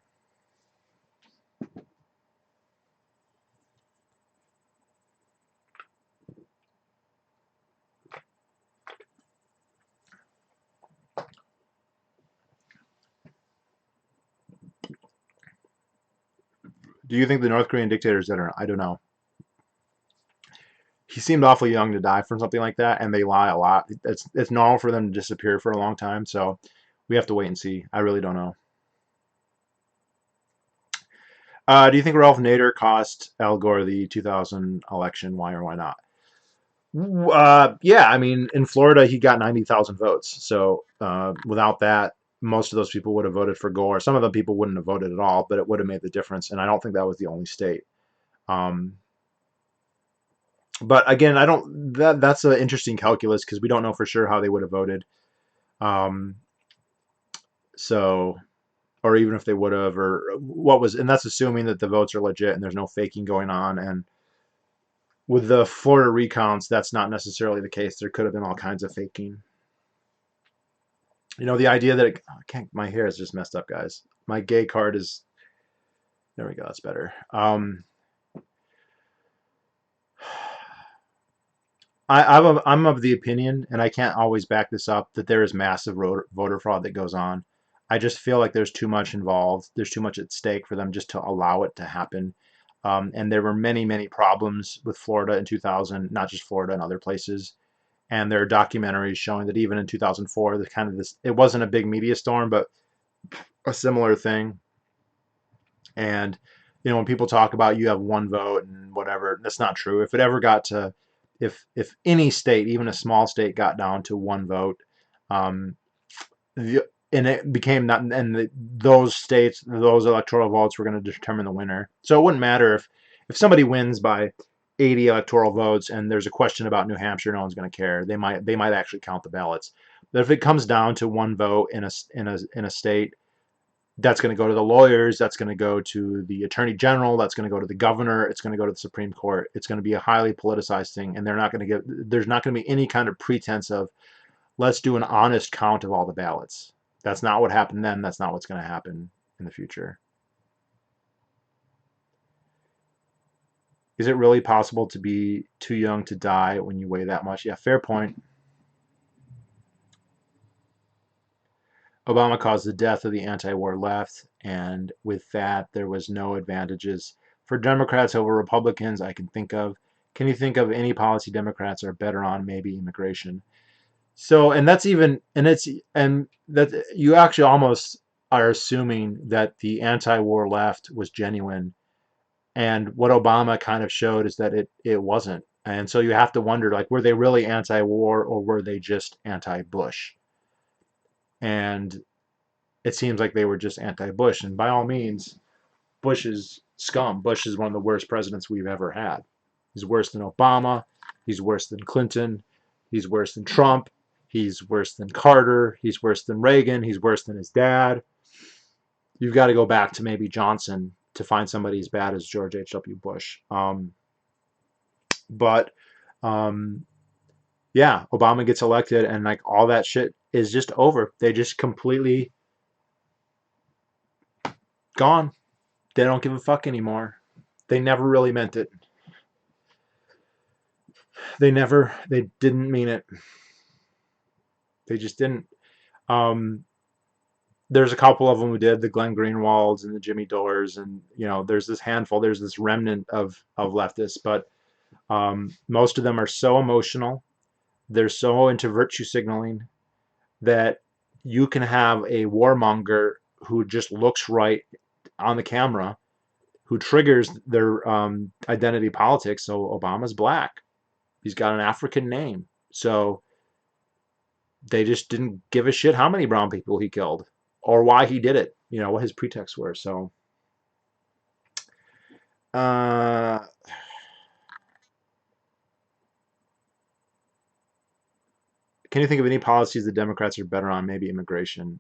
Do you think the North Korean dictator is dead or not? I don't know. He seemed awfully young to die from something like that, and they lie a lot. It's normal for them to disappear for a long time, so we have to wait and see. I really don't know. Do you think Ralph Nader cost Al Gore the 2000 election? Why or why not? Yeah, I mean, in Florida, he got 90,000 votes. So without that, most of those people would have voted for Gore. Some of the people wouldn't have voted at all, but it would have made the difference. And I don't think that was the only state. Um, but again, I don't. That's an interesting calculus because we don't know for sure how they would have voted. Um, so, or even if they would have, or what was, and that's assuming that the votes are legit and there's no faking going on. And with the Florida recounts, that's not necessarily the case. There could have been all kinds of faking. You know, the idea that I can't, my hair is just messed up, guys. My gay card is, there we go, that's better. I'm of the opinion, and I can't always back this up, that there is massive voter fraud that goes on. I just feel like there's too much involved. There's too much at stake for them just to allow it to happen. And there were many, many problems with Florida in 2000, not just Florida and other places. And there are documentaries showing that even in 2004, the kind of this, it wasn't a big media storm, but a similar thing. And you know, when people talk about you have one vote and whatever, that's not true. If it ever got to, if any state, even a small state, got down to one vote, um, and it became not, and those states, those electoral votes were going to determine the winner. So it wouldn't matter if somebody wins by 80 electoral votes and there's a question about New Hampshire, no one's going to care. They might actually count the ballots. But if it comes down to one vote in a state, that's going to go to the lawyers, that's going to go to the attorney general, that's going to go to the governor, it's going to go to the Supreme Court. It's going to be a highly politicized thing, and there's not going to be any kind of pretense of let's do an honest count of all the ballots. That's not what happened then. That's not what's going to happen in the future. Is it really possible to be too young to die when you weigh that much? Yeah, fair point. Obama caused the death of the anti-war left, and with that, there was no advantages for Democrats over Republicans I can think of. Can you think of any policy Democrats are better on? Maybe immigration. So, and that's even, and it's, and that you actually almost, are assuming that the anti-war left was genuine. And what Obama kind of showed is that it wasn't. And so you have to wonder, like, were they really anti-war or were they just anti-Bush? And it seems like they were just anti-Bush. And by all means, Bush is scum. Bush is one of the worst presidents we've ever had. He's worse than Obama. He's worse than Clinton. He's worse than Trump. He's worse than Carter. He's worse than Reagan. He's worse than his dad. You've got to go back to maybe Johnson to find somebody as bad as George H.W. Bush. But yeah, Obama gets elected and like all that shit is just over. They just completely gone. They don't give a fuck anymore. They never really meant it. They didn't mean it. They just didn't. There's a couple of them who did, the Glenn Greenwalds and the Jimmy Dores, and there's this handful, there's this remnant of leftists, but most of them are so emotional, they're so into virtue signaling that you can have a warmonger who just looks right on the camera, who triggers their identity politics. So Obama's black. He's got an African name. So they just didn't give a shit how many brown people he killed or why he did it, what his pretexts were. So can you think of any policies the Democrats are better on? Maybe immigration.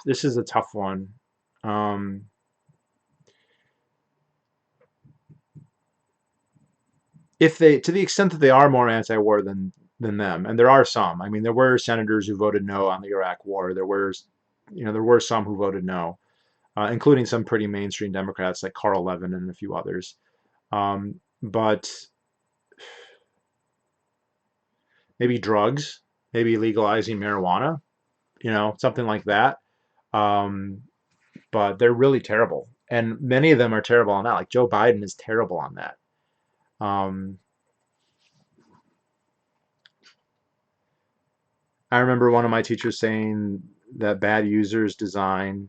This is a tough one. If they, to the extent that they are more anti-war than them, and there are some. I mean, there were senators who voted no on the Iraq War. There were some who voted no, including some pretty mainstream Democrats like Carl Levin and a few others. But maybe drugs, maybe legalizing marijuana, something like that. But they're really terrible, and many of them are terrible on that. Like Joe Biden is terrible on that. I remember one of my teachers saying that bad user design,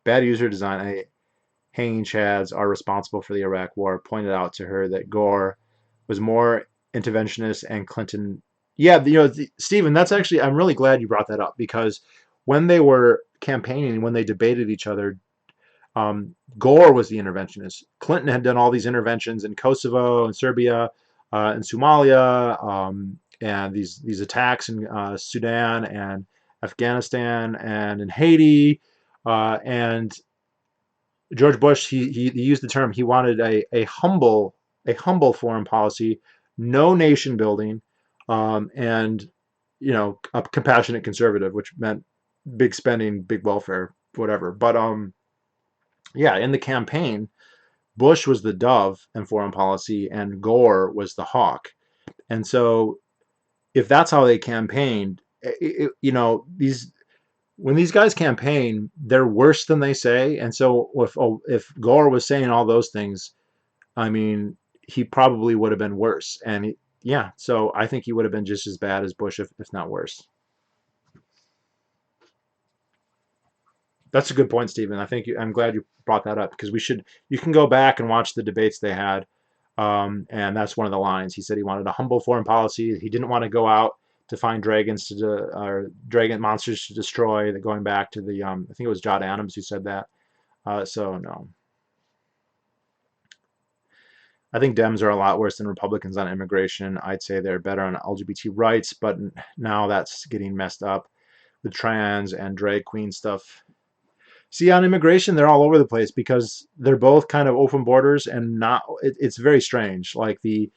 hanging chads are responsible for the Iraq War. Pointed out to her that Gore was more interventionist and Clinton. Yeah, Stephen, that's actually, I'm really glad you brought that up, because when they were campaigning, when they debated each other, Gore was the interventionist. Clinton had done all these interventions in Kosovo and Serbia and Somalia, and these attacks in Sudan and Afghanistan and in Haiti, and George Bush, he used the term, he wanted a humble foreign policy, no nation building, and a compassionate conservative, which meant big spending, big welfare, whatever. But yeah, in the campaign, Bush was the dove in foreign policy and Gore was the hawk. And so if that's how they campaigned, when these guys campaign, they're worse than they say. And so if Gore was saying all those things, I mean, he probably would have been worse. And so I think he would have been just as bad as Bush, if not worse. That's a good point, Stephen. I'm glad you brought that up, because you can go back and watch the debates they had. And that's one of the lines. He said he wanted a humble foreign policy. He didn't want to go out to find dragon monsters to destroy. Going back to I think it was John Adams who said that. So no. I think Dems are a lot worse than Republicans on immigration. I'd say they're better on LGBT rights, but now that's getting messed up with trans and drag queen stuff. See, on immigration, they're all over the place because they're both kind of open borders and it's very strange. Like the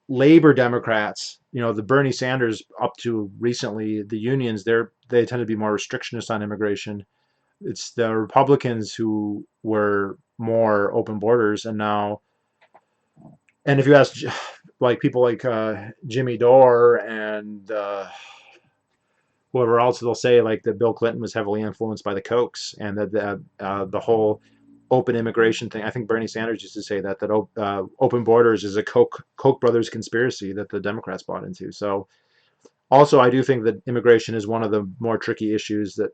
labor Democrats, the Bernie Sanders up to recently, the unions, they tend to be more restrictionist on immigration. It's the Republicans who were more open borders, and if you ask like people like Jimmy Dore and whoever else, they'll say like that Bill Clinton was heavily influenced by the Kochs, and that the whole open immigration thing. I think Bernie Sanders used to say that open borders is a Koch brothers conspiracy that the Democrats bought into. So Also, I do think that immigration is one of the more tricky issues that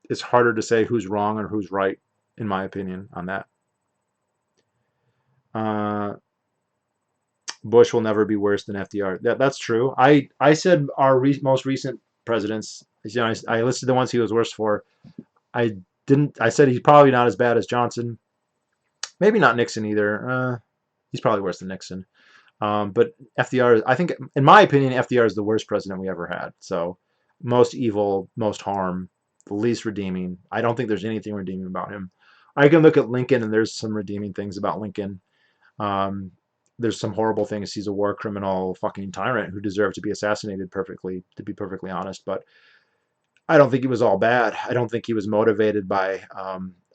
it's harder to say who's wrong or who's right, in my opinion, on that. Uh, Bush will never be worse than FDR. That's true. I said our most recent presidents. I listed the ones he was worse for. I didn't. I said he's probably not as bad as Johnson. Maybe not Nixon either. He's probably worse than Nixon. But FDR, I think, in my opinion, FDR is the worst president we ever had. So most evil, most harm, the least redeeming. I don't think there's anything redeeming about him. I can look at Lincoln, and there's some redeeming things about Lincoln. Um, there's some horrible things. He's a war criminal, fucking tyrant who deserved to be assassinated perfectly, to be perfectly honest. But I don't think he was all bad. I don't think he was motivated by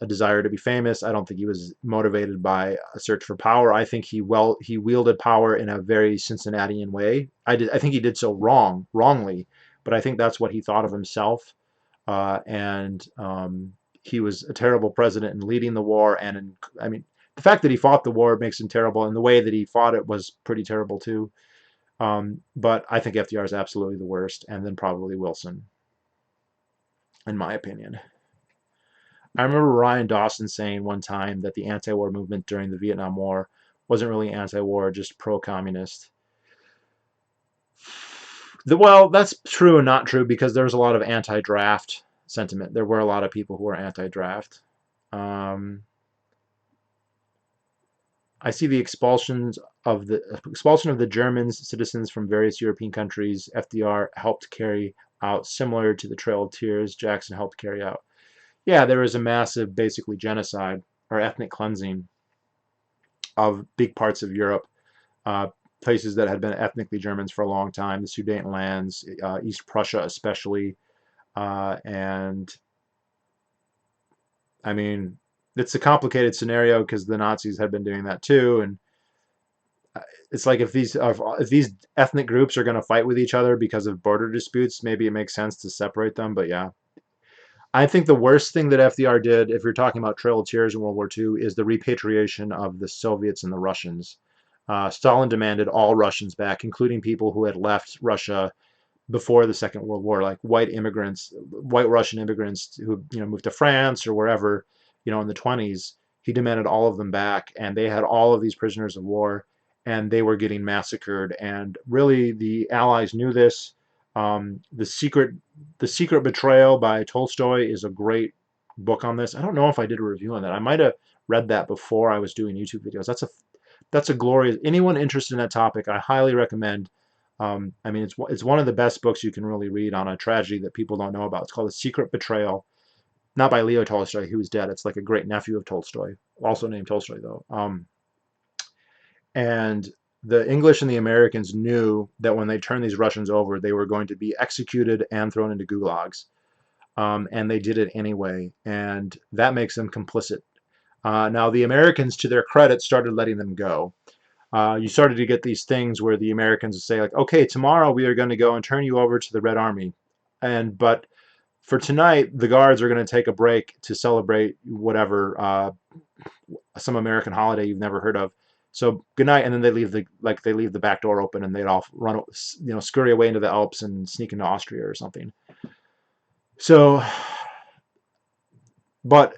a desire to be famous. I don't think he was motivated by a search for power. I think he wielded power in a very Cincinnatian way. I think he did so wrongly, but I think that's what he thought of himself. And he was a terrible president in leading the war. I mean, the fact that he fought the war makes him terrible, and the way that he fought it was pretty terrible too. But I think FDR is absolutely the worst, and then probably Wilson, in my opinion. I remember Ryan Dawson saying one time that the anti-war movement during the Vietnam War wasn't really anti-war, just pro-communist. Well, that's true and not true, because there was a lot of anti-draft sentiment. There were a lot of people who were anti-draft. I see the expulsion of the German citizens from various European countries. FDR helped carry out, similar to the Trail of Tears Jackson helped carry out. Yeah, there was a massive, basically, genocide or ethnic cleansing of big parts of Europe, places that had been ethnically Germans for a long time, the Sudetenlands, East Prussia especially, and I mean, it's a complicated scenario because the Nazis had been doing that too, and it's like if these ethnic groups are going to fight with each other because of border disputes, maybe it makes sense to separate them. But yeah, I think the worst thing that FDR did, if you're talking about Trail of Tears in World War II, is the repatriation of the Soviets and the Russians. Stalin demanded all Russians back, including people who had left Russia before the Second World War, like white Russian immigrants who moved to France or wherever, in the 20s. He demanded all of them back, and they had all of these prisoners of war, and they were getting massacred. And really, the Allies knew this. The Secret Betrayal by Tolstoy is a great book on this. I don't know if I did a review on that. I might have read that before I was doing YouTube videos. That's a glorious. Anyone interested in that topic, I highly recommend. I mean, it's one of the best books you can really read on a tragedy that people don't know about. It's called The Secret Betrayal, not by Leo Tolstoy, who's dead. It's like a great nephew of Tolstoy, also named Tolstoy though. And the English and the Americans knew that when they turned these Russians over, they were going to be executed and thrown into gulags. And they did it anyway, and that makes them complicit. Now, the Americans, to their credit, started letting them go. You started to get these things where the Americans would say, like, okay, tomorrow we are going to go and turn you over to the Red Army. But for tonight, the guards are going to take a break to celebrate whatever, some American holiday you've never heard of. So good night, and then they leave the back door open, and they'd all run, scurry away into the Alps and sneak into Austria or something. So, but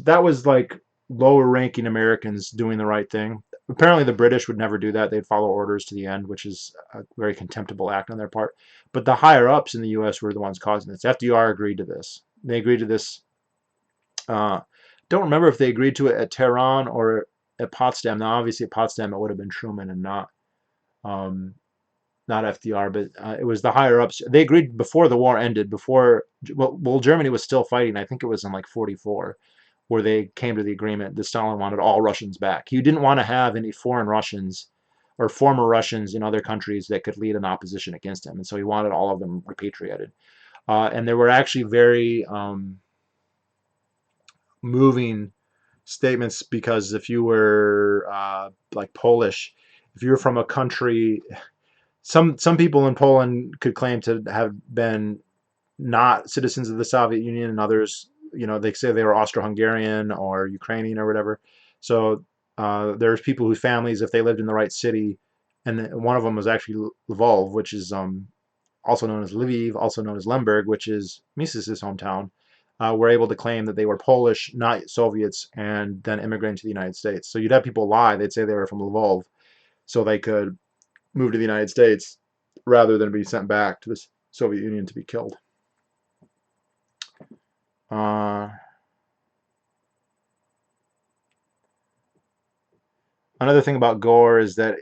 that was like lower ranking Americans doing the right thing. Apparently the British would never do that. They'd follow orders to the end, which is a very contemptible act on their part. But the higher ups in the U.S. were the ones causing this. FDR agreed to this. They agreed to this. Don't remember if they agreed to it at Tehran or at Potsdam. Now, obviously at Potsdam it would have been Truman and not FDR, but it was the higher ups. They agreed before the war ended. Well, Germany was still fighting. I think it was in like 44. Where they came to the agreement that Stalin wanted all Russians back. He didn't want to have any foreign Russians or former Russians in other countries that could lead an opposition against him. And so he wanted all of them repatriated. And there were actually very moving statements, because if you were like Polish, if you were from a country, some people in Poland could claim to have been not citizens of the Soviet Union, and others, they say they were Austro-Hungarian or Ukrainian or whatever. So there's people whose families, if they lived in the right city, and one of them was actually Lvov, which is also known as Lviv, also known as Lemberg, which is Mises' hometown, were able to claim that they were Polish, not Soviets, and then immigrated to the United States. So you'd have people lie. They'd say they were from Lvov so they could move to the United States rather than be sent back to the Soviet Union to be killed. Another thing about Gore is that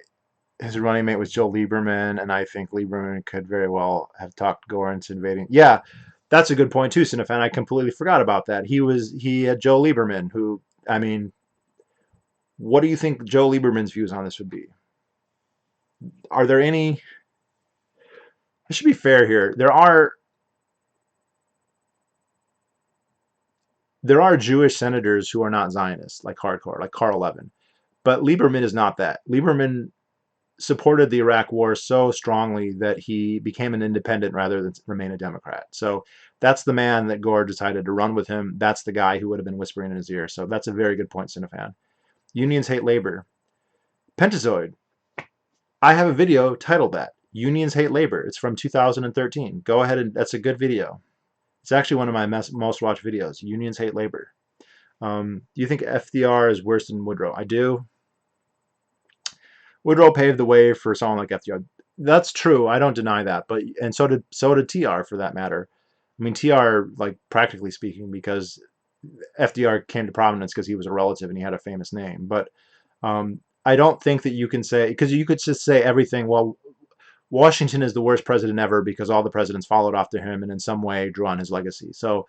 his running mate was Joe Lieberman, and I think Lieberman could very well have talked Gore into invading. Yeah, that's a good point too, Cinefan. I completely forgot about that. He had Joe Lieberman, who, I mean, what do you think Joe Lieberman's views on this would be? Are there any? I should be fair here. There are Jewish senators who are not Zionists, like hardcore, like Carl Levin, but Lieberman is not that. Lieberman supported the Iraq War so strongly that he became an independent rather than remain a Democrat. So that's the man that Gore decided to run with him. That's the guy who would have been whispering in his ear. So that's a very good point, Cinefan. Unions hate labor. Pentazoid. I have a video titled that. Unions hate labor. It's from 2013. Go ahead and that's a good video. It's actually one of my most watched videos. Unions hate labor. Do you think FDR is worse than Woodrow? I do. Woodrow paved the way for someone like FDR. That's true. I don't deny that. But and so did TR for that matter. I mean TR, like practically speaking, because FDR came to prominence because he was a relative and he had a famous name. But I don't think that you can say, because you could just say everything. Well, Washington is the worst president ever because all the presidents followed after him and in some way drew on his legacy. So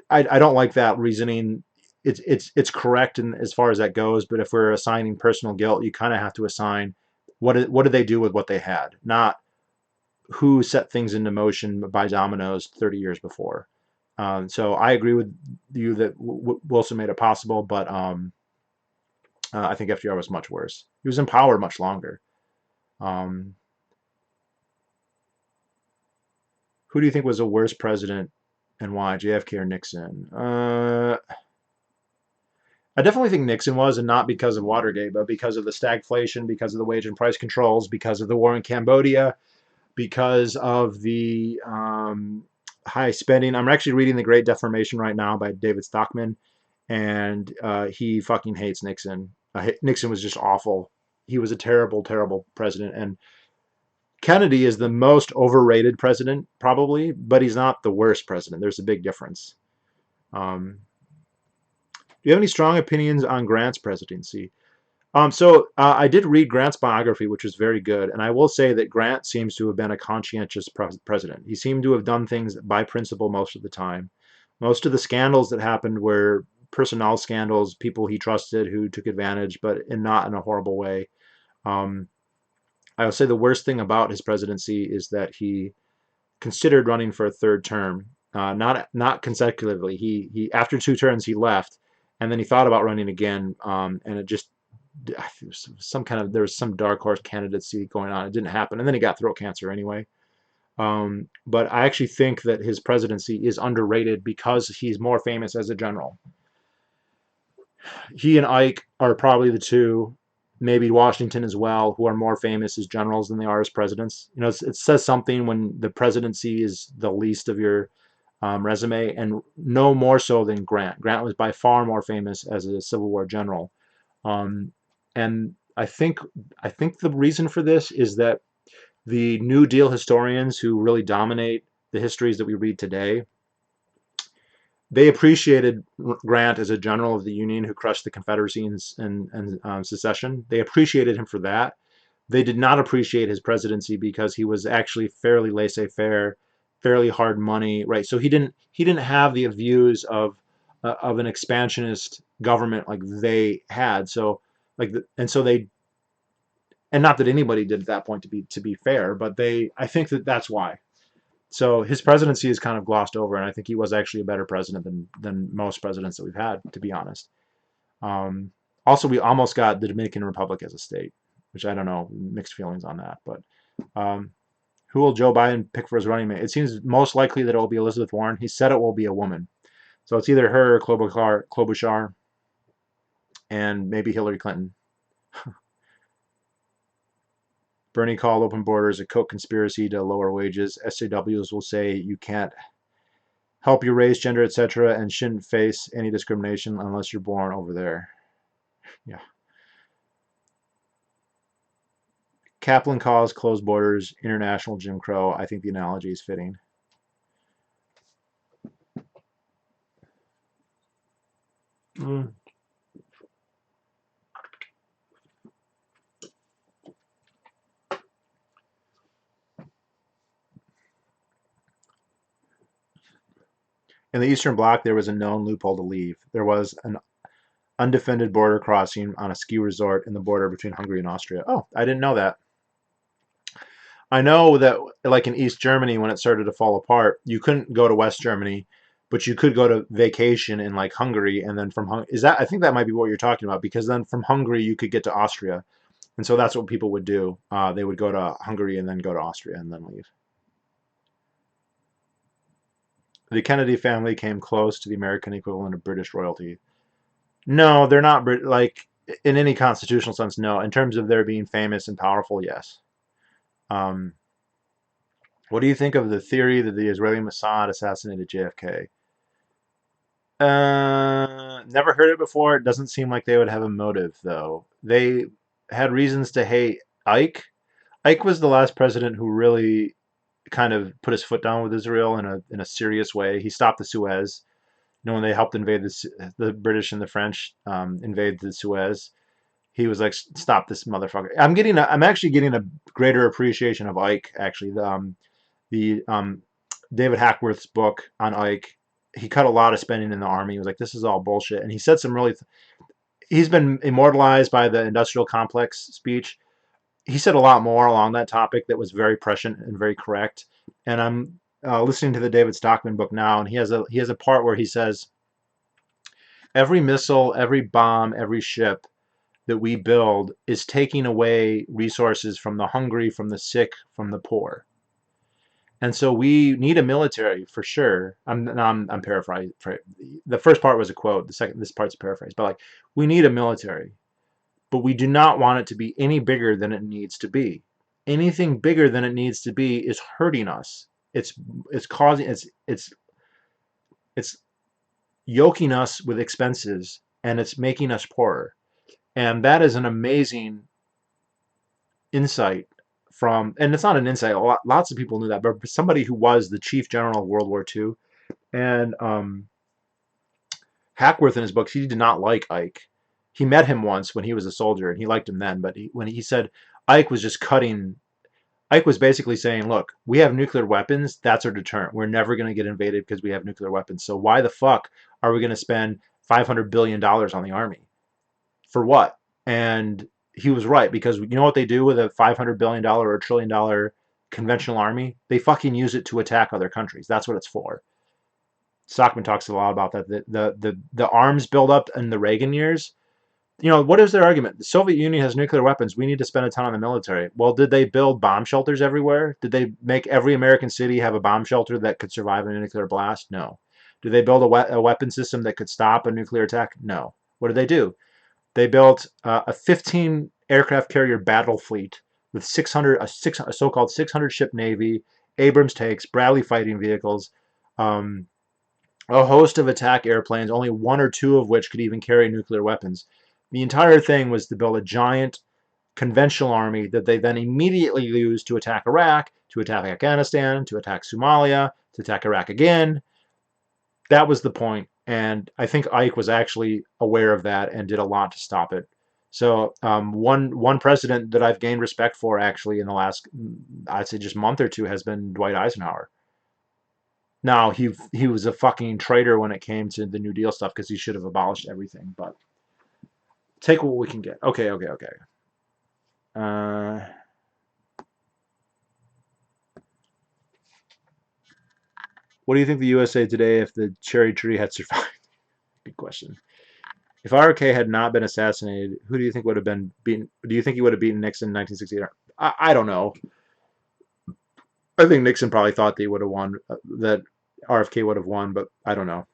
I don't like that reasoning. It's correct in as far as that goes, but if we're assigning personal guilt, you kind of have to assign what did they do with what they had, not who set things into motion by dominoes 30 years before. So I agree with you that Wilson made it possible, but I think FDR was much worse. He was in power much longer. Who do you think was a worse president and why, JFK or Nixon? I definitely think Nixon was, and not because of Watergate, but because of the stagflation, because of the wage and price controls, because of the war in Cambodia, because of the high spending. I'm actually reading The Great Deformation right now by David Stockman, and he fucking hates Nixon. Nixon was just awful. He was a terrible, terrible president, and Kennedy is the most overrated president, probably, but he's not the worst president. There's a big difference. Do you have any strong opinions on Grant's presidency? I did read Grant's biography, which was very good, and I will say that Grant seems to have been a conscientious president. He seemed to have done things by principle most of the time. Most of the scandals that happened were personnel scandals, people he trusted who took advantage, but not in a horrible way. I would say the worst thing about his presidency is that he considered running for a third term, not consecutively. He after 2 terms he left, and then he thought about running again, and it just there was some dark horse candidacy going on. It didn't happen, and then he got throat cancer anyway. But I actually think that his presidency is underrated because he's more famous as a general. He and Ike are probably the two, maybe Washington as well, who are more famous as generals than they are as presidents. You know, it says something when the presidency is the least of your resume, and no more so than Grant. Grant was by far more famous as a Civil War general, and I think the reason for this is that the New Deal historians who really dominate the histories that we read today, they appreciated Grant as a general of the Union who crushed the Confederacy and secession. They appreciated him for that. They did not appreciate his presidency because he was actually fairly laissez-faire, fairly hard money, right? So he didn't have the views of an expansionist government like they had. So and not that anybody did at that point to be fair, but I think that's why. So his presidency is kind of glossed over, and I think he was actually a better president than most presidents that we've had, to be honest. Also, we almost got the Dominican Republic as a state, which I don't know, mixed feelings on that. But who will Joe Biden pick for his running mate? It seems most likely that it will be Elizabeth Warren. He said it will be a woman. So it's either her or Klobuchar, and maybe Hillary Clinton. Bernie called open borders a Koch conspiracy to lower wages. SJWs will say you can't help your race, gender, etc., and shouldn't face any discrimination unless you're born over there. Yeah. Kaplan calls closed borders international Jim Crow. I think the analogy is fitting. Mm. In the Eastern Bloc, there was a known loophole to leave. There was an undefended border crossing on a ski resort in the border between Hungary and Austria. Oh, I didn't know that. I know that, like in East Germany, when it started to fall apart, you couldn't go to West Germany, but you could go to vacation in like Hungary, and then from is that I think that might be what you're talking about, because then from Hungary you could get to Austria, and so that's what people would do. They would go to Hungary and then go to Austria and then leave. The Kennedy family came close to the American equivalent of British royalty. No, they're not like in any constitutional sense. No, in terms of their being famous and powerful, yes. Um, what do you think of the theory that the Israeli Mossad assassinated JFK? Never heard it before. It doesn't seem like they would have a motive, though. They had reasons to hate Ike. Ike was the last president who really kind of put his foot down with Israel in a serious way. He stopped the Suez. You know, when they helped invade the British and the French invade the Suez, he was like, "Stop this motherfucker." I'm actually getting a greater appreciation of Ike. Actually, the David Hackworth's book on Ike, he cut a lot of spending in the army. He was like, "This is all bullshit," and he said some really. He's been immortalized by the industrial complex speech. He said a lot more along that topic that was very prescient and very correct. And I'm listening to the David Stockman book now, and he has a part where he says every missile, every bomb, every ship that we build is taking away resources from the hungry, from the sick, from the poor. And so we need a military for sure. I'm paraphrasing. The first part was a quote. This part's a paraphrase. But like, we need a military, but we do not want it to be any bigger than it needs to be. Anything bigger than it needs to be is hurting us. It's causing it's yoking us with expenses, and it's making us poorer. And that is an amazing insight from, and it's not an insight. Lots of people knew that, but somebody who was the chief general of World War II, and Hackworth in his books, he did not like Ike. He met him once when he was a soldier, and he liked him then. But when he said Ike was just cutting, Ike was basically saying, "Look, we have nuclear weapons. That's our deterrent. We're never going to get invaded because we have nuclear weapons. So why the fuck are we going to spend $500 billion on the army for what?" And he was right, because you know what they do with a $500 billion or $1 trillion conventional army? They fucking use it to attack other countries. That's what it's for. Stockman talks a lot about that. The arms buildup in the Reagan years. You know, what is their argument? The Soviet Union has nuclear weapons. We need to spend a ton on the military. Well, did they build bomb shelters everywhere? Did they make every American city have a bomb shelter that could survive a nuclear blast? No. Did they build a weapon system that could stop a nuclear attack? No. What did they do? They built a 15 aircraft carrier battle fleet with a so-called 600 ship navy, Abrams tanks, Bradley fighting vehicles, a host of attack airplanes, only one or two of which could even carry nuclear weapons. The entire thing was to build a giant conventional army that they then immediately used to attack Iraq, to attack Afghanistan, to attack Somalia, to attack Iraq again. That was the point. And I think Ike was actually aware of that and did a lot to stop it. So one president that I've gained respect for actually in the last, I'd say just month or two, has been Dwight Eisenhower. Now, he was a fucking traitor when it came to the New Deal stuff, because he should have abolished everything. But take what we can get. Okay. What do you think the USA Today if the cherry tree had survived? Good question. If RFK had not been assassinated, who do you think would have been beaten? Do you think he would have beaten Nixon in 1968? I don't know. I think Nixon probably thought that he would have won, that RFK would have won, but I don't know.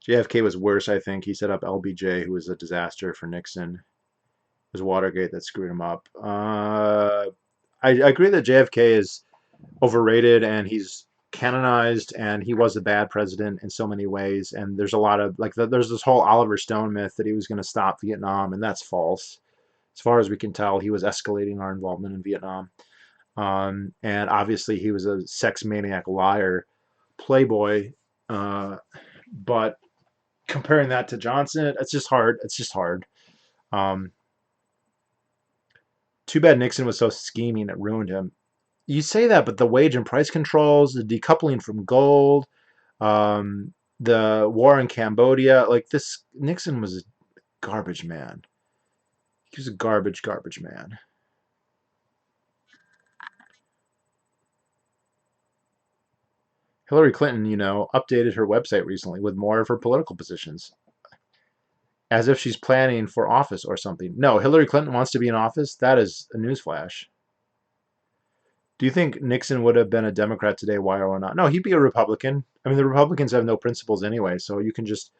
JFK was worse, I think. He set up LBJ, who was a disaster for Nixon. was Watergate that screwed him up. I agree that JFK is overrated and he's canonized and he was a bad president in so many ways. And there's a lot of there's this whole Oliver Stone myth that he was going to stop Vietnam, and that's false. As far as we can tell, he was escalating our involvement in Vietnam. And obviously he was a sex maniac, liar, playboy. But comparing that to Johnson, it's just hard. It's just hard. Um, Too bad Nixon was so scheming it ruined him. You say that, but the wage and price controls, the decoupling from gold, the war in Cambodia, like this, Nixon was a garbage man. He was a garbage man. Hillary Clinton, updated her website recently with more of her political positions, as if she's planning for office or something. No, Hillary Clinton wants to be in office. That is a newsflash. Do you think Nixon would have been a Democrat today? Why or not? No, he'd be a Republican. I mean, the Republicans have no principles anyway, so you can just.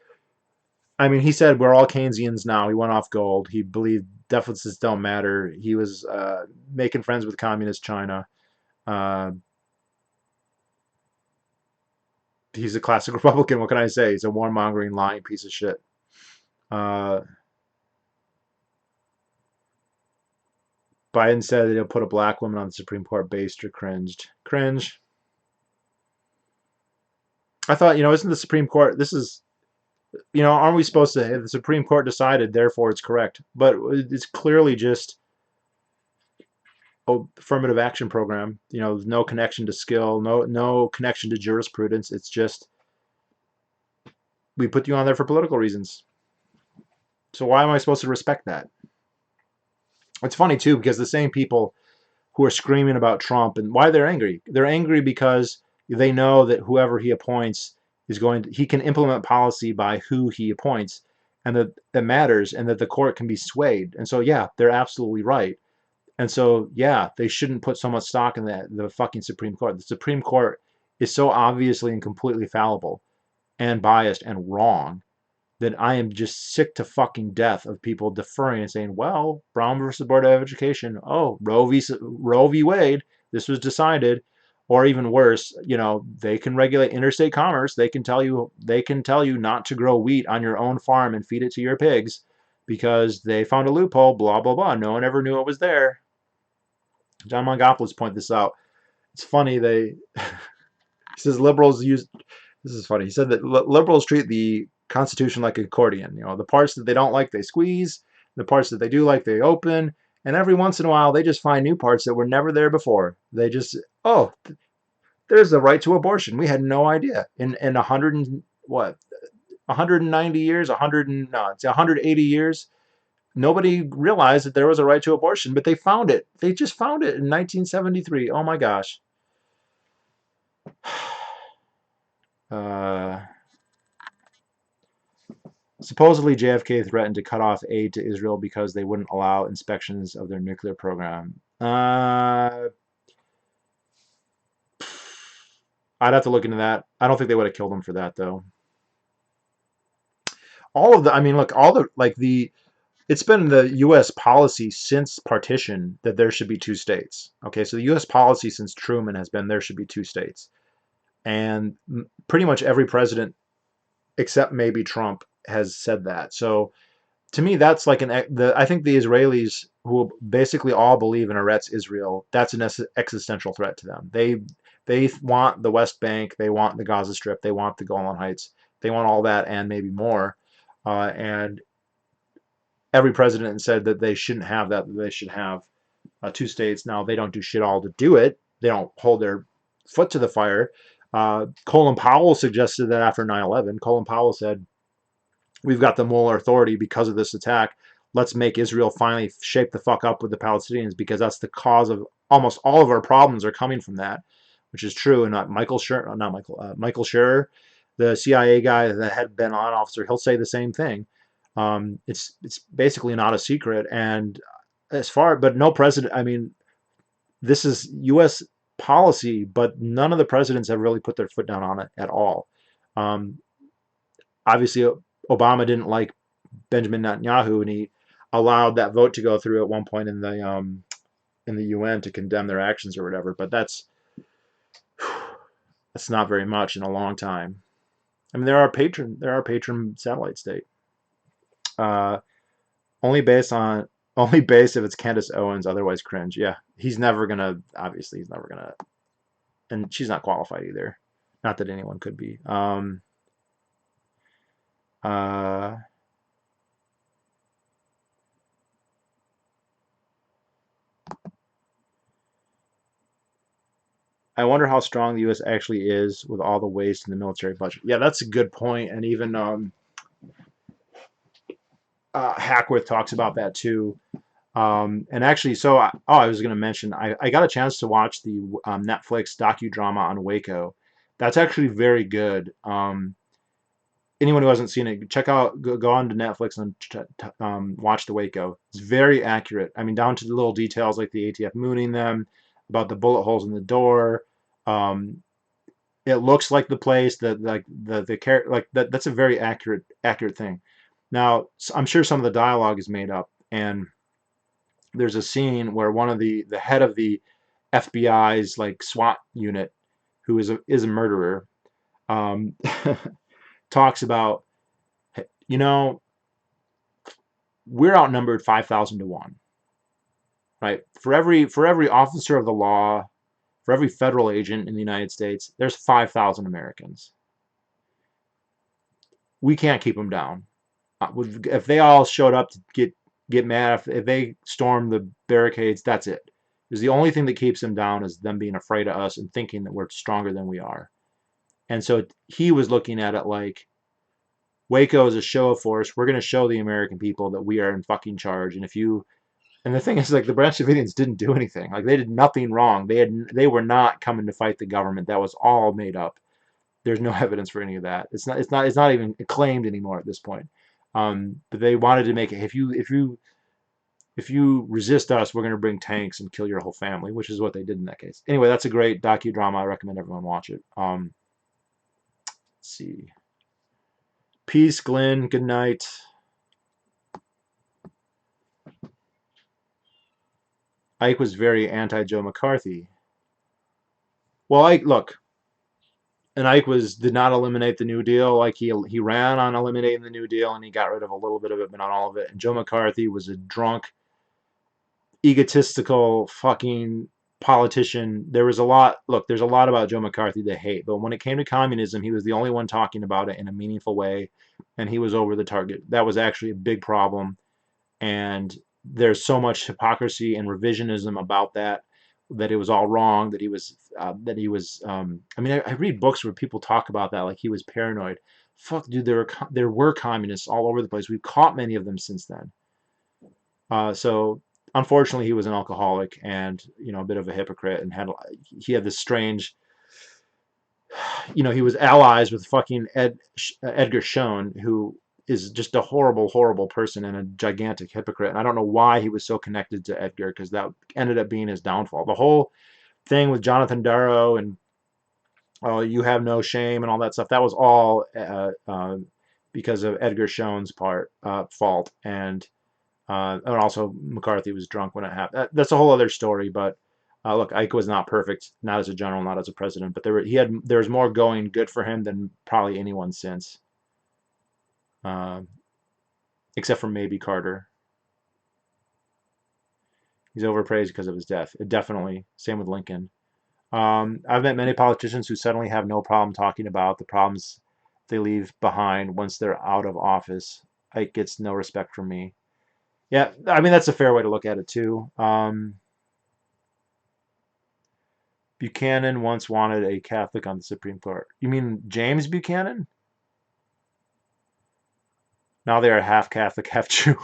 I mean, he said we're all Keynesians now. He went off gold. He believed deficits don't matter. He was making friends with communist China. Uh, he's a classic Republican. What can I say? He's a warmongering, lying piece of shit. Uh, Biden said that he'll put a black woman on the Supreme Court. Based or cringed? Cringe. I thought, isn't the Supreme Court? This is, aren't we supposed to? The Supreme Court decided, therefore it's correct. But it's clearly just affirmative action program. No connection to skill, no connection to jurisprudence. It's just we put you on there for political reasons. So why am I supposed to respect that? It's funny too because the same people who are screaming about Trump and why they're angry. They're angry because they know that whoever he appoints he can implement policy by who he appoints, and that matters, and that the court can be swayed. And so, yeah, they're absolutely right. And so, yeah, they shouldn't put so much stock in the fucking Supreme Court. The Supreme Court is so obviously and completely fallible and biased and wrong that I am just sick to fucking death of people deferring and saying, well, Brown versus Board of Education, oh, Roe v. Wade, this was decided, or even worse, they can regulate interstate commerce. They can tell you not to grow wheat on your own farm and feed it to your pigs because they found a loophole, blah, blah, blah. No one ever knew it was there. John Mongopoulos pointed this out. It's funny, he says liberals use, this is funny, he said that liberals treat the Constitution like an accordion. The parts that they don't like, they squeeze. The parts that they do like, they open. And every once in a while, they just find new parts that were never there before. They just, there's the right to abortion. We had no idea. In 190 years, 180 years, nobody realized that there was a right to abortion, but they found it. They just found it in 1973. Oh my gosh. Supposedly, JFK threatened to cut off aid to Israel because they wouldn't allow inspections of their nuclear program. I'd have to look into that. I don't think they would have killed him for that, though. It's been the U.S. policy since partition that there should be two states. Okay, so the U.S. policy since Truman has been there should be two states. And pretty much every president, except maybe Trump, has said that. So to me, that's like I think the Israelis, who basically all believe in Eretz Israel, that's an existential threat to them. They want the West Bank, they want the Gaza Strip, they want the Golan Heights, they want all that and maybe more. And every president said that they shouldn't have that. They should have two states. Now they don't do shit all to do it. They don't hold their foot to the fire. Colin Powell suggested that after 9/11. Colin Powell said, we've got the moral authority because of this attack. Let's make Israel finally shape the fuck up with the Palestinians because that's the cause of almost all of our problems are coming from that, which is true. And Michael Scherer, the CIA guy, the head Ben Laden officer, he'll say the same thing. It's basically not a secret. And but no president, I mean, this is U.S. policy, but none of the presidents have really put their foot down on it at all. Obviously, Obama didn't like Benjamin Netanyahu, and he allowed that vote to go through at one point in the UN to condemn their actions or whatever. But that's not very much in a long time. I mean, there are patron satellite state. Uh, only based if it's Candace Owens, otherwise cringe. Yeah, he's never gonna. Obviously, he's never gonna. And she's not qualified either. Not that anyone could be. Uh, I wonder how strong the U.S. actually is with all the waste in the military budget. Yeah, that's a good point. And even Hackworth talks about that too. And actually, I was going to mention, I got a chance to watch the Netflix docudrama on Waco. That's actually very good. Anyone who hasn't seen it, go on to Netflix and watch the Waco. It's very accurate. I mean, down to the little details like the ATF mooning them, about the bullet holes in the door. Um, it looks like the place that like the character like that's a very accurate thing. Now, I'm sure some of the dialogue is made up, and there's a scene where one of the head of the FBI's like SWAT unit, who is a murderer, um, talks about, you know, we're outnumbered 5,000 to 1, right? For every officer of the law, for every federal agent in the United States, there's 5,000 Americans. We can't keep them down. If they all showed up to get mad, if they storm the barricades, that's it. Because the only thing that keeps them down is them being afraid of us and thinking that we're stronger than we are. And so he was looking at it like, Waco is a show of force. We're going to show the American people that we are in fucking charge. And the thing is, like, the Branch Davidians didn't do anything. Like, they did nothing wrong. They were not coming to fight the government. That was all made up. There's no evidence for any of that. It's not even claimed anymore at this point. But they wanted to make it. If you resist us, we're going to bring tanks and kill your whole family, which is what they did in that case. Anyway, that's a great docudrama. I recommend everyone watch it. Let's see. Peace, Glenn. Good night. Ike was very anti-Joe McCarthy. Well, look, and Ike did not eliminate the New Deal. Like he ran on eliminating the New Deal, and he got rid of a little bit of it, but not all of it. And Joe McCarthy was a drunk, egotistical, fucking politician. There's a lot about Joe McCarthy to hate, but when it came to communism, he was the only one talking about it in a meaningful way, and he was over the target. That was actually a big problem, and there's so much hypocrisy and revisionism about that it was all wrong, that he was I mean, I read books where people talk about that like he was paranoid. Fuck, dude, there were communists all over the place. We've caught many of them since then. So unfortunately, he was an alcoholic and a bit of a hypocrite, and he had this strange, he was allies with fucking Edgar Schoen, who is just a horrible, horrible person and a gigantic hypocrite. And I don't know why he was so connected to Edgar, because that ended up being his downfall. The whole thing with Jonathan Darrow and you have no shame and all that stuff, that was all because of Edgar Schoen's fault. And also McCarthy was drunk when it happened. That's a whole other story. But look, Ike was not perfect, not as a general, not as a president, but there was more going good for him than probably anyone since. Except for maybe Carter. He's overpraised because of his death. Definitely. Same with Lincoln. I've met many politicians who suddenly have no problem talking about the problems they leave behind once they're out of office. Ike gets no respect from me. Yeah, I mean, that's a fair way to look at it, too. Buchanan once wanted a Catholic on the Supreme Court. You mean James Buchanan? Now they are half Catholic, half Jew.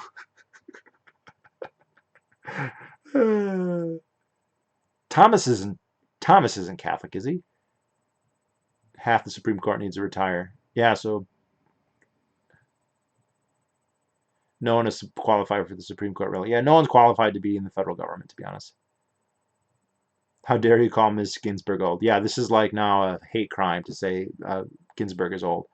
Thomas isn't Catholic, is he? Half the Supreme Court needs to retire. Yeah, so no one is qualified for the Supreme Court, really. Yeah, no one's qualified to be in the federal government, to be honest. How dare you call Ms. Ginsburg old? Yeah, this is like now a hate crime to say Ginsburg is old.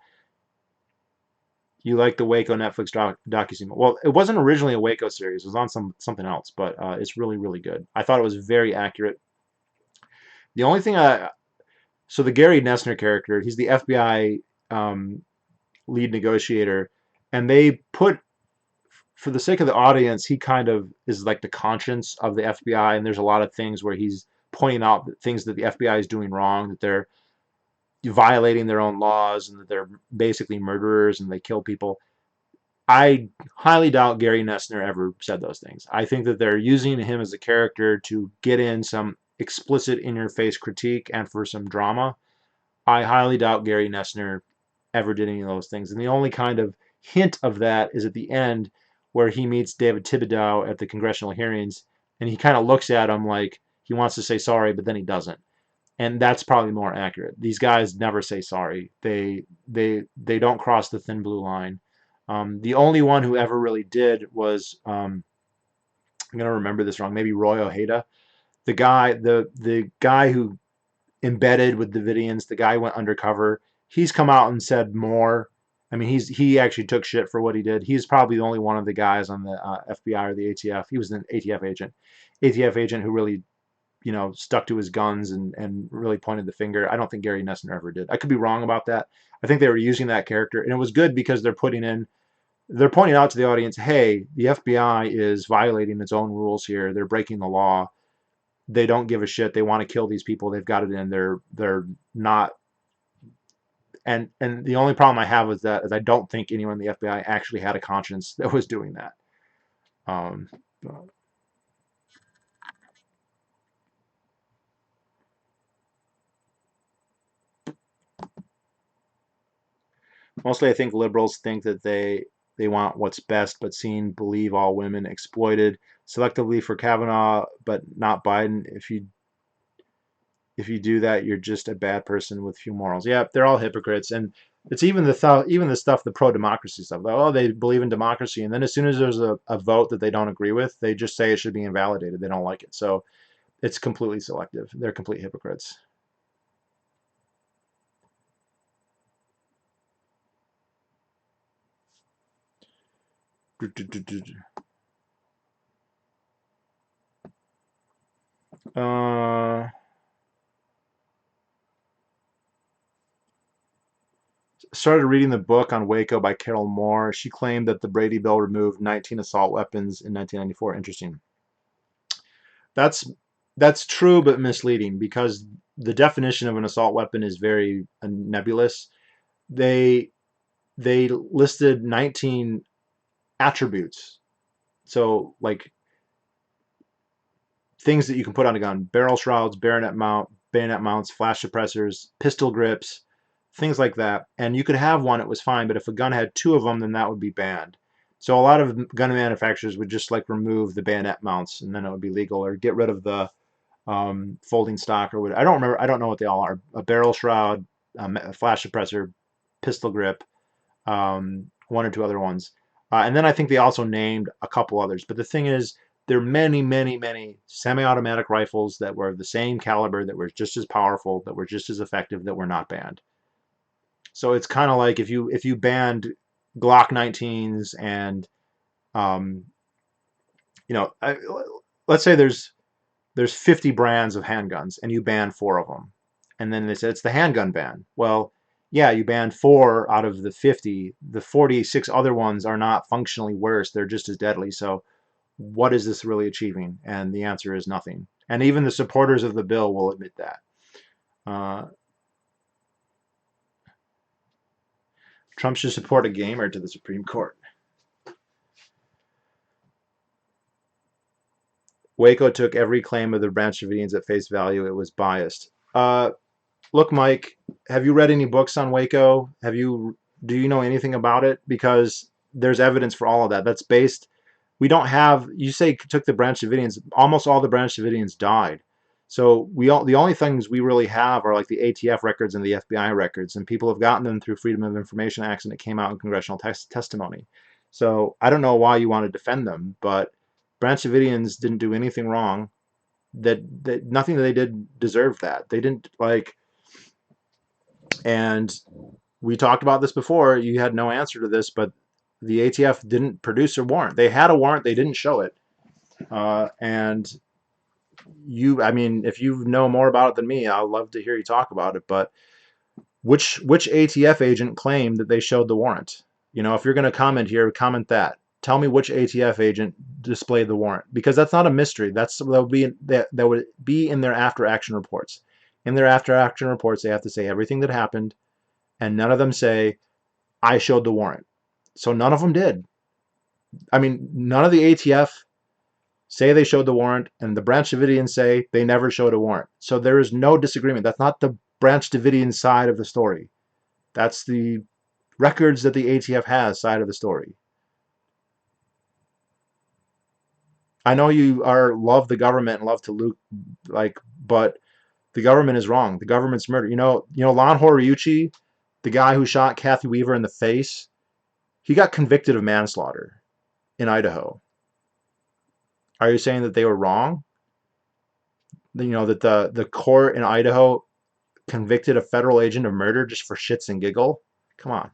You like the Waco Netflix docu-series? Well, it wasn't originally a Waco series. It was on something else, but it's really, really good. I thought it was very accurate. The only thing so the Gary Nessner character, he's the FBI lead negotiator, and they put, for the sake of the audience, he kind of is like the conscience of the FBI, and there's a lot of things where he's pointing out things that the FBI is doing wrong, that they're violating their own laws, and that they're basically murderers and they kill people. I highly doubt Gary Nessner ever said those things. I think that they're using him as a character to get in some explicit in-your-face critique and for some drama. I highly doubt Gary Nessner ever did any of those things. And the only kind of hint of that is at the end where he meets David Thibodeau at the congressional hearings, and he kind of looks at him like he wants to say sorry, but then he doesn't. And that's probably more accurate. These guys never say sorry. They don't cross the thin blue line. The only one who ever really did was I'm gonna remember this wrong. Maybe Roy Ojeda, the guy who embedded with Davidians, the guy who went undercover. He's come out and said more. I mean, he actually took shit for what he did. He's probably the only one of the guys on the FBI or the ATF. He was an ATF agent who really, stuck to his guns and really pointed the finger. I don't think Gary Nessner ever did. I could be wrong about that. I think they were using that character, and it was good because they're pointing out to the audience, hey, the FBI is violating its own rules here. They're breaking the law. They don't give a shit. They want to kill these people. They've got it in. They're not. And the only problem I have with that is I don't think anyone in the FBI actually had a conscience that was doing that. Um, Mostly, I think liberals think that they want what's best, but believe all women exploited selectively for Kavanaugh, but not Biden. If you do that, you're just a bad person with few morals. Yeah, they're all hypocrites, and it's even the stuff, the pro-democracy stuff. Like, oh, they believe in democracy, and then as soon as there's a vote that they don't agree with, they just say it should be invalidated. They don't like it, so it's completely selective. They're complete hypocrites. Uh, Started reading the book on Waco by Carol Moore. She claimed that the Brady bill removed 19 assault weapons in 1994. Interesting. That's that's true but misleading because the definition of an assault weapon is very nebulous. They they listed 19 attributes. So like things that you can put on a gun: barrel shrouds, bayonet mounts, flash suppressors, pistol grips, things like that. And you could have one, it was fine, but if a gun had two of them, then that would be banned. So a lot of gun manufacturers would just like remove the bayonet mounts, and then it would be legal, or get rid of the folding stock or what. I don't remember. I don't know what they all are. A barrel shroud, a flash suppressor, pistol grip, one or two other ones. And then I think they also named a couple others. But the thing is, there are many, many, many semi-automatic rifles that were of the same caliber, that were just as powerful, that were just as effective, that were not banned. So it's kind of like if you banned Glock 19s and um, let's say there's 50 brands of handguns and you ban four of them, and then they said it's the handgun ban. Well, yeah, you banned four out of the 50. The 46 other ones are not functionally worse. They're just as deadly. So what is this really achieving? And the answer is nothing. And even the supporters of the bill will admit that. Uh, Trump should support a gamer to the Supreme Court. Waco took every claim of the Branch Davidians at face value. It was biased. Look, Mike, have you read any books on Waco? Do you know anything about it? Because there's evidence for all of that. That's based. We don't have. You say took the Branch Davidians. Almost all the Branch Davidians died. So the only things we really have are like the ATF records and the FBI records, and people have gotten them through Freedom of Information Acts, and it came out in congressional testimony. So I don't know why you want to defend them, but Branch Davidians didn't do anything wrong. That nothing that they did deserved that. They didn't like, and We talked about this before. You had no answer to this, but the ATF didn't produce a warrant. They had a warrant. They didn't show it. And I mean, if you know more about it than me, I'd love to hear you talk about it. But which ATF agent claimed that they showed the warrant? You know, if you're going to comment here, comment that. Tell me which ATF agent displayed the warrant, because that's not a mystery. That would be in their after action reports. In their after action reports, they have to say everything that happened, and none of them say I showed the warrant. So none of them did. I mean, none of the ATF say they showed the warrant, and the Branch Davidians say they never showed a warrant. So there is no disagreement. That's not the Branch Davidian side of the story. That's the records that the ATF has side of the story. I know you love the government and love to loot, but the government is wrong. The government's murder. Lon Horiuchi, the guy who shot Kathy Weaver in the face, he got convicted of manslaughter in Idaho. Are you saying that they were wrong? That the court in Idaho convicted a federal agent of murder just for shits and giggle? Come on.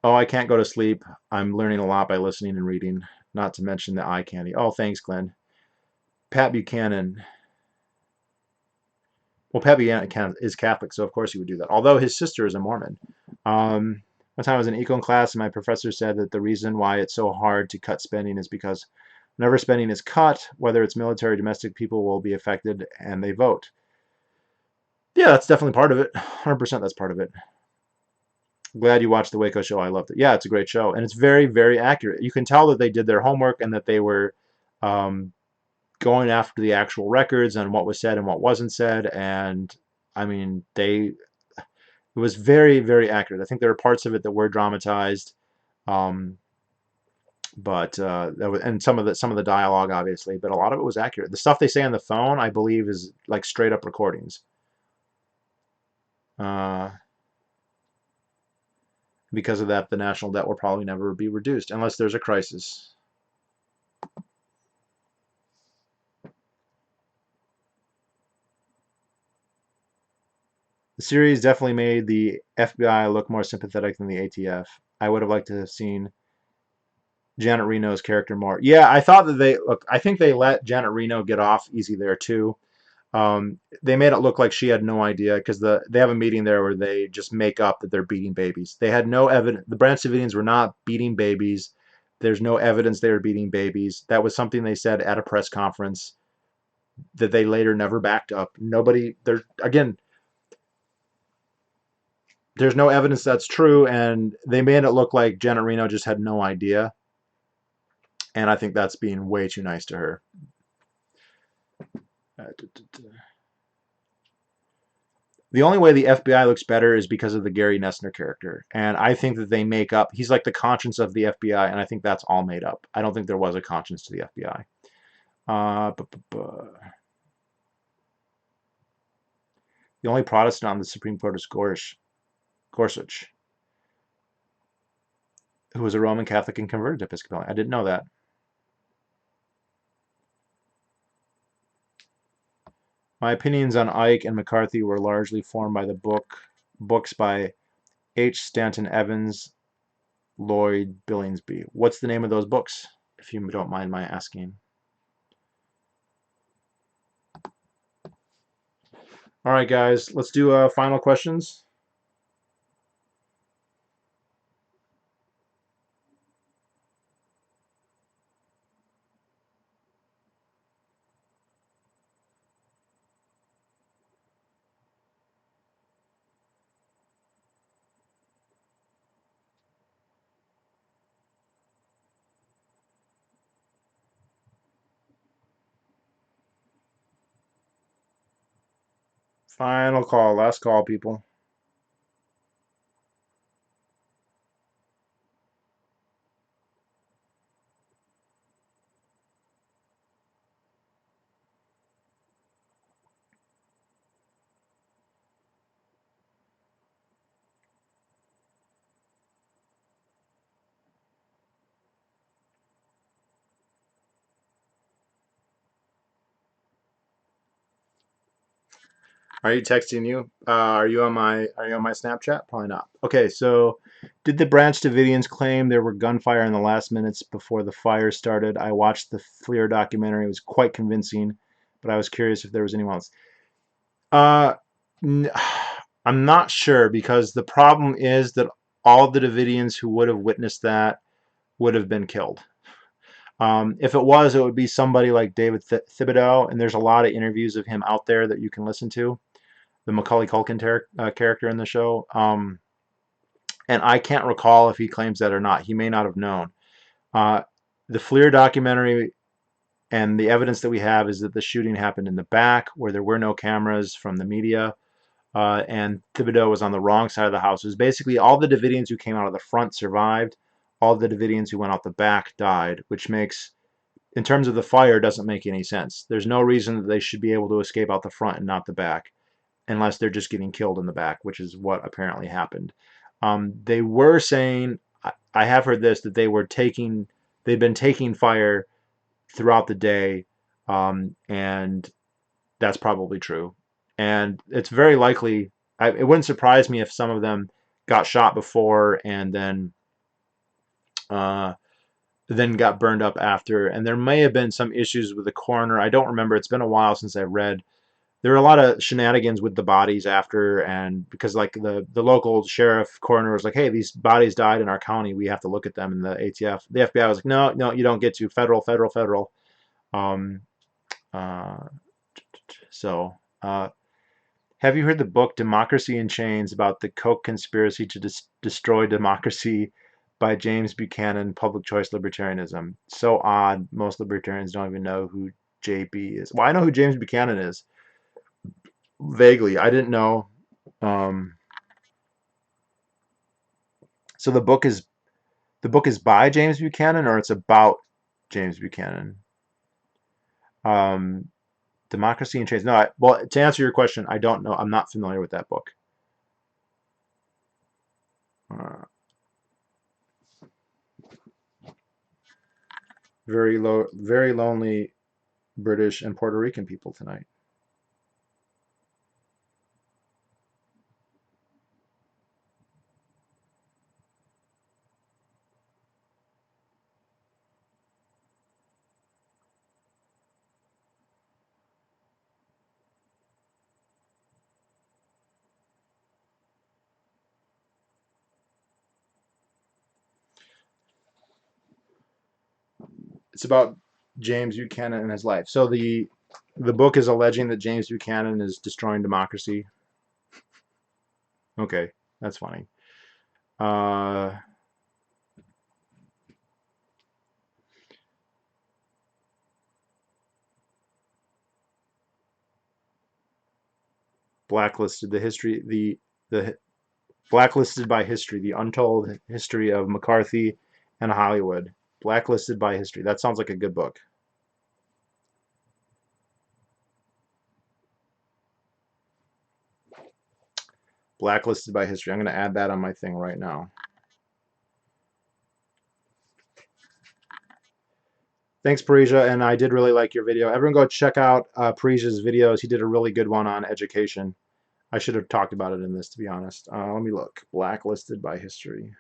Oh, I can't go to sleep. I'm learning a lot by listening and reading, not to mention the eye candy. Oh, thanks, Glenn. Pat Buchanan. Well, Pat Buchanan is Catholic, so of course he would do that, although his sister is a Mormon. One time I was in econ class, and my professor said that the reason why it's so hard to cut spending is because whenever spending is cut, whether it's military or domestic, people will be affected and they vote. Yeah, that's definitely part of it. 100% that's part of it. Glad you watched the Waco show. I loved it. Yeah, it's a great show, and it's very, very accurate. You can tell that they did their homework and that they were um, going after the actual records and what was said and what wasn't said. And I mean, it was very, very accurate. I think there were parts of it that were dramatized, um, but and some of the dialogue, obviously, but a lot of it was accurate. The stuff they say on the phone, I believe, is like straight up recordings. Uh, because of that, the national debt will probably never be reduced unless there's a crisis. The series definitely made the FBI look more sympathetic than the ATF. I would have liked to have seen Janet Reno's character more. Yeah, I thought that I think they let Janet Reno get off easy there too. They made it look like she had no idea because they have a meeting there where they just make up that they're beating babies. They had no evidence. The Branch Davidians were not beating babies. There's no evidence they were beating babies. That was something they said at a press conference that they later never backed up. Nobody there's no evidence that's true, and they made it look like Janet Reno just had no idea. And I think that's being way too nice to her. The only way the FBI looks better is because of the Gary Nessner character. And I think that they make up, he's like the conscience of the FBI, and I think that's all made up. I don't think there was a conscience to the FBI. The only Protestant on the Supreme Court is Gorsuch, who was a Roman Catholic and converted to Episcopalian. I didn't know that. My opinions on Ike and McCarthy were largely formed by the books by H. Stanton Evans, Lloyd Billingsby. What's the name of those books, if you don't mind my asking? All right, guys, let's do final questions. Final call, last call, people. Are you texting you? Are you on my Snapchat? Probably not. Okay, so did the Branch Davidians claim there were gunfire in the last minutes before the fire started? I watched the FLIR documentary. It was quite convincing, but I was curious if there was anyone else. Uh, n- I'm not sure because the problem is that all the Davidians who would have witnessed that would have been killed. If it was, it would be somebody like David Thibodeau, and there's a lot of interviews of him out there that you can listen to. The Macaulay Culkin character in the show. And I can't recall if he claims that or not. He may not have known. Uh, the FLIR documentary and the evidence that we have is that the shooting happened in the back where there were no cameras from the media. And Thibodeau was on the wrong side of the house. It was basically all the Davidians who came out of the front survived. All the Davidians who went out the back died, which makes, in terms of the fire, doesn't make any sense. There's no reason that they should be able to escape out the front and not the back, unless they're just getting killed in the back, which is what apparently happened. They were saying, I have heard this, that they'd been taking fire throughout the day, and that's probably true. And it's very likely, it wouldn't surprise me if some of them got shot before and uh, then got burned up after. And there may have been some issues with the coroner. I don't remember. It's been a while since I read. There were a lot of shenanigans with the bodies after, and because like the local sheriff coroner was like, hey, these bodies died in our county, we have to look at them. And the FBI was like, no, you don't get to. Federal. um uh so have you heard the book Democracy in Chains about the Koch conspiracy to destroy democracy by James Buchanan, Public Choice Libertarianism? So odd, most libertarians don't even know who JB is. Well, I know who James Buchanan is. Vaguely, I didn't know. Um, so the book is by James Buchanan, or it's about James Buchanan. Um, Democracy in Chains. No, well, to answer your question, I don't know. I'm not familiar with that book. Uh, very lonely British and Puerto Rican people tonight. It's about James Buchanan and his life. So the book is alleging that James Buchanan is destroying democracy. Okay, that's funny. Uh, Blacklisted the Blacklisted by History, the untold history of McCarthy and Hollywood. Blacklisted by History. That sounds like a good book. Blacklisted by History. I'm going to add that on my thing right now. Thanks, Parisia, and I did really like your video. Everyone go check out Parisia's videos. He did a really good one on education. I should have talked about it in this, to be honest. Let me look. Blacklisted by History.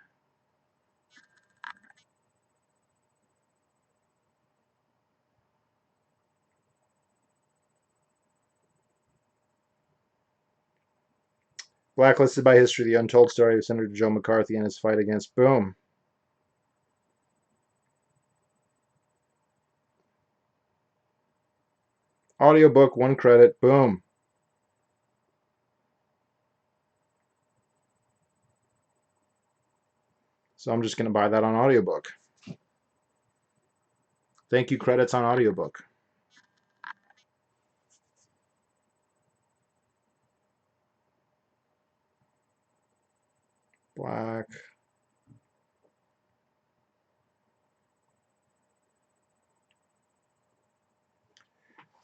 Blacklisted by History, the untold story of Senator Joe McCarthy and his fight against boom. Audiobook, 1 credit, boom. So I'm just going to buy that on audiobook. Thank you, credits on audiobook. Black.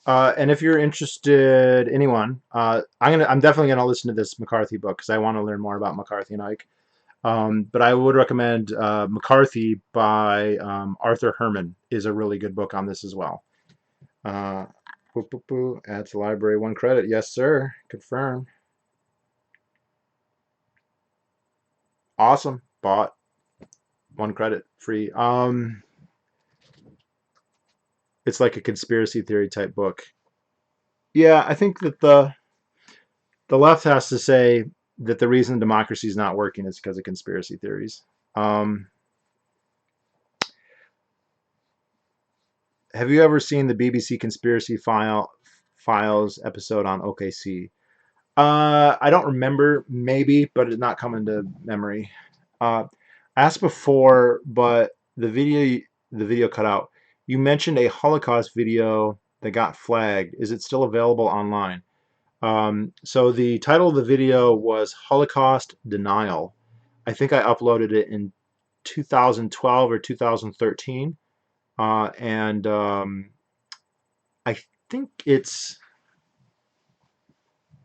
And if you're interested, anyone, I'm definitely gonna listen to this McCarthy book because I want to learn more about McCarthy and Ike. But I would recommend McCarthy by Arthur Herman is a really good book on this as well. Uh, Add to library 1 credit. Yes, sir. Confirm. Awesome. Bought 1 credit free. It's like a conspiracy theory type book. Yeah, I think that the left has to say that the reason democracy is not working is because of conspiracy theories. Have you ever seen the BBC Conspiracy Files episode on OKC? I don't remember, maybe, but it's not coming to memory. Asked before, but the video cut out. You mentioned a Holocaust video that got flagged. Is it still available online? So the title of the video was Holocaust Denial. I think I uploaded it in 2012 or 2013. And I think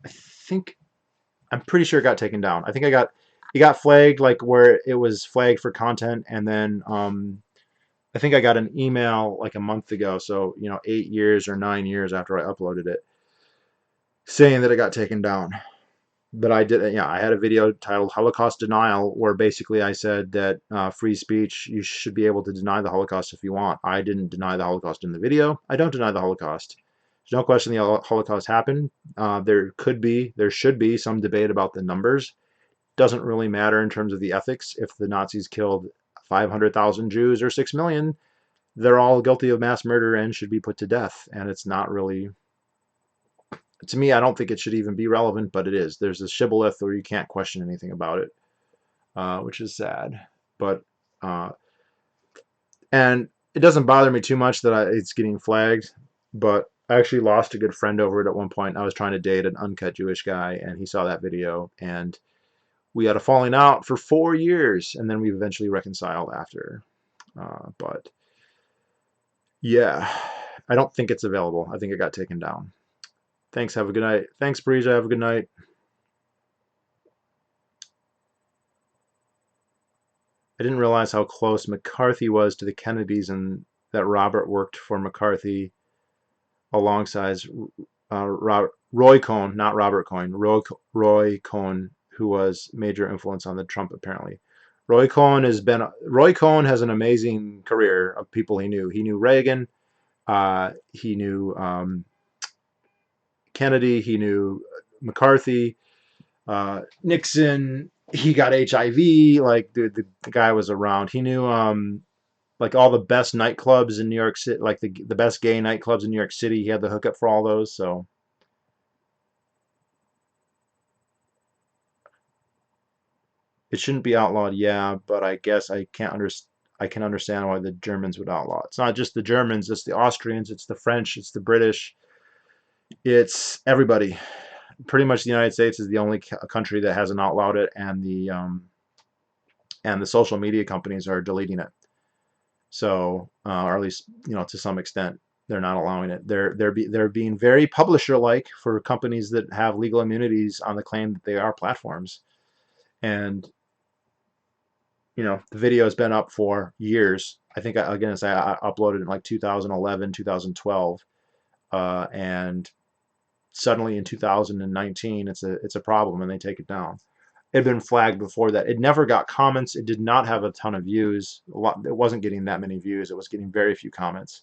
I think I'm pretty sure it got taken down. I think it got flagged, like where it was flagged for content, and then I think I got an email like a month ago, so 8 years or 9 years after I uploaded it, saying that it got taken down. But I did, yeah, I had a video titled Holocaust Denial, where basically I said that free speech, you should be able to deny the Holocaust if you want. I didn't deny the Holocaust in the video. I don't deny the Holocaust. There's no question the Holocaust happened. There should be some debate about the numbers. Doesn't really matter in terms of the ethics. If the Nazis killed 500,000 Jews or 6 million, they're all guilty of mass murder and should be put to death. And it's not really, to me, I don't think it should even be relevant, but it is. There's a shibboleth where you can't question anything about it, which is sad. But and it doesn't bother me too much that it's getting flagged. But I actually lost a good friend over it at one point. I was trying to date an uncut Jewish guy, and he saw that video, and we had a falling out for 4 years, and then we eventually reconciled after. But yeah, I don't think it's available. I think it got taken down. Thanks. Have a good night. Thanks, Breeza. Have a good night. I didn't realize how close McCarthy was to the Kennedys, and that Robert worked for McCarthy alongside Roy Cohn, not Robert Cohen, Roy Cohn, who was major influence on the Trump apparently. Roy Cohn has an amazing career of people he knew. He knew Reagan, he knew Kennedy, he knew McCarthy, Nixon. He got HIV. Like the guy was around. He knew like all the best nightclubs in New York City, like the best gay nightclubs in New York City. He had the hookup for all those. So it shouldn't be outlawed, yeah, but I guess I can understand why the Germans would outlaw it. It's not just the Germans, it's the Austrians, it's the French, it's the British, it's everybody. Pretty much the United States is the only country that hasn't outlawed it, and the social media companies are deleting it. So, or at least to some extent, they're not allowing it. They're being very publisher-like for companies that have legal immunities on the claim that they are platforms. And the video has been up for years. I think I uploaded it in like 2011, 2012, and suddenly in 2019 it's a problem, and they take it down. It had been flagged before that. It never got comments. It did not have a ton of views. It wasn't getting that many views. It was getting very few comments.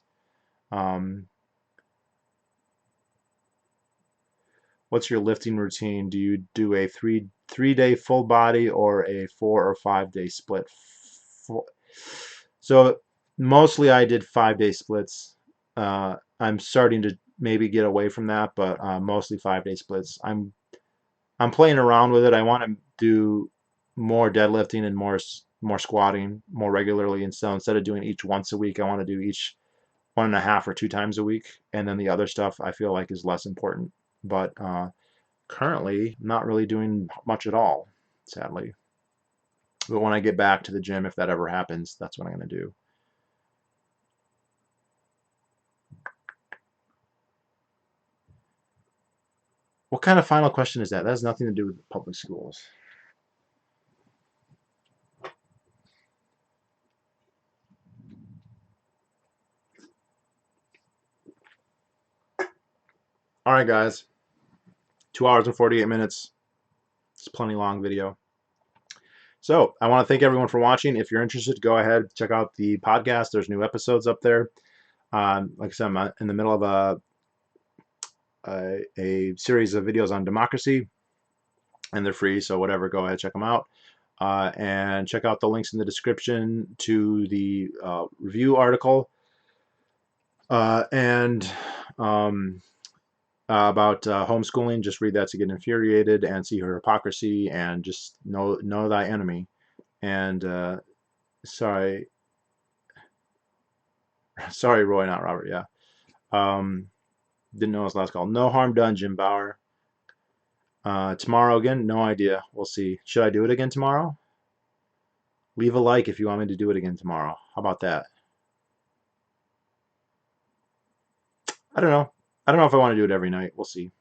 What's your lifting routine? Do you do a three-day full body or a 4 or 5 day split? So mostly I did 5 day splits. I'm starting to maybe get away from that, but mostly 5 day splits. I'm playing around with it. I want to do more deadlifting and more squatting more regularly, and so instead of doing each once a week, I want to do each 1.5 or 2 times a week, and then the other stuff I feel like is less important. But currently, not really doing much at all, sadly. But when I get back to the gym, if that ever happens, that's what I'm going to do. What kind of final question is that? That has nothing to do with public schools. All right, guys. 2 hours and 48 minutes. It's a plenty long video. So I want to thank everyone for watching. If you're interested, go ahead, check out the podcast. There's new episodes up there. Like I said, I'm in the middle of a series of videos on democracy, and they're free, so whatever, go ahead, check them out. And check out the links in the description to the review article and about homeschooling. Just read that to get infuriated and see her hypocrisy, and just know thy enemy. And sorry, Roy, not Robert. Yeah, didn't know his last call. No harm done, Jim Bauer. Tomorrow again, no idea. We'll see. Should I do it again tomorrow? Leave a like if you want me to do it again tomorrow. How about that? I don't know. I don't know if I want to do it every night. We'll see.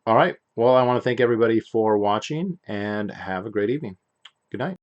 All right. Well, I want to thank everybody for watching, and have a great evening. Good night.